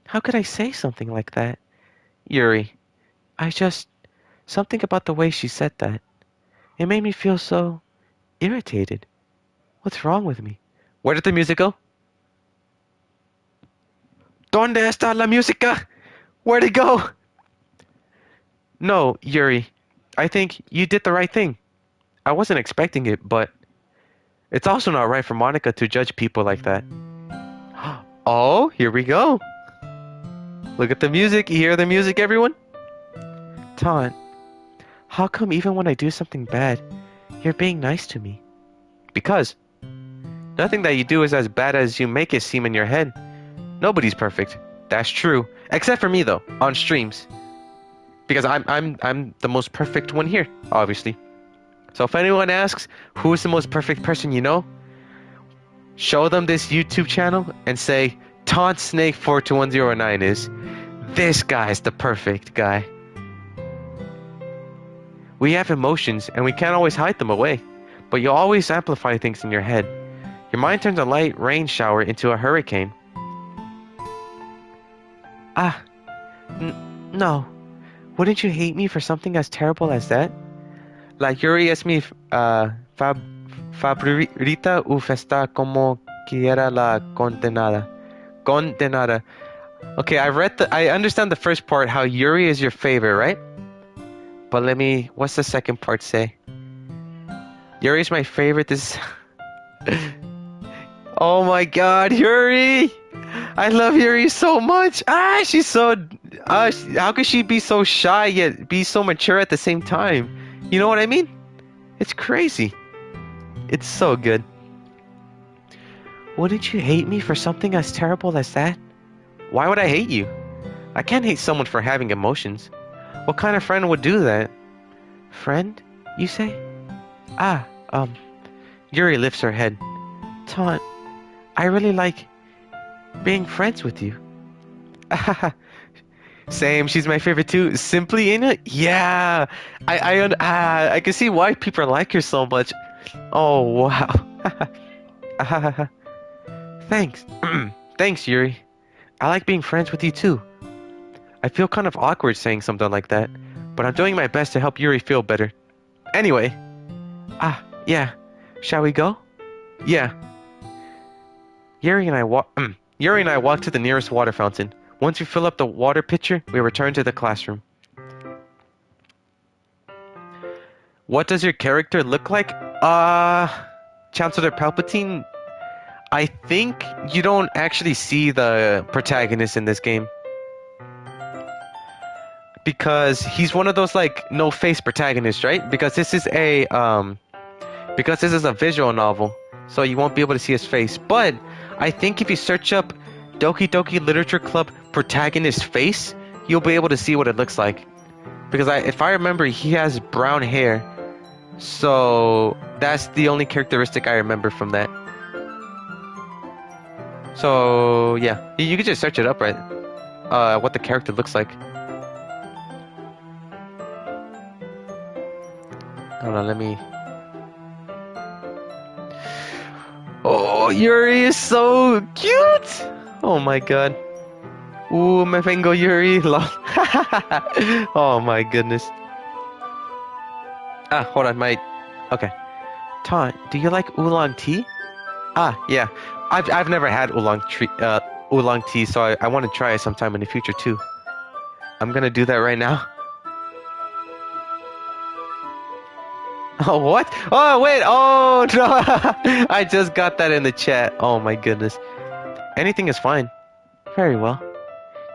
How could I say something like that? Yuri. Something about the way she said that. It made me feel so irritated. What's wrong with me? Where did the music go? ¿Dónde está la música? Where'd it go? No, Yuri. I think you did the right thing. I wasn't expecting it, but it's also not right for Monica to judge people like that. Oh, here we go. Look at the music. You hear the music, everyone? Taunt, how come even when I do something bad, you're being nice to me? Because nothing that you do is as bad as you make it seem in your head. Nobody's perfect. That's true. Except for me, though, on streams. Because I'm the most perfect one here, obviously. So if anyone asks who's the most perfect person you know, show them this YouTube channel and say TauntSnake 42109 is. This guy's the perfect guy. We have emotions and we can't always hide them away, but you always amplify things in your head. Your mind turns a light rain shower into a hurricane. No. Wouldn't you hate me for something as terrible as that? La Yuri es mi favorita u festa como quiera la condenada. Condenada. Okay, I understand the first part, how Yuri is your favorite, right? But what's the second part say? Yuri's my favorite, Oh my god, Yuri! I love Yuri so much! She's so... how could she be so shy yet be so mature at the same time? You know what I mean? It's crazy. It's so good. Wouldn't you hate me for something as terrible as that? Why would I hate you? I can't hate someone for having emotions. What kind of friend would do that? Friend, you say? Yuri lifts her head. Taunt, I really like being friends with you. Same, she's my favorite too. Simply in it? Yeah. I can see why people like her so much. Oh, wow. Thanks. Thanks, Yuri. I like being friends with you too. I feel kind of awkward saying something like that, but I'm doing my best to help Yuri feel better. Anyway. Yeah. Shall we go? Yeah. Yuri and I walk to the nearest water fountain. Once we fill up the water pitcher, we return to the classroom. What does your character look like? Chancellor Palpatine? I think you don't actually see the protagonist in this game. Because he's one of those like no-face protagonists, right? Because this is a visual novel, so you won't be able to see his face. But I think if you search up Doki Doki Literature Club protagonist face, you'll be able to see what it looks like. Because if I remember, he has brown hair. So that's the only characteristic I remember from that. So yeah, you can just search it up, right? What the character looks like. Hold on, let me... Oh, Oh, Yuri is so cute! Oh my god. Ooh, me vengo Yuri. Lol. Oh my goodness. Ah, hold on, okay. Taunt, do you like oolong tea? Ah, yeah. I've never had oolong tea, so I want to try it sometime in the future too. I'm gonna do that right now. Oh, what? Oh, wait. Oh, no. I just got that in the chat. Oh, my goodness. Anything is fine. Very well.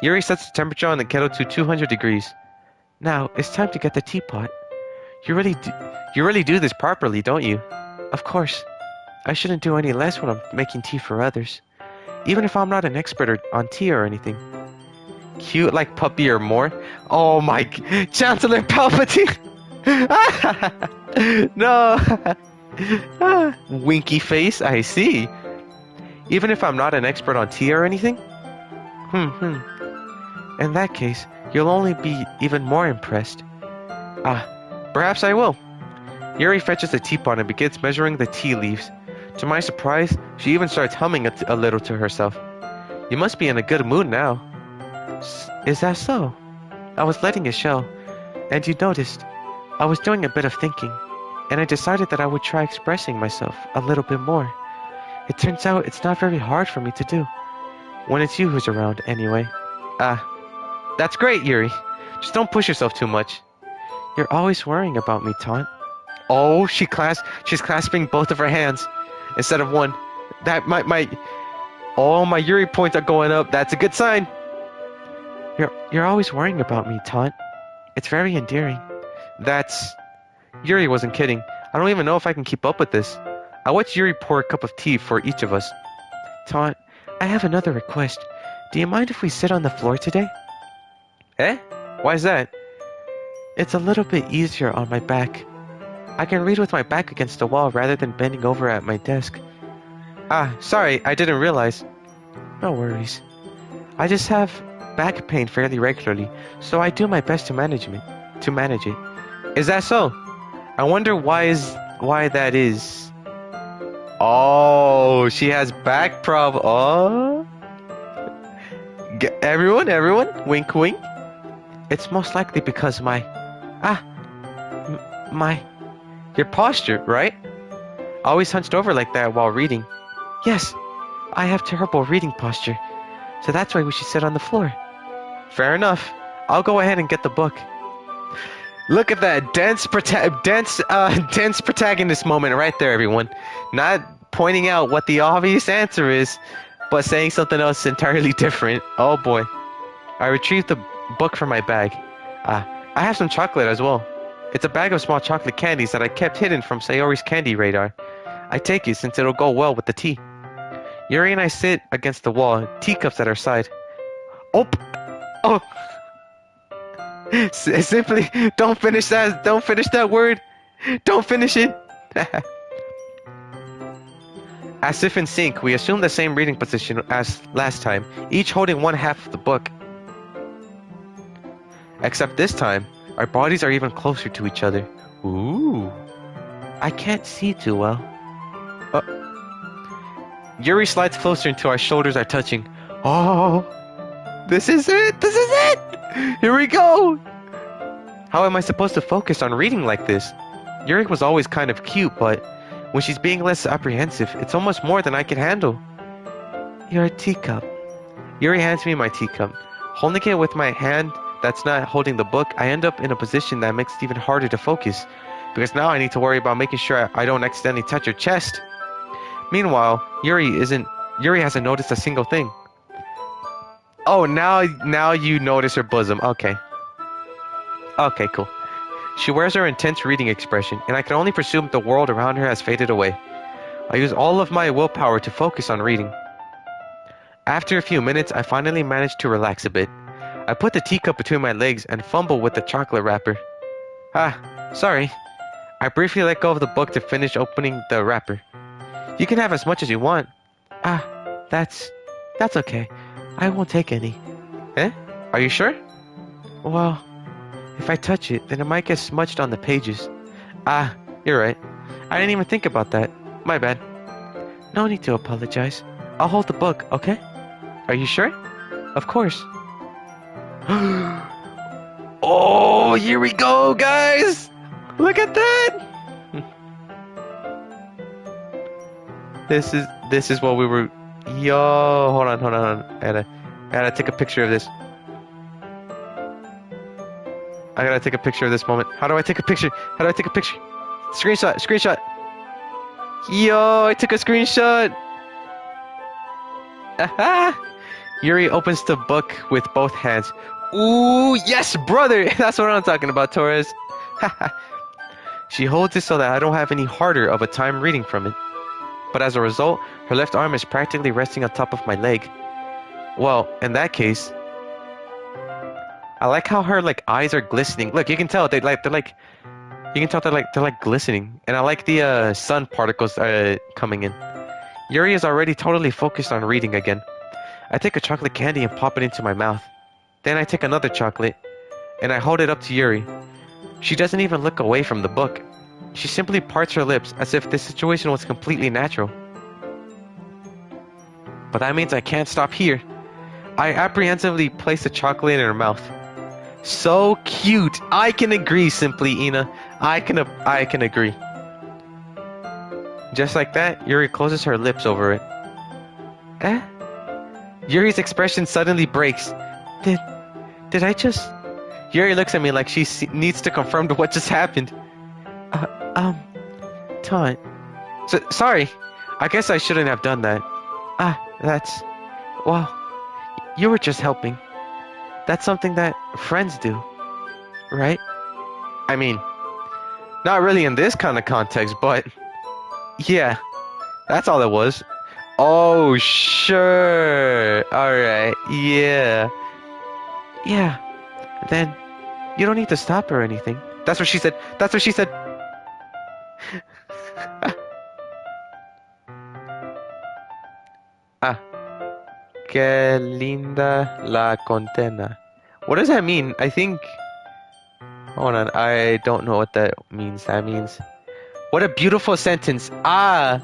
Yuri sets the temperature on the kettle to 200 degrees. Now, it's time to get the teapot. You really do this properly, don't you? Of course. I shouldn't do any less when I'm making tea for others. Even if I'm not an expert on tea or anything. Cute like puppy or more? Oh, my... Chancellor Palpatine! No. Winky face, I see. Even if I'm not an expert on tea or anything? In that case, you'll only be even more impressed. Perhaps I will. Yuri fetches the teapot and begins measuring the tea leaves. To my surprise, she even starts humming a little to herself. You must be in a good mood now. Is that so? I was letting it show, and you noticed. I was doing a bit of thinking, and I decided that I would try expressing myself a little bit more. It turns out it's not very hard for me to do. When it's you who's around, anyway. That's great, Yuri. Just don't push yourself too much. You're always worrying about me, Taunt. Oh, she's clasping both of her hands instead of one. That oh, my Yuri points are going up. That's a good sign. You're always worrying about me, Taunt. It's very endearing. Yuri wasn't kidding. I don't even know if I can keep up with this. I watched Yuri pour a cup of tea for each of us. Taunt, I have another request. Do you mind if we sit on the floor today? Eh? Why is that? It's a little bit easier on my back. I can read with my back against the wall rather than bending over at my desk. Sorry, I didn't realize. No worries. I just have back pain fairly regularly, so I do my best to manage it. Is that so? I wonder why that is. Oh, she has back problem. Oh. Everyone, wink, wink. It's most likely because your posture, right? Always hunched over like that while reading. Yes, I have terrible reading posture, so that's why we should sit on the floor. Fair enough. I'll go ahead and get the book. Look at that dense protagonist moment right there, everyone. Not pointing out what the obvious answer is, but saying something else entirely different. Oh boy. I retrieved the book from my bag. I have some chocolate as well. It's a bag of small chocolate candies that I kept hidden from Sayori's candy radar. I take it since it'll go well with the tea. Yuri and I sit against the wall, teacups at our side. Oh! Simply don't finish that word. Don't finish it. As if in sync, we assume the same reading position as last time, each holding one half of the book. Except this time, our bodies are even closer to each other. Ooh. I can't see too well. Yuri slides closer until our shoulders are touching. Oh, this is it! Here we go! How am I supposed to focus on reading like this? Yuri was always kind of cute, but when she's being less apprehensive, it's almost more than I can handle. Your teacup. Yuri hands me my teacup. Holding it with my hand that's not holding the book, I end up in a position that makes it even harder to focus, because now I need to worry about making sure I don't accidentally touch her chest. Meanwhile, Yuri hasn't noticed a single thing. Oh, now you notice her bosom. Okay, cool. She wears her intense reading expression, and I can only presume the world around her has faded away. I use all of my willpower to focus on reading. After a few minutes, I finally manage to relax a bit. I put the teacup between my legs and fumble with the chocolate wrapper. Sorry. I briefly let go of the book to finish opening the wrapper. You can have as much as you want. That's okay. I won't take any. Eh? Are you sure? Well, if I touch it, then it might get smudged on the pages. You're right. I didn't even think about that. My bad. No need to apologize. I'll hold the book, okay? Are you sure? Of course. Oh, here we go, guys! Look at that! This is what we were. Yo, hold on. I gotta take a picture of this. I gotta take a picture of this moment. How do I take a picture? Screenshot. Yo, I took a screenshot. Aha! Yuri opens the book with both hands. Ooh, yes, brother! That's what I'm talking about, Torres. She holds it so that I don't have any harder of a time reading from it. But as a result, her left arm is practically resting on top of my leg. Well, in that case, I like how her eyes are glistening. Look, you can tell they're glistening, and I like the sun particles coming in. Yuri is already totally focused on reading again. I take a chocolate candy and pop it into my mouth. Then I take another chocolate, and I hold it up to Yuri. She doesn't even look away from the book. She simply parts her lips as if this situation was completely natural. But that means I can't stop here. I apprehensively place the chocolate in her mouth. So cute. I can agree, simply, Ina. I can agree. Just like that, Yuri closes her lips over it. Eh? Yuri's expression suddenly breaks. Did I just... Yuri looks at me like she needs to confirm what just happened. Taunt. Sorry. I guess I shouldn't have done that. That's... Well, you were just helping. That's something that friends do, right? I mean, not really in this kind of context, but... Yeah, that's all it was. Oh, sure. Alright, yeah. Yeah, then you don't need to stop her or anything. That's what she said. Que linda la contena. What does that mean? I think... Hold on, I don't know what that means. That means... What a beautiful sentence. Right?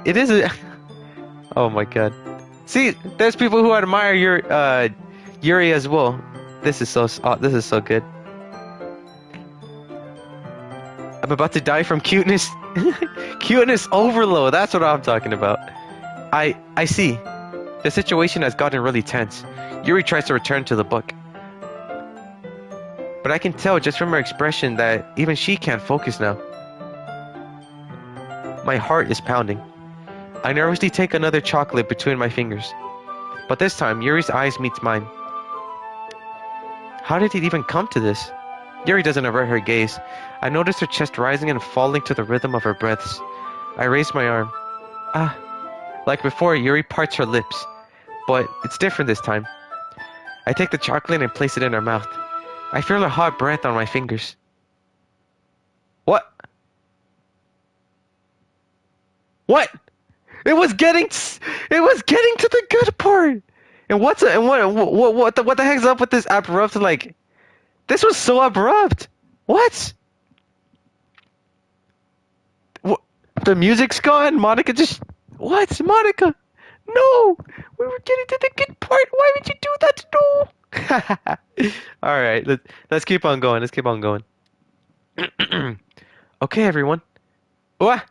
It is a... Oh my god. See, there's people who admire Yuri as well. This is so good. I'm about to die from cuteness. Cuteness overload. That's what I'm talking about. I see. The situation has gotten really tense. Yuri tries to return to the book. But I can tell just from her expression that even she can't focus now. My heart is pounding. I nervously take another chocolate between my fingers. But this time, Yuri's eyes meet mine. How did it even come to this? Yuri doesn't avert her gaze. I notice her chest rising and falling to the rhythm of her breaths. I raise my arm. Like before, Yuri parts her lips. But it's different this time. I take the chocolate and place it in her mouth. I feel her hot breath on my fingers. What? What? It was getting to the good part. And what the heck's up with this abrupt, this was so abrupt. What? The music's gone. Monica just... What? Monica? No! We were getting to the good part. Why would you do that? No! Alright, let's keep on going. Okay, everyone. What?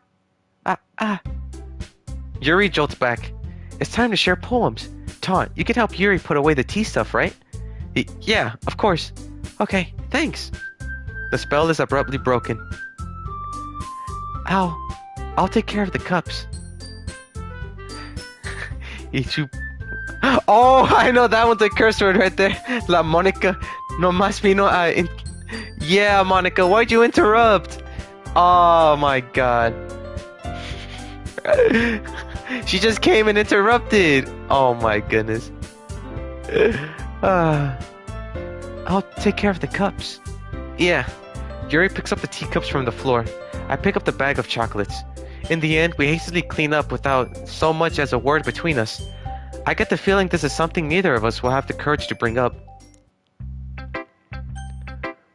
Yuri jolts back. It's time to share poems. Taunt, you can help Yuri put away the tea stuff, right? Yeah, of course. Okay, thanks. The spell is abruptly broken. I'll take care of the cups. Oh, I know that one's a curse word right there. La Monica. No más vino a... Yeah, Monica, why'd you interrupt? Oh my god. She just came and interrupted. Oh my goodness. I'll take care of the cups. Yeah. Yuri picks up the teacups from the floor. I pick up the bag of chocolates. In the end, we hastily clean up without so much as a word between us. I get the feeling this is something neither of us will have the courage to bring up.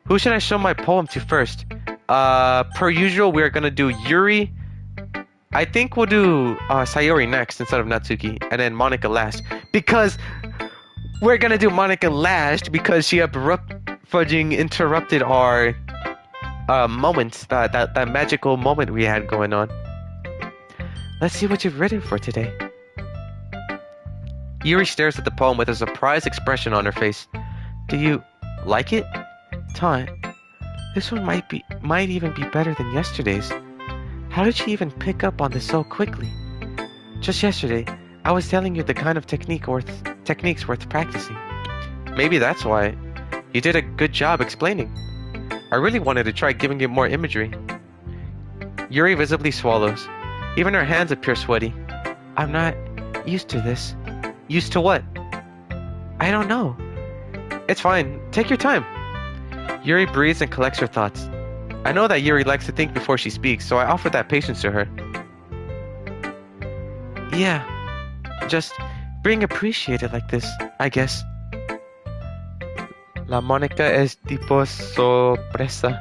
Who should I show my poem to first? Per usual, we're gonna do Yuri, I think we'll do Sayori next instead of Natsuki, and then Monica last. Because we're gonna do Monica last because she fudging interrupted our moments, that magical moment we had going on. Let's see what you've written for today. Yuri stares at the poem with a surprised expression on her face. Do you like it? Taunt, this one might even be better than yesterday's. How did you even pick up on this so quickly? Just yesterday, I was telling you the kind of techniques worth practicing. Maybe that's why. You did a good job explaining. I really wanted to try giving it more imagery. Yuri visibly swallows. Even her hands appear sweaty. I'm not used to this. Used to what? I don't know. It's fine. Take your time. Yuri breathes and collects her thoughts. I know that Yuri likes to think before she speaks, so I offer that patience to her. Yeah, just being appreciated like this, I guess. La Mónica es tipo sorpresa.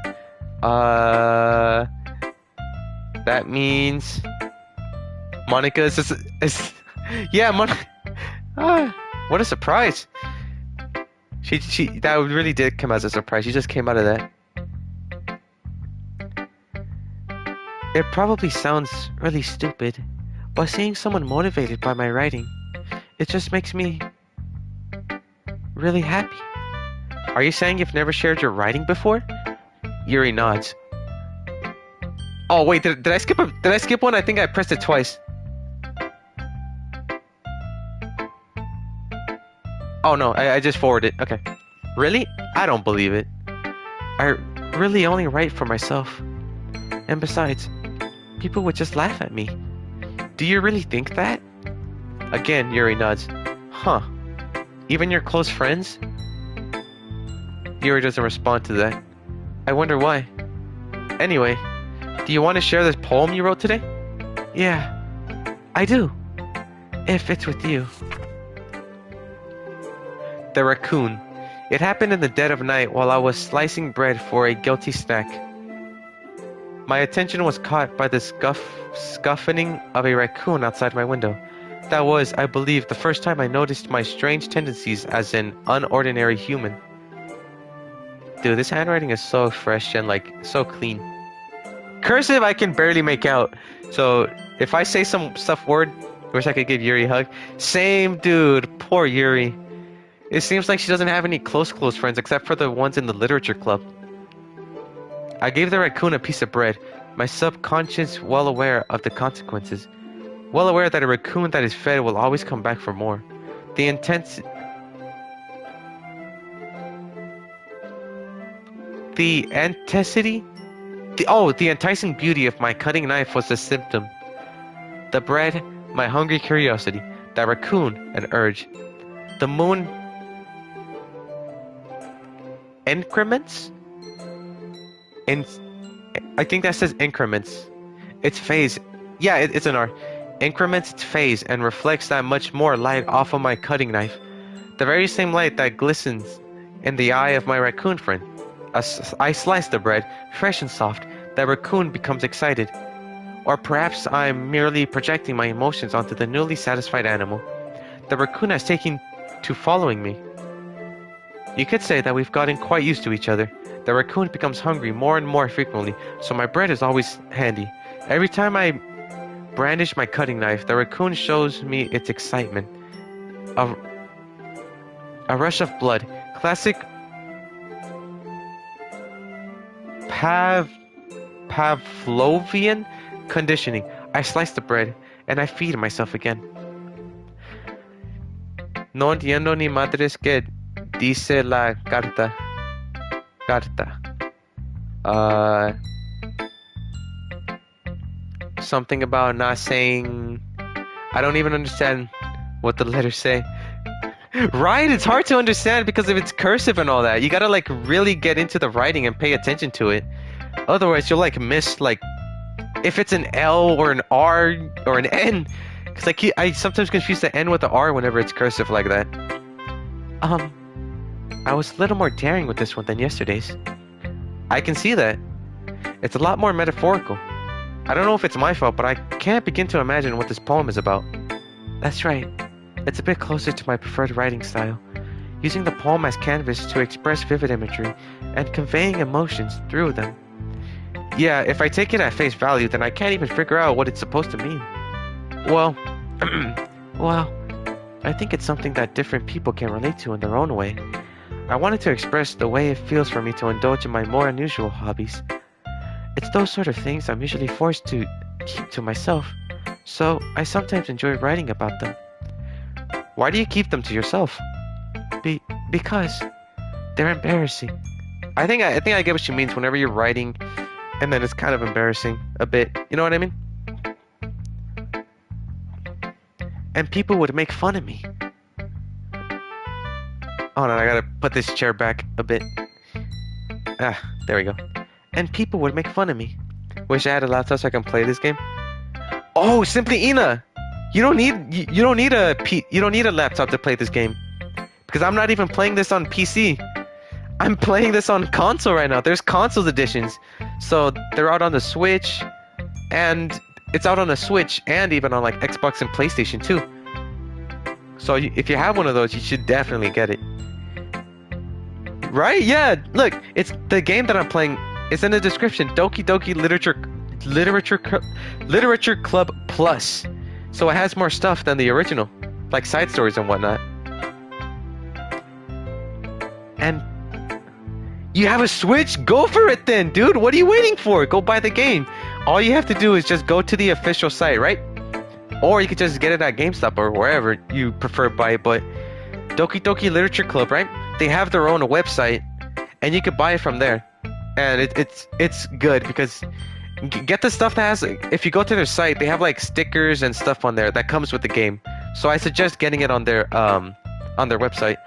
That means Monica is yeah, what a surprise. She that really did come as a surprise. She just came out of that. It probably sounds really stupid, but seeing someone motivated by my writing, it just makes me really happy. Are you saying you've never shared your writing before? Yuri nods. Oh wait, did I skip one? I think I pressed it twice. Oh no, I just forwarded it. Okay. Really? I don't believe it. I really only write for myself. And besides, people would just laugh at me. Do you really think that? Again, Yuri nods. Huh. Even your close friends? Yuri doesn't respond to that. I wonder why. Anyway, do you want to share this poem you wrote today? Yeah, I do. If it's with you. The Raccoon. It happened in the dead of night while I was slicing bread for a guilty snack. My attention was caught by the scuffling of a raccoon outside my window. That was, I believe, the first time I noticed my strange tendencies as an unordinary human. Dude, this handwriting is so fresh and like so clean. Cursive I can barely make out. So if I say some stuff word, wish I could give Yuri a hug. Same dude, poor Yuri. It seems like she doesn't have any close friends except for the ones in the literature club. I gave the raccoon a piece of bread, my subconscious well aware of the consequences. Well aware that a raccoon that is fed will always come back for more. The enticing beauty of my cutting knife was the symptom. The bread, my hungry curiosity. The raccoon, an urge. The moon increments? I think that says increments. Its phase. Yeah, it's an R. Increments its phase and reflects that much more light off of my cutting knife. The very same light that glistens in the eye of my raccoon friend. I slice the bread, fresh and soft. The raccoon becomes excited. Or perhaps I'm merely projecting my emotions onto the newly satisfied animal. The raccoon has taken to following me. You could say that we've gotten quite used to each other. The raccoon becomes hungry more and more frequently, so my bread is always handy. Every time I brandish my cutting knife, the raccoon shows me its excitement. A rush of blood. Classic Pavlovian conditioning. I slice the bread, and I feed myself again. No entiendo ni madres que dice la carta. Something about not saying. I don't even understand what the letters say. Right? It's hard to understand because of its cursive and all that. You gotta like really get into the writing and pay attention to it. Otherwise, you'll like miss like if it's an L or an R or an N. Because like I sometimes confuse the N with the R whenever it's cursive like that. I was a little more daring with this one than yesterday's. I can see that. It's a lot more metaphorical. I don't know if it's my fault, but I can't begin to imagine what this poem is about. That's right. It's a bit closer to my preferred writing style, using the poem as canvas to express vivid imagery and conveying emotions through them. Yeah, if I take it at face value, then I can't even figure out what it's supposed to mean. Well, well, I think it's something that different people can relate to in their own way. I wanted to express the way it feels for me to indulge in my more unusual hobbies. It's those sort of things I'm usually forced to keep to myself, so I sometimes enjoy writing about them. Why do you keep them to yourself? Because they're embarrassing. I think I get what she means whenever you're writing, and then it's kind of embarrassing a bit. You know what I mean? And people would make fun of me. Hold on, I gotta put this chair back a bit. Ah, there we go. And people would make fun of me. Wish I had a laptop so I can play this game. Oh, Simply Ina! You don't need a laptop to play this game. Because I'm not even playing this on PC. I'm playing this on console right now. There's consoles editions. So they're out on the Switch, and it's out on the Switch and even on like Xbox and PlayStation too. So if you have one of those, you should definitely get it. Right? Yeah. Look, it's the game that I'm playing. It's in the description. Doki Doki Literature Club Plus. So it has more stuff than the original, like side stories and whatnot. And you have a Switch? Go for it then, dude. What are you waiting for? Go buy the game. All you have to do is just go to the official site, right? Or you could just get it at GameStop or wherever you prefer buy it. But Doki Doki Literature Club, right? They have their own website, and you could buy it from there. And it's good because get the stuff that has. If you go to their site, they have like stickers and stuff on there that comes with the game. So I suggest getting it on their website.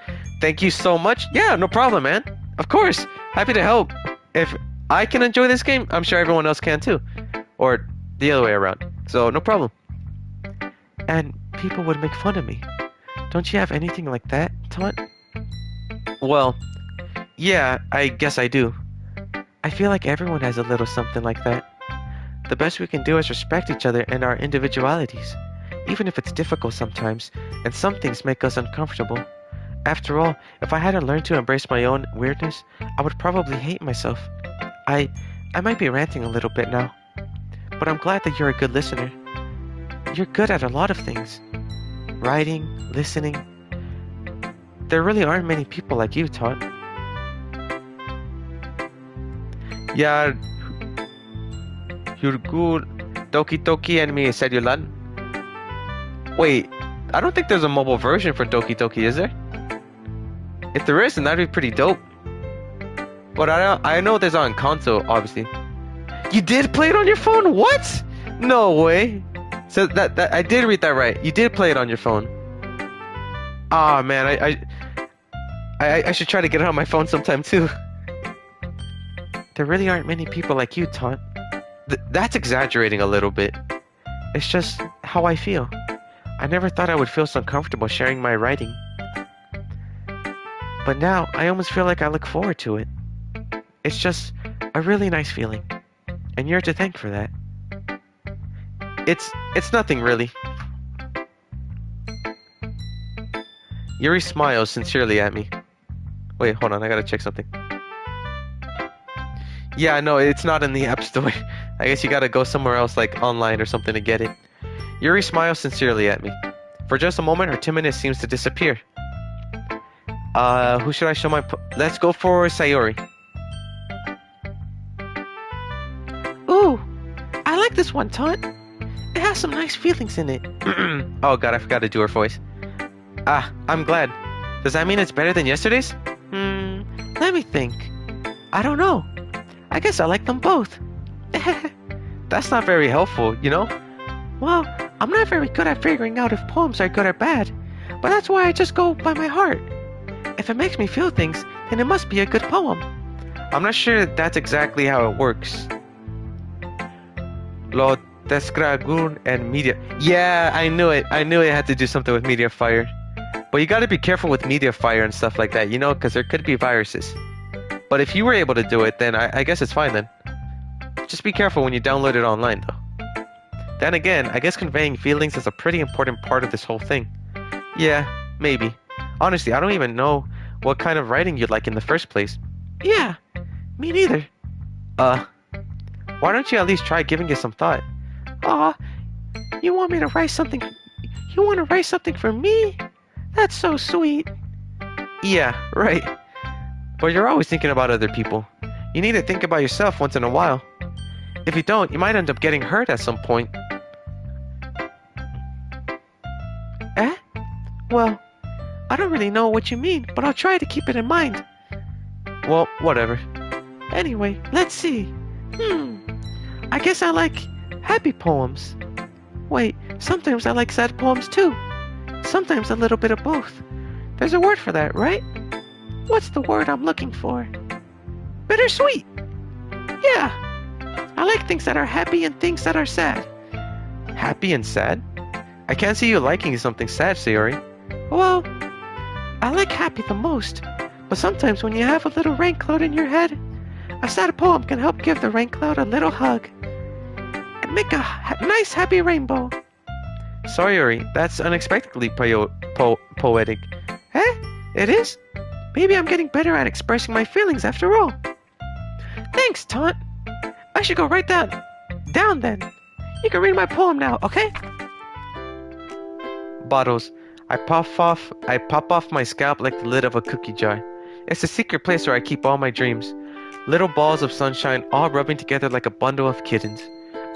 Thank you so much. Yeah, no problem, man. Of course, happy to help. If I can enjoy this game, I'm sure everyone else can too, or the other way around. So no problem. And people would make fun of me. Don't you have anything like that, Taunt? Well, yeah, I guess I do. I feel like everyone has a little something like that. The best we can do is respect each other and our individualities, even if it's difficult sometimes, and some things make us uncomfortable. After all, if I hadn't learned to embrace my own weirdness, I would probably hate myself. I might be ranting a little bit now, but I'm glad that you're a good listener. You're good at a lot of things. Writing, listening. There really aren't many people like you, Taunt. Yeah, you're good. Doki Doki and me Sedulan. Wait, I don't think there's a mobile version for Doki Doki, is there? If there is, then that'd be pretty dope. But I know there's on console, obviously. You did play it on your phone? What? No way. So that I did read that right. You did play it on your phone. Ah, man, I should try to get it on my phone sometime too. There really aren't many people like you, Taunt. That's exaggerating a little bit. It's just how I feel. I never thought I would feel so comfortable sharing my writing. But now, I almost feel like I look forward to it. It's just a really nice feeling. And you're to thank for that. It's nothing really. Yuri smiles sincerely at me. Wait, hold on, I gotta check something. Yeah, no, it's not in the App Store. I guess you gotta go somewhere else, like online or something, to get it. Yuri smiles sincerely at me. For just a moment, her timidness seems to disappear. Who should I show my... Let's go for Sayori. Ooh, I like this one, Taunt. It has some nice feelings in it. Oh god, I forgot to do her voice. Ah, I'm glad. Does that mean it's better than yesterday's? Let me think. I don't know. I guess I like them both. That's not very helpful, you know? Well, I'm not very good at figuring out if poems are good or bad, but that's why I just go by my heart. If it makes me feel things, then it must be a good poem. I'm not sure that's exactly how it works. Lo Descragun and Media. Yeah, I knew it. I knew it had to do something with Mediafire. But you gotta be careful with Mediafire and stuff like that, you know, because there could be viruses. But if you were able to do it, then I guess it's fine then. Just be careful when you download it online, though. Then again, I guess conveying feelings is a pretty important part of this whole thing. Yeah, maybe. Honestly, I don't even know what kind of writing you'd like in the first place. Yeah, me neither. Why don't you at least try giving it some thought? Aw, you want me to write something? You want to write something for me? That's so sweet. Yeah, right. But you're always thinking about other people. You need to think about yourself once in a while. If you don't, you might end up getting hurt at some point. Eh? Well, I don't really know what you mean, but I'll try to keep it in mind. Well, whatever. Anyway, let's see. I guess I like happy poems. Wait, sometimes I like sad poems too. Sometimes a little bit of both. There's a word for that, right? What's the word I'm looking for? Bittersweet. Yeah. I like things that are happy and things that are sad. Happy and sad? I can't see you liking something sad, Sayori. Well, I like happy the most, but sometimes when you have a little rain cloud in your head, a sad poem can help give the rain cloud a little hug and make a nice happy rainbow. Sayori, that's unexpectedly poetic. Eh? It is? Maybe I'm getting better at expressing my feelings after all. Thanks, Taunt. I should go write that down then. You can read my poem now, okay? Bottles. I pop off my scalp like the lid of a cookie jar. It's a secret place where I keep all my dreams. Little balls of sunshine all rubbing together like a bundle of kittens.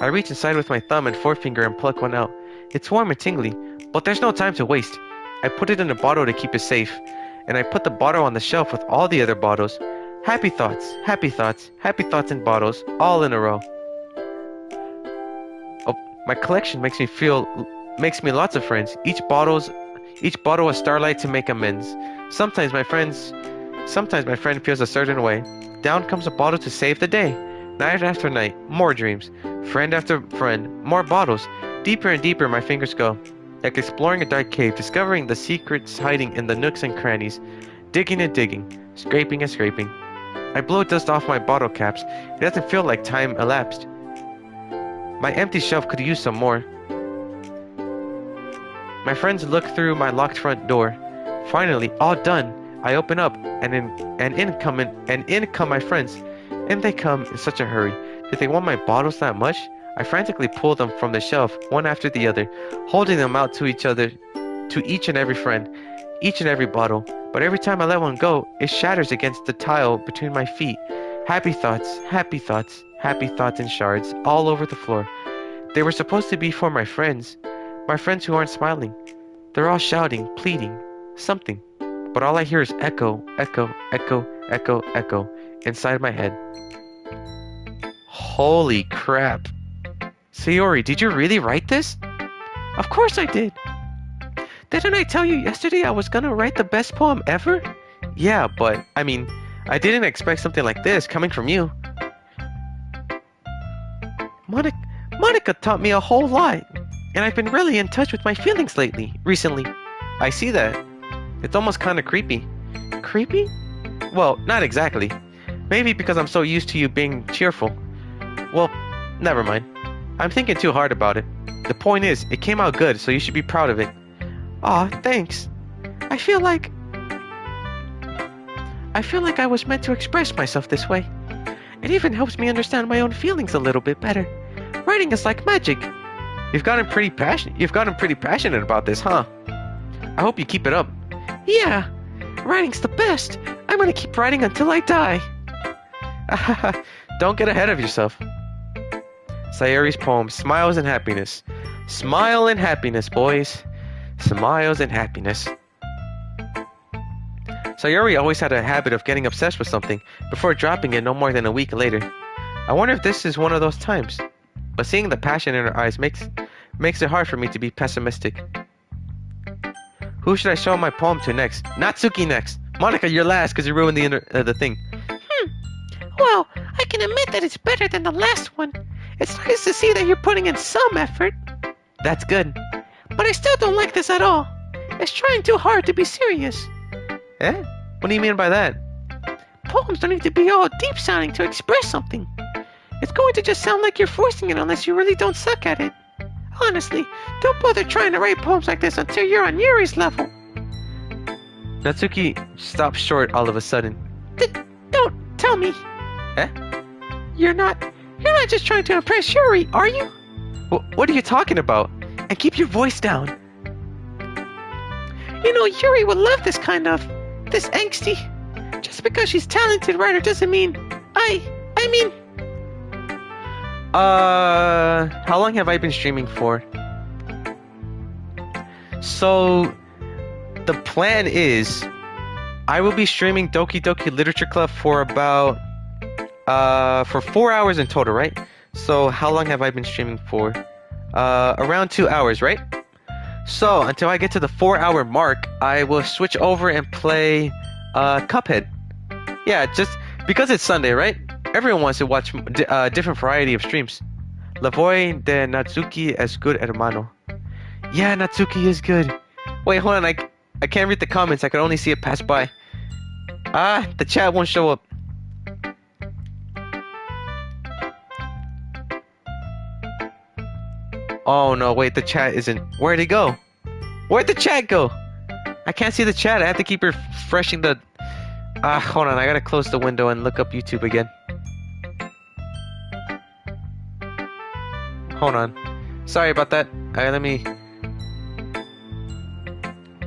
I reach inside with my thumb and forefinger and pluck one out. It's warm and tingly, but there's no time to waste. I put it in a bottle to keep it safe, and I put the bottle on the shelf with all the other bottles. Happy thoughts, happy thoughts, happy thoughts in bottles, all in a row. Oh, my collection makes me lots of friends. Each bottle a starlight to make amends. Sometimes my friend feels a certain way. Down comes a bottle to save the day. Night after night, more dreams. Friend after friend, more bottles. Deeper and deeper my fingers go. Like exploring a dark cave, discovering the secrets hiding in the nooks and crannies. Digging and digging, scraping and scraping. I blow dust off my bottle caps. It doesn't feel like time elapsed. My empty shelf could use some more. My friends look through my locked front door. Finally, all done. I open up, and in come my friends. In they come in such a hurry. Did they want my bottles that much? I frantically pull them from the shelf, one after the other, holding them out to each other, to each and every friend, each and every bottle. But every time I let one go, it shatters against the tile between my feet. Happy thoughts, happy thoughts, happy thoughts in shards, all over the floor. They were supposed to be for my friends who aren't smiling. They're all shouting, pleading, something. But all I hear is echo, echo, echo, echo, echo, inside my head. Holy crap. Sayori, did you really write this? Of course I did. Didn't I tell you yesterday I was gonna write the best poem ever? Yeah, but, I didn't expect something like this coming from you. Monica taught me a whole lot, and I've been really in touch with my feelings recently. I see that. It's almost kind of creepy. Creepy? Well, not exactly. Maybe because I'm so used to you being cheerful. Well, never mind. I'm thinking too hard about it. The point is, it came out good, so you should be proud of it. Aw, thanks. I feel like I was meant to express myself this way. It even helps me understand my own feelings a little bit better. Writing is like magic. You've gotten pretty passionate about this, huh? I hope you keep it up. Yeah, writing's the best. I'm gonna keep writing until I die. Don't get ahead of yourself. Sayori's poem, Smiles and Happiness. Smile and happiness, boys. Smiles and happiness. Sayori always had a habit of getting obsessed with something before dropping it no more than a week later. I wonder if this is one of those times. But seeing the passion in her eyes makes it hard for me to be pessimistic. Who should I show my poem to next? Natsuki next. Monica, you're last because you ruined the thing. Well, I can admit that it's better than the last one. It's nice to see that you're putting in some effort. That's good. But I still don't like this at all. It's trying too hard to be serious. Eh? What do you mean by that? Poems don't need to be all deep sounding to express something. It's going to just sound like you're forcing it unless you really don't suck at it. Honestly, don't bother trying to write poems like this until you're on Yuri's level. Natsuki stops short all of a sudden. Don't tell me. Eh? You're not just trying to impress Yuri, are you? What are you talking about? And keep your voice down. You know, Yuri would love this angsty. Just because she's talented writer doesn't mean, I mean... How long have I been streaming for? So, the plan is, I will be streaming Doki Doki Literature Club for about, for 4 hours in total, right? So, how long have I been streaming for? Around 2 hours, right? So, until I get to the 4-hour mark, I will switch over and play, Cuphead. Yeah, just because it's Sunday, right? Everyone wants to watch a different variety of streams. La voz de Natsuki es good, hermano. Yeah, Natsuki is good. Wait, hold on, I can't read the comments. I can only see it pass by. Ah, the chat won't show up. Oh no, wait, the chat isn't. Where'd it go? Where'd the chat go? I can't see the chat. I have to keep refreshing the... hold on, I gotta close the window and look up YouTube again. Hold on. Sorry about that. Alright, let me...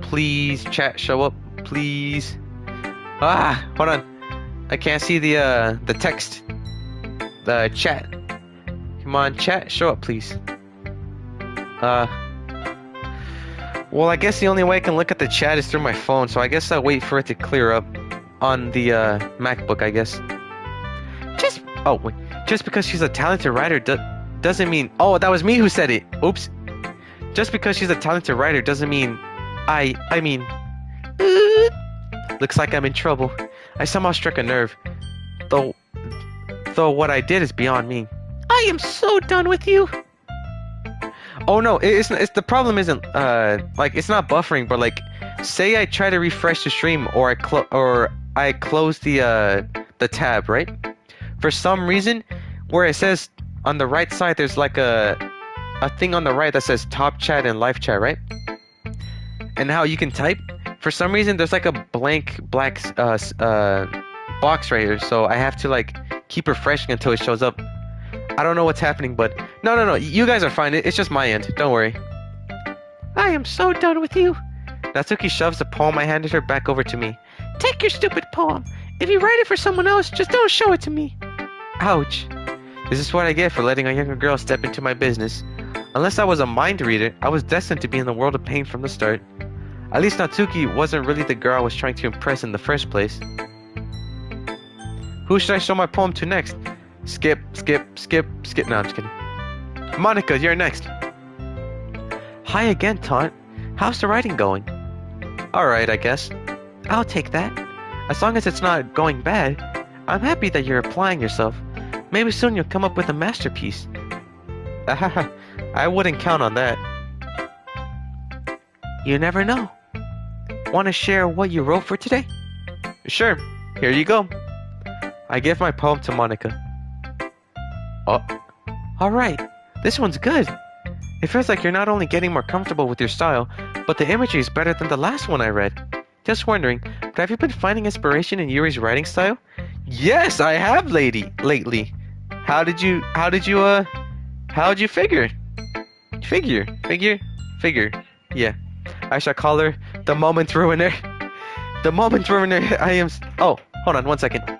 Please, chat, show up. Please. Hold on. I can't see the text. The chat. Come on, chat, show up, please. Well, I guess the only way I can look at the chat is through my phone, so I guess I'll wait for it to clear up on the, MacBook, I guess. Just because she's a talented writer doesn't mean... Oh, that was me who said it. Oops. Just because she's a talented writer doesn't mean... I mean... Looks like I'm in trouble. I somehow struck a nerve. Though what I did is beyond me. I am so done with you. Oh no, it's the problem isn't like it's not buffering, but like say I try to refresh the stream or I close the tab, right? For some reason, where it says on the right side there's like a thing on the right that says top chat and live chat, right? And how you can type, for some reason there's like a blank black box right here, so I have to like keep refreshing until it shows up. I don't know what's happening, but no, you guys are fine. It's just my end. Don't worry. I am so done with you. Natsuki shoves the poem I handed her back over to me. Take your stupid poem. If you write it for someone else, just don't show it to me. Ouch. This is what I get for letting a younger girl step into my business. Unless I was a mind reader, I was destined to be in the world of pain from the start. At least Natsuki wasn't really the girl I was trying to impress in the first place. Who should I show my poem to next? Skip. No, I'm just kidding. Monica, you're next. Hi again, Taunt. How's the writing going? Alright, I guess. I'll take that. As long as it's not going bad, I'm happy that you're applying yourself. Maybe soon you'll come up with a masterpiece. I wouldn't count on that. You never know. Want to share what you wrote for today? Sure. Here you go. I give my poem to Monica. Oh. Alright. This one's good. It feels like you're not only getting more comfortable with your style, but the imagery is better than the last one I read. Just wondering, but have you been finding inspiration in Yuri's writing style? Yes, I have, lately. How'd you figure? Figure. Yeah. I shall call her the Moment Ruiner. The Moment Ruiner. Oh, hold on 1 second.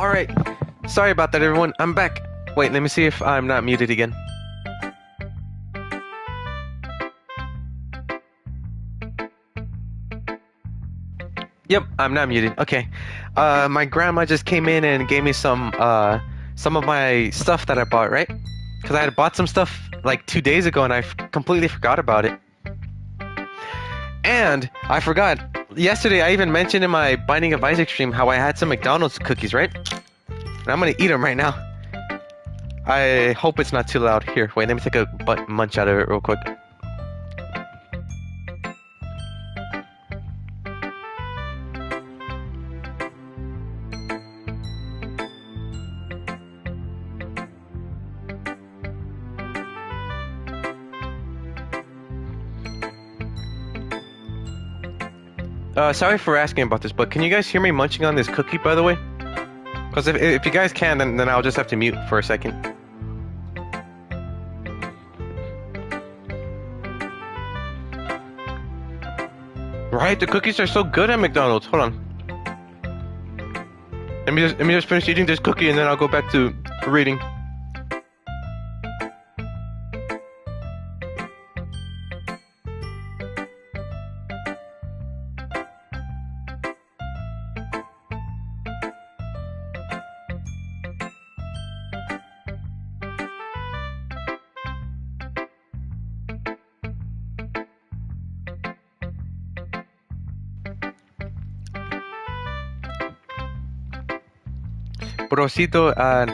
Alright. Sorry about that, everyone. I'm back. Wait, let me see if I'm not muted again. Yep, I'm not muted. Okay. My grandma just came in and gave me some of my stuff that I bought, right? Because I had bought some stuff like 2 days ago and I completely forgot about it. And I forgot. Yesterday, I even mentioned in my Binding of Isaac stream how I had some McDonald's cookies, right? And I'm gonna eat them right now. I hope it's not too loud. Here, wait, let me take a munch out of it real quick. Sorry for asking about this, but can you guys hear me munching on this cookie, by the way? Because if you guys can, then I'll just have to mute for a second. Right, the cookies are so good at McDonald's. Hold on. Let me just finish eating this cookie and then I'll go back to reading. Procedo a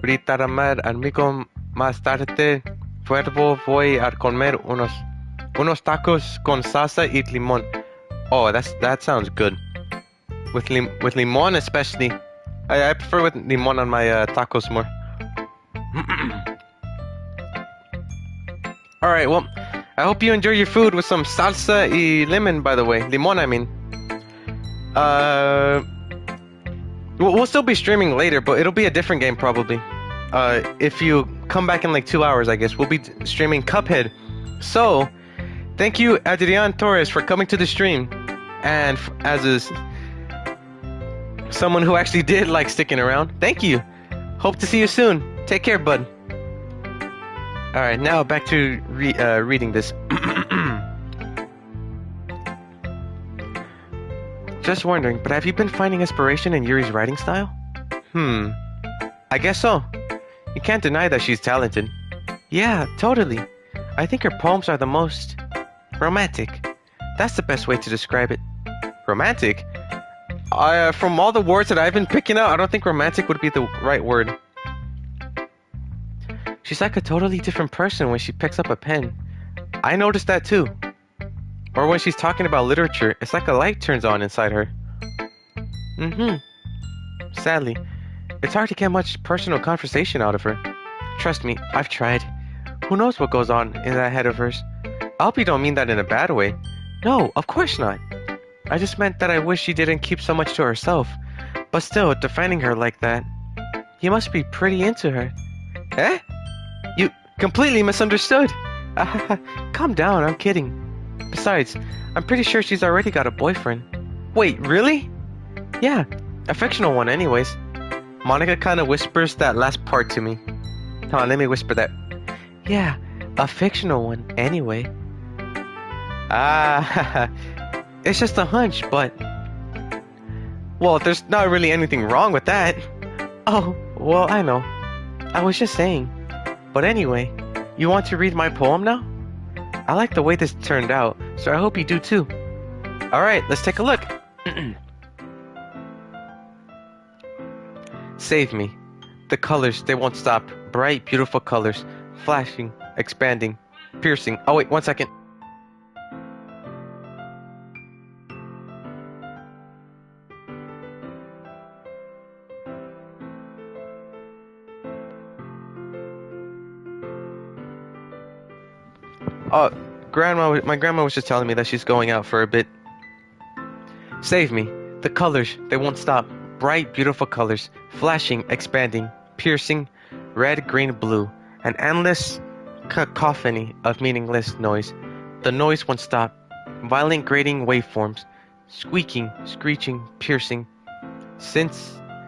retarmar amigo más tarde. Fuervo voy a comer unos tacos con salsa y limón. Oh, that sounds good. With limon especially. I prefer with limon on my tacos more. Alright, well, I hope you enjoy your food with some salsa y lemon, by the way. Limon, I mean. We'll still be streaming later, but it'll be a different game probably. If you come back in like 2 hours, I guess, we'll be streaming Cuphead. So, thank you, Adrian Torres, for coming to the stream. And as someone who actually did like sticking around, thank you. Hope to see you soon. Take care, bud. Alright, now back to reading this. Just wondering, but have you been finding inspiration in Yuri's writing style? I guess so. You can't deny that she's talented. Yeah, totally. I think her poems are the most romantic. That's the best way to describe it. Romantic? From all the words that I've been picking out, I don't think romantic would be the right word. She's like a totally different person when she picks up a pen. I noticed that too. Or when she's talking about literature, it's like a light turns on inside her. Sadly, it's hard to get much personal conversation out of her. Trust me, I've tried. Who knows what goes on in that head of hers? I hope you don't mean that in a bad way. No, of course not. I just meant that I wish she didn't keep so much to herself. But still, defending her like that. You must be pretty into her. Eh? You completely misunderstood. Calm down, I'm kidding. Besides, I'm pretty sure she's already got a boyfriend. Wait, really? Yeah, a fictional one anyways. Monica kind of whispers that last part to me. Come on, let me whisper that. Yeah, a fictional one anyway. It's just a hunch, but... Well, there's not really anything wrong with that. Oh, well, I know. I was just saying. But anyway, you want to read my poem now? I like the way this turned out, so I hope you do too. Alright, let's take a look. Save me. The colors, they won't stop. Bright, beautiful colors. Flashing, expanding, piercing. Oh wait, 1 second. My grandma was just telling me that she's going out for a bit. Save me. The colors, they won't stop. Bright, beautiful colors. Flashing, expanding, piercing, red, green, blue. An endless cacophony of meaningless noise. The noise won't stop. Violent grating waveforms. Squeaking, screeching, piercing.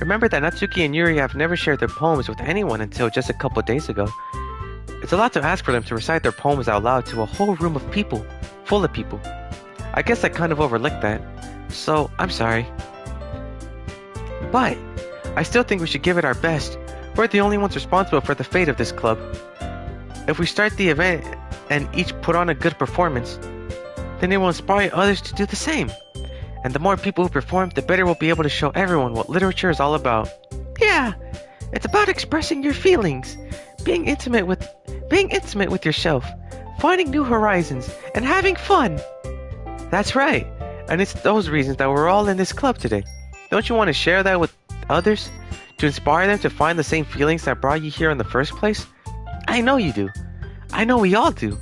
Remember that Natsuki and Yuri have never shared their poems with anyone until just a couple days ago. It's a lot to ask for them to recite their poems out loud to a whole room of people, full of people. I guess I kind of overlooked that, so I'm sorry. But I still think we should give it our best. We're the only ones responsible for the fate of this club. If we start the event and each put on a good performance, then it will inspire others to do the same. And the more people who perform, the better we'll be able to show everyone what literature is all about. Yeah, it's about expressing your feelings, being intimate with yourself, finding new horizons, and having fun. That's right. And it's those reasons that we're all in this club today. Don't you want to share that with others? To inspire them to find the same feelings that brought you here in the first place? I know you do. I know we all do.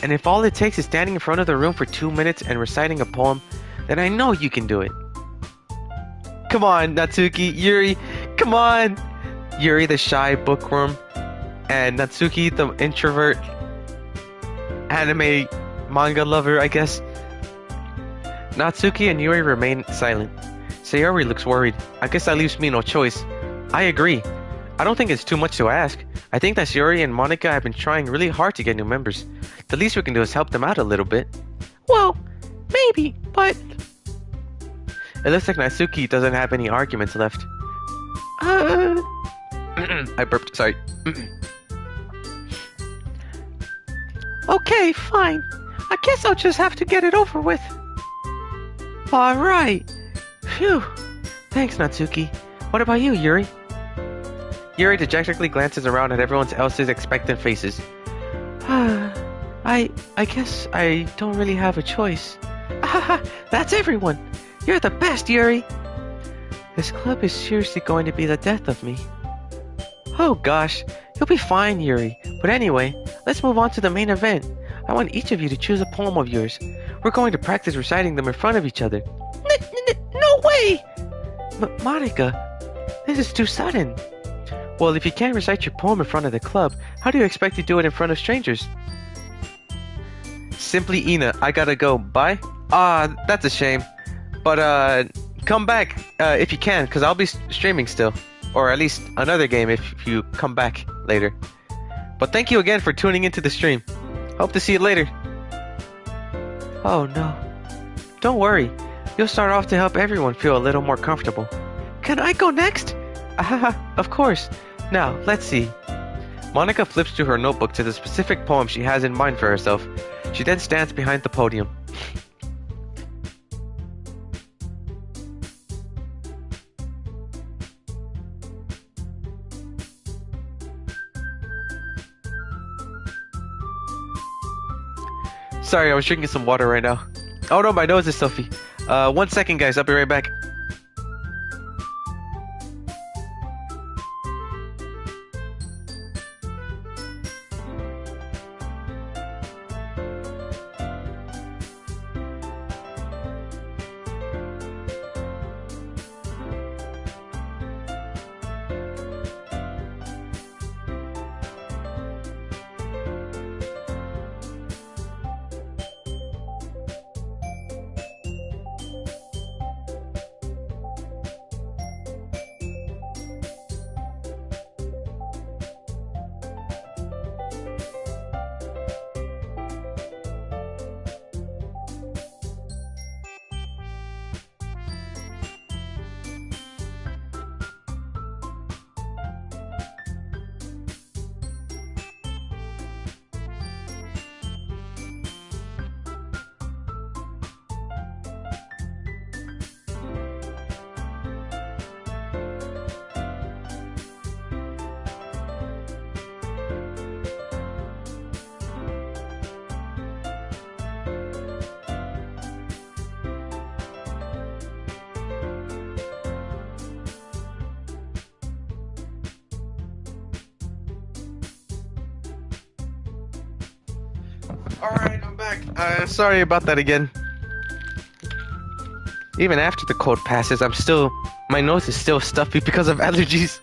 And if all it takes is standing in front of the room for 2 minutes and reciting a poem, then I know you can do it. Come on, Natsuki, Yuri, come on! Yuri, the shy bookworm, and Natsuki, the introvert anime manga lover, I guess. Natsuki and Yuri remain silent. Sayori looks worried. I guess that leaves me no choice. I agree. I don't think it's too much to ask. I think that Sayori and Monica have been trying really hard to get new members. The least we can do is help them out a little bit. Well, maybe, but... It looks like Natsuki doesn't have any arguments left. I burped, sorry. Okay, fine. I guess I'll just have to get it over with. Alright. Phew. Thanks, Natsuki. What about you, Yuri? Yuri dejectedly glances around at everyone else's expectant faces. I guess I don't really have a choice. That's everyone. You're the best, Yuri. This club is seriously going to be the death of me. Oh gosh, you'll be fine, Yuri. But anyway, let's move on to the main event. I want each of you to choose a poem of yours. We're going to practice reciting them in front of each other. No way! Monica, this is too sudden. Well, if you can't recite your poem in front of the club, how do you expect to do it in front of strangers? Simply Ina, I gotta go. Bye? That's a shame. But, come back, if you can, because I'll be streaming still. Or at least another game if you come back later. But thank you again for tuning into the stream. Hope to see you later. Oh no. Don't worry. You'll start off to help everyone feel a little more comfortable. Can I go next? Of course. Now, let's see. Monica flips through her notebook to the specific poem she has in mind for herself. She then stands behind the podium. Sorry, I was drinking some water right now. Oh no, my nose is stuffy. 1 second, guys. I'll be right back. Alright, I'm back. Sorry about that again. Even after the cold passes, my nose is still stuffy because of allergies.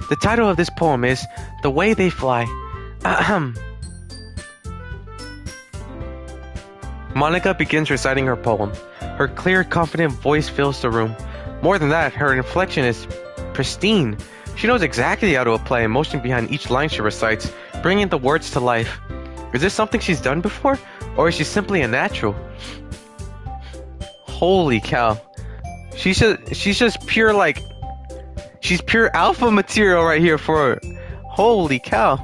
The title of this poem is The Way They Fly. Monica begins reciting her poem. Her clear, confident voice fills the room. More than that, her inflection is pristine. She knows exactly how to apply emotion behind each line she recites, bringing the words to life. Is this something she's done before, or is she simply a natural? Holy cow. She's just pure, like... She's pure alpha material right here for her. Holy cow.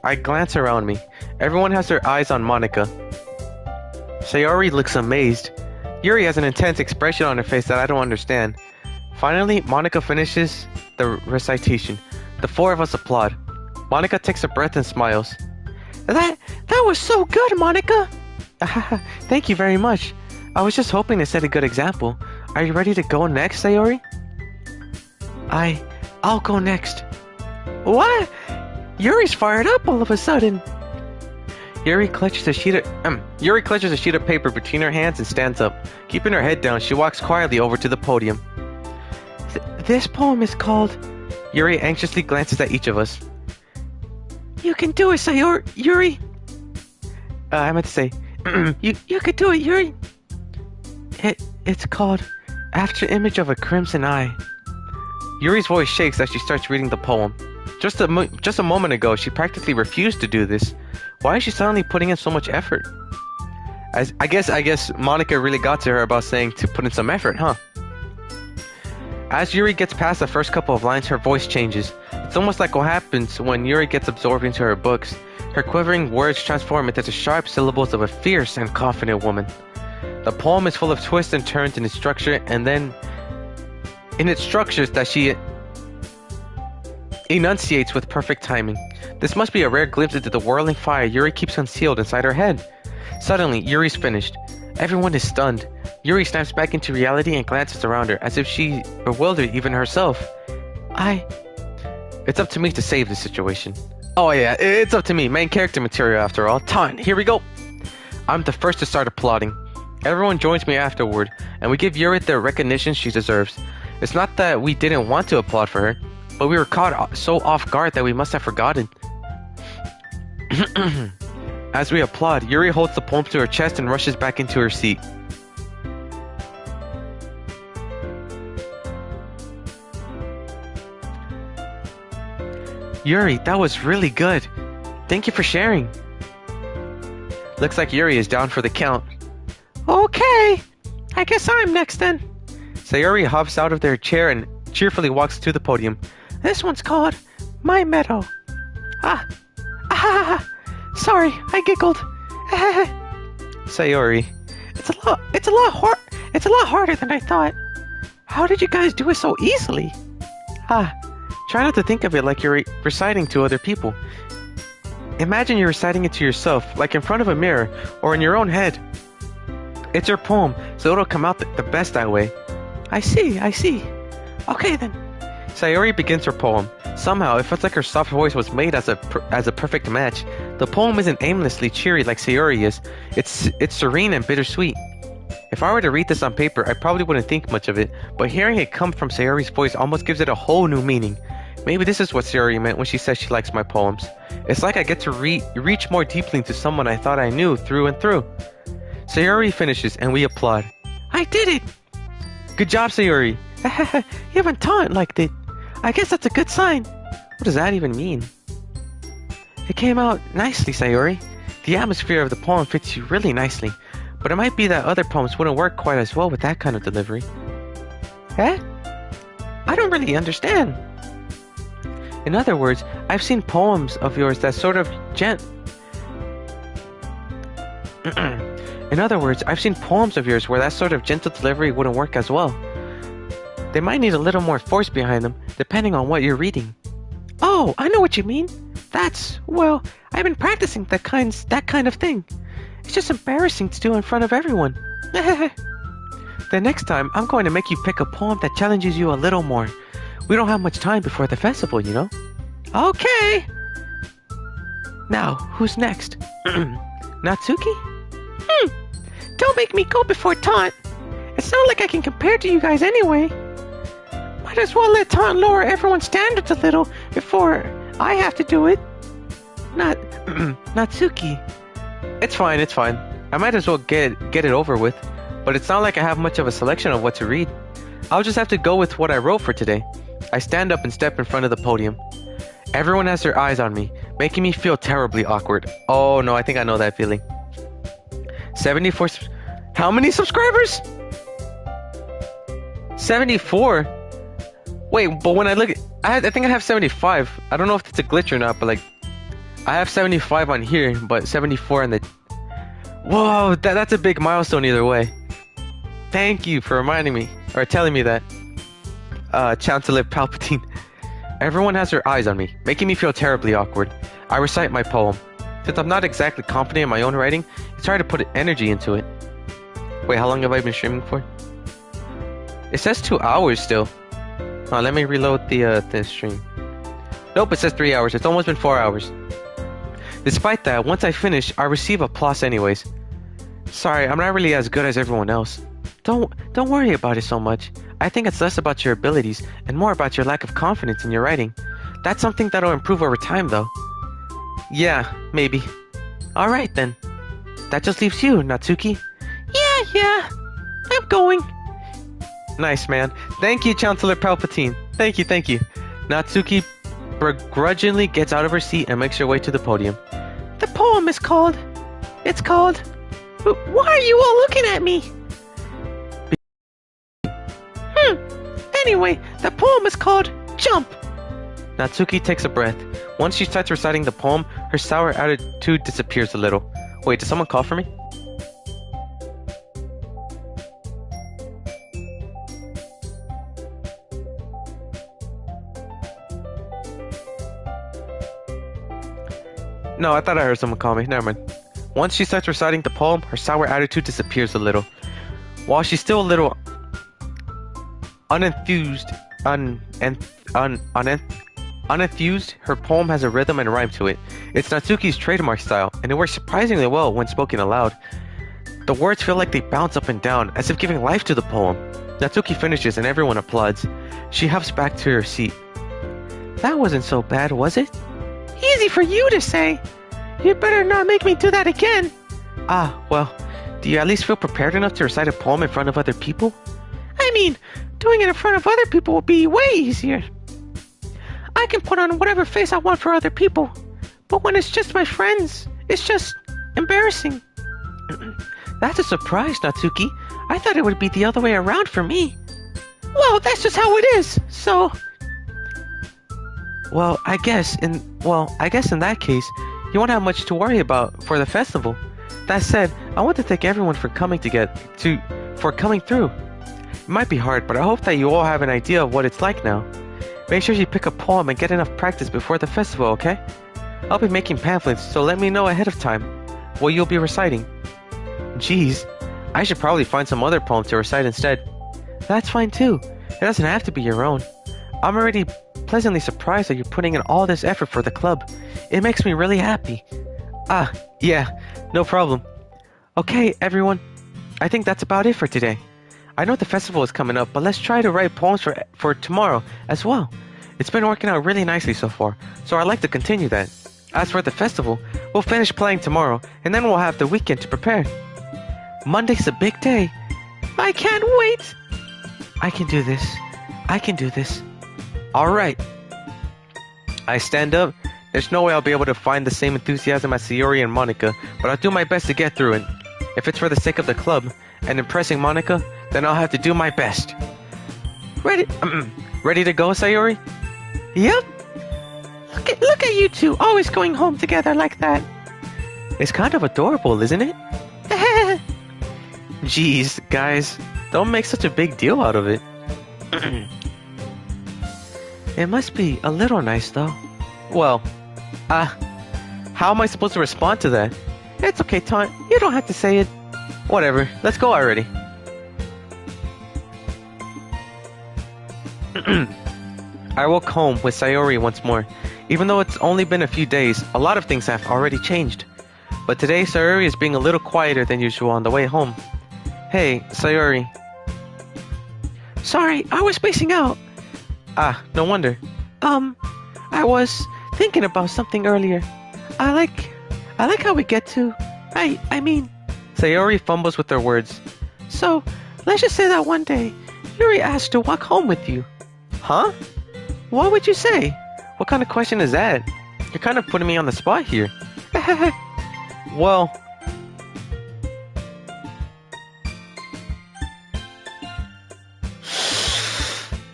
I glance around me. Everyone has their eyes on Monica. Sayori looks amazed. Yuri has an intense expression on her face that I don't understand. Finally, Monica finishes the recitation. The four of us applaud. Monica takes a breath and smiles. That was so good, Monica! Thank you very much. I was just hoping to set a good example. Are you ready to go next, Sayori? I'll go next. What? Yuri's fired up all of a sudden. Yuri clutches a sheet of paper between her hands and stands up. Keeping her head down, she walks quietly over to the podium. This poem is called... Yuri anxiously glances at each of us. You can do it, Sayori. Yuri. I meant to say... You could do it, Yuri. It's called After Image of a Crimson Eye. Yuri's voice shakes as she starts reading the poem. Just a moment ago, she practically refused to do this. Why is she suddenly putting in so much effort? I guess Monica really got to her about saying to put in some effort, huh? As Yuri gets past the first couple of lines, her voice changes. It's almost like what happens when Yuri gets absorbed into her books. Her quivering words transform into the sharp syllables of a fierce and confident woman. The poem is full of twists and turns in its structure, and then in its structures that she enunciates with perfect timing. This must be a rare glimpse into the whirling fire Yuri keeps concealed inside her head. Suddenly, Yuri's finished. Everyone is stunned. Yuri snaps back into reality and glances around her, as if she bewildered even herself. It's up to me to save the situation. Oh yeah, it's up to me. Main character material after all. Taunt, here we go. I'm the first to start applauding. Everyone joins me afterward, and we give Yuri the recognition she deserves. It's not that we didn't want to applaud for her, but we were caught so off guard that we must have forgotten. As we applaud, Yuri holds the poem to her chest and rushes back into her seat. Yuri, that was really good. Thank you for sharing. Looks like Yuri is down for the count. Okay, I guess I'm next then. Sayori hops out of their chair and cheerfully walks to the podium. This one's called My Meadow. Sorry, I giggled. Sayori. It's a lot harder than I thought. How did you guys do it so easily? Try not to think of it like you're reciting to other people. Imagine you're reciting it to yourself, like in front of a mirror, or in your own head. It's your poem, so it'll come out the best that way. I see. Okay then. Sayori begins her poem. Somehow, it feels like her soft voice was made as a perfect match. The poem isn't aimlessly cheery like Sayori is. It's serene and bittersweet. If I were to read this on paper, I probably wouldn't think much of it, but hearing it come from Sayori's voice almost gives it a whole new meaning. Maybe this is what Sayori meant when she says she likes my poems. It's like I get to reach more deeply into someone I thought I knew through and through. Sayori finishes, and we applaud. I did it! Good job, Sayori! You haven't taunt like it. I guess that's a good sign. What does that even mean? It came out nicely, Sayori. The atmosphere of the poem fits you really nicely, but it might be that other poems wouldn't work quite as well with that kind of delivery. Eh? I don't really understand. In other words, I've seen poems of yours that sort of In other words, I've seen poems of yours where that sort of gentle delivery wouldn't work as well. They might need a little more force behind them, depending on what you're reading. Oh, I know what you mean. Well, I've been practicing that kind of thing. It's just embarrassing to do in front of everyone. The next time, I'm going to make you pick a poem that challenges you a little more. We don't have much time before the festival, you know? Okay! Now, who's next? Natsuki? Don't make me go before Taunt. It's not like I can compare to you guys anyway. Might as well let Taunt lower everyone's standards a little before I have to do it. Natsuki. It's fine. I might as well get it over with, but it's not like I have much of a selection of what to read. I'll just have to go with what I wrote for today. I stand up and step in front of the podium. Everyone has their eyes on me, making me feel terribly awkward. Oh no, I think I know that feeling. 74... How many subscribers? 74? Wait, but when I look at... I think I have 75. I don't know if it's a glitch or not, but like... I have 75 on here, but 74 on the... Whoa, that's a big milestone either way. Thank you for reminding me, or telling me that. Chancellor Palpatine. Everyone has their eyes on me, making me feel terribly awkward. I recite my poem. Since I'm not exactly confident in my own writing, it's hard to put energy into it. Wait, how long have I been streaming for? It says 2 hours still. Oh, let me reload the stream. Nope, it says 3 hours. It's almost been 4 hours. Despite that, once I finish, I receive applause anyways. Sorry, I'm not really as good as everyone else. Don't worry about it so much. I think it's less about your abilities and more about your lack of confidence in your writing. That's something that'll improve over time, though. Yeah, maybe. Alright then. That just leaves you, Natsuki. Yeah. I'm going. Nice, man. Thank you, Chancellor Palpatine. Thank you. Natsuki begrudgingly gets out of her seat and makes her way to the podium. The poem is called... It's called... Why are you all looking at me? Anyway, the poem is called Jump. Natsuki takes a breath. Once she starts reciting the poem, her sour attitude disappears a little. Wait, did someone call for me? No, I thought I heard someone call me. Never mind. Once she starts reciting the poem, her sour attitude disappears a little. While she's still a little unenthused, her poem has a rhythm and rhyme to it. It's Natsuki's trademark style, and it works surprisingly well when spoken aloud. The words feel like they bounce up and down, as if giving life to the poem. Natsuki finishes and everyone applauds. She hops back to her seat. That wasn't so bad, was it? Easy for you to say. You better not make me do that again. Ah, well, do you at least feel prepared enough to recite a poem in front of other people? I mean, doing it in front of other people will be way easier. I can put on whatever face I want for other people, but when it's just my friends, it's just embarrassing. That's a surprise, Natsuki. I thought it would be the other way around for me. Well, that's just how it is, so... Well, I guess in that case, you won't have much to worry about for the festival. That said, I want to thank everyone for coming through. It might be hard, but I hope that you all have an idea of what it's like now. Make sure you pick a poem and get enough practice before the festival, okay? I'll be making pamphlets, so let me know ahead of time what you'll be reciting. Jeez, I should probably find some other poem to recite instead. That's fine too. It doesn't have to be your own. I'm already pleasantly surprised that you're putting in all this effort for the club. It makes me really happy. Ah, yeah, no problem. Okay, everyone. I think that's about it for today. I know the festival is coming up, but let's try to write poems for tomorrow as well. It's been working out really nicely so far, so I'd like to continue that. As for the festival, we'll finish playing tomorrow, and then we'll have the weekend to prepare. Monday's a big day. I can't wait. I can do this. Alright. I stand up. There's no way I'll be able to find the same enthusiasm as Sayori and Monica, but I'll do my best to get through it. If it's for the sake of the club and impressing Monica, then I'll have to do my best. Ready to go, Sayori? Yep. Look at you two, always going home together like that. It's kind of adorable, isn't it? Jeez, guys, don't make such a big deal out of it. It must be a little nice, though. Well, how am I supposed to respond to that? It's okay, Taunt. You don't have to say it. Whatever. Let's go already. I walk home with Sayori once more. Even though it's only been a few days, a lot of things have already changed. But today, Sayori is being a little quieter than usual on the way home. Hey, Sayori. Sorry, I was spacing out. Ah, no wonder. I was thinking about something earlier. I like how we get to... I mean, Sayori fumbles with her words. So, let's just say that one day, Yuri asked to walk home with you. Huh? What would you say? What kind of question is that? You're kind of putting me on the spot here. Well...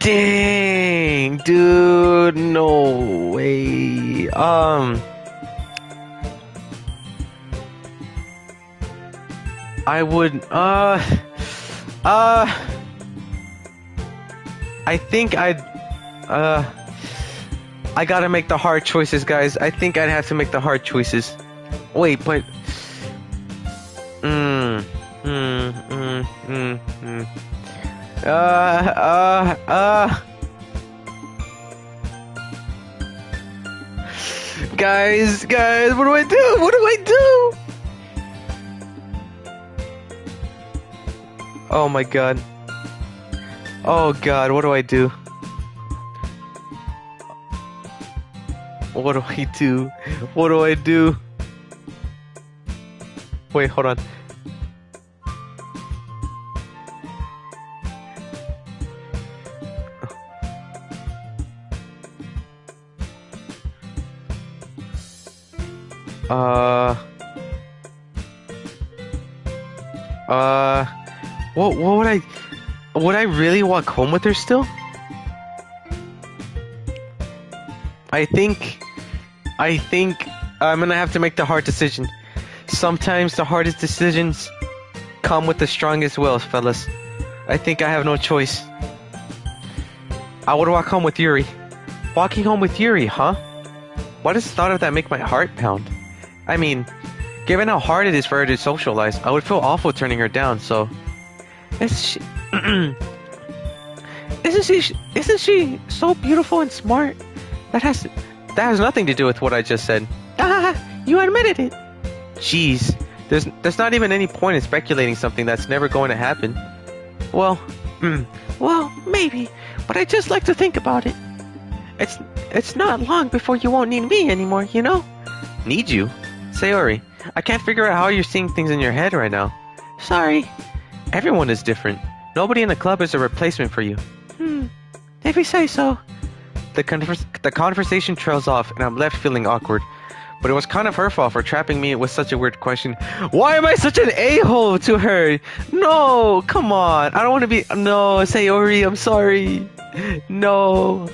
Dang, dude, no way. I would, I think I gotta make the hard choices, guys. I think I'd have to make the hard choices. Wait, but, guys, what do I do? What do I do? Oh my god. Oh god, what do I do? What do I do? What do I do? Wait, hold on. What would I really walk home with her still? I think I'm gonna have to make the hard decision. Sometimes the hardest decisions come with the strongest wills, fellas. I think I have no choice. I would walk home with Yuri. Walking home with Yuri, huh? Why does the thought of that make my heart pound? I mean, given how hard it is for her to socialize, I would feel awful turning her down, so... Isn't she so beautiful and smart? That has nothing to do with what I just said. You admitted it. Jeez, there's not even any point in speculating something that's never going to happen. Well, maybe, but I just like to think about it. It's not long before you won't need me anymore, you know? Need you? Sayori, I can't figure out how you're seeing things in your head right now. Sorry. Everyone is different. Nobody in the club is a replacement for you. If you say so. The conversation trails off, and I'm left feeling awkward. But it was kind of her fault for trapping me with such a weird question. Why am I such an a-hole to her? No, come on. I don't want to be... No, Sayori, I'm sorry. No,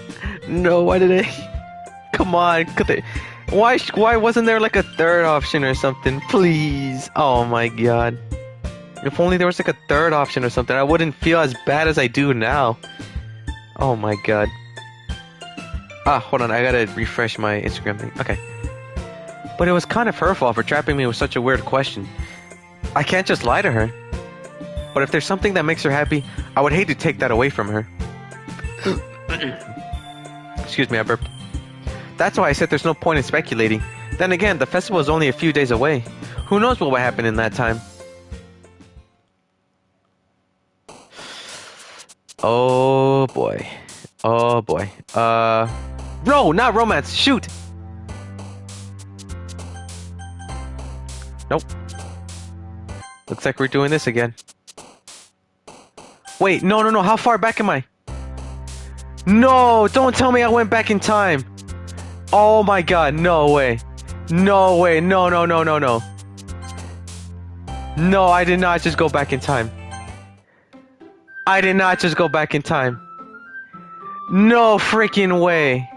why did I... Come on. Why wasn't there like a third option or something? Please. Oh my god. If only there was like a third option or something, I wouldn't feel as bad as I do now. Oh my god. Hold on, I gotta refresh my Instagram thing. Okay. But it was kind of her fault for trapping me with such a weird question. I can't just lie to her. But if there's something that makes her happy, I would hate to take that away from her. Excuse me, I burped. That's why I said there's no point in speculating. Then again, the festival is only a few days away. Who knows what will happen in that time? Oh boy. Oh boy. No, not romance. Shoot. Nope. Looks like we're doing this again. Wait, no. How far back am I? No, don't tell me I went back in time. Oh my god, no way. No way. No. No, I did not just go back in time. I did not just go back in time. No freaking way.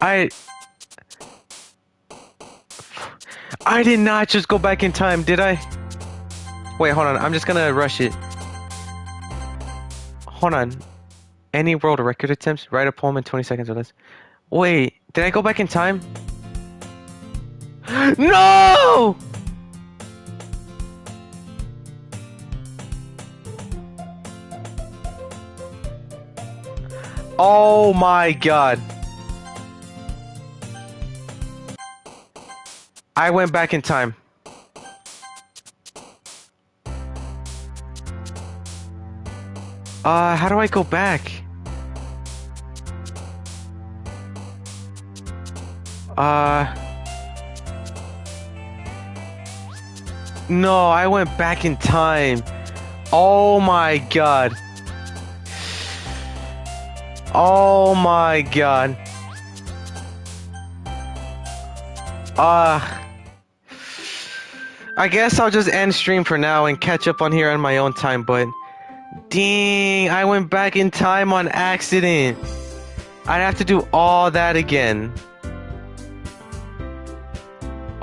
I did not just go back in time, did I? Wait, hold on. I'm just gonna rush it. Hold on. Any world record attempts? Write a poem in 20 seconds or less. Wait, did I go back in time? No! Oh my god. I went back in time. How do I go back? No, I went back in time. Oh my god. Oh my god. I guess I'll just end stream for now and catch up on here on my own time, but dang, I went back in time on accident. I'd have to do all that again.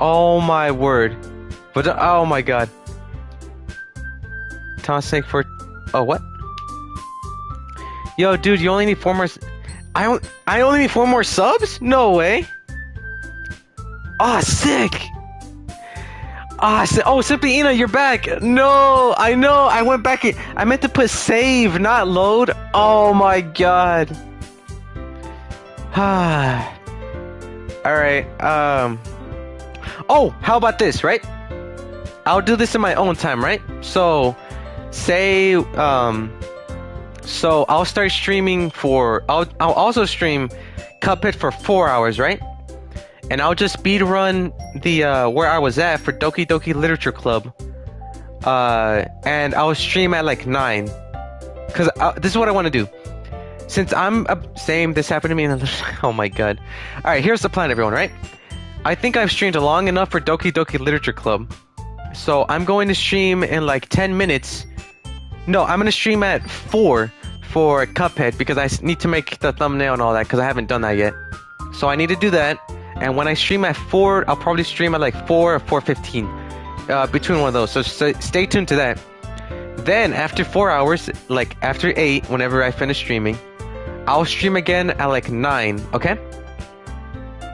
Oh my word. But oh my god. TauntSnake for what? Yo, dude, you only need 4 more. I only need 4 more subs? No way. Ah, sick. Oh, Simply Ina, you're back. No, I know. I went back. I meant to put save, not load. Oh my god. All right. Oh, how about this, right? I'll do this in my own time, right? So, say, so I'll start streaming for. I'll also stream Cuphead for 4 hours, right? And I'll just speed run the where I was at for Doki Doki Literature Club. And I'll stream at like 9. Cause this is what I want to do. Since I'm same, this happened to me. Oh my god! All right, here's the plan, everyone. Right? I think I've streamed long enough for Doki Doki Literature Club. So I'm going to stream in like 10 minutes. No, I'm gonna stream at 4 for Cuphead because I need to make the thumbnail and all that because I haven't done that yet. So I need to do that. And when I stream at 4, I'll probably stream at like 4 or 4:15, between one of those. So stay tuned to that. Then after 4 hours, like after 8, whenever I finish streaming, I'll stream again at like 9. Okay?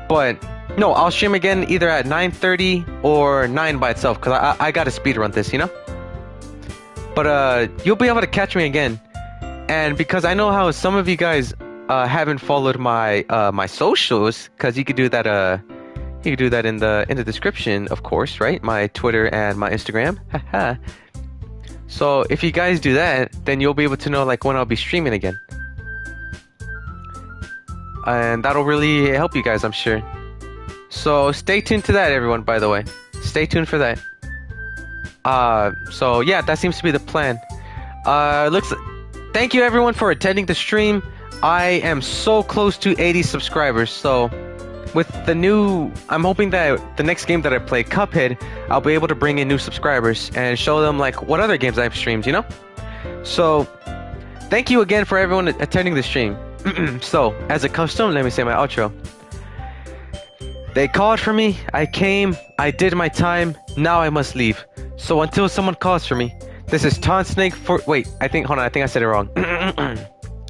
But no, I'll stream again either at 9:30 or 9 by itself because I gotta speedrun this, you know? But you'll be able to catch me again. And because I know how some of you guys haven't followed my my socials, because you could do that in the description, of course, right? My Twitter and my Instagram. Haha. So if you guys do that, then you'll be able to know like when I'll be streaming again. And that'll really help you guys, I'm sure. So stay tuned to that, everyone, by the way. Stay tuned for that. So yeah, that seems to be the plan. Thank you everyone for attending the stream. I am so close to 80 subscribers, so with the new, I'm hoping that the next game that I play, Cuphead, I'll be able to bring in new subscribers and show them like what other games I've streamed, you know? So, thank you again for everyone attending the stream. So, as a custom, let me say my outro. They called for me, I came, I did my time, now I must leave. So until someone calls for me, this is TauntSnake for, wait, I think I said it wrong.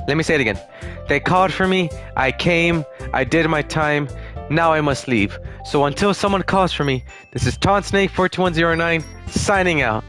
Let me say it again. They called for me, I came, I did my time, now I must leave. So until someone calls for me, this is TauntSnake 42109 signing out.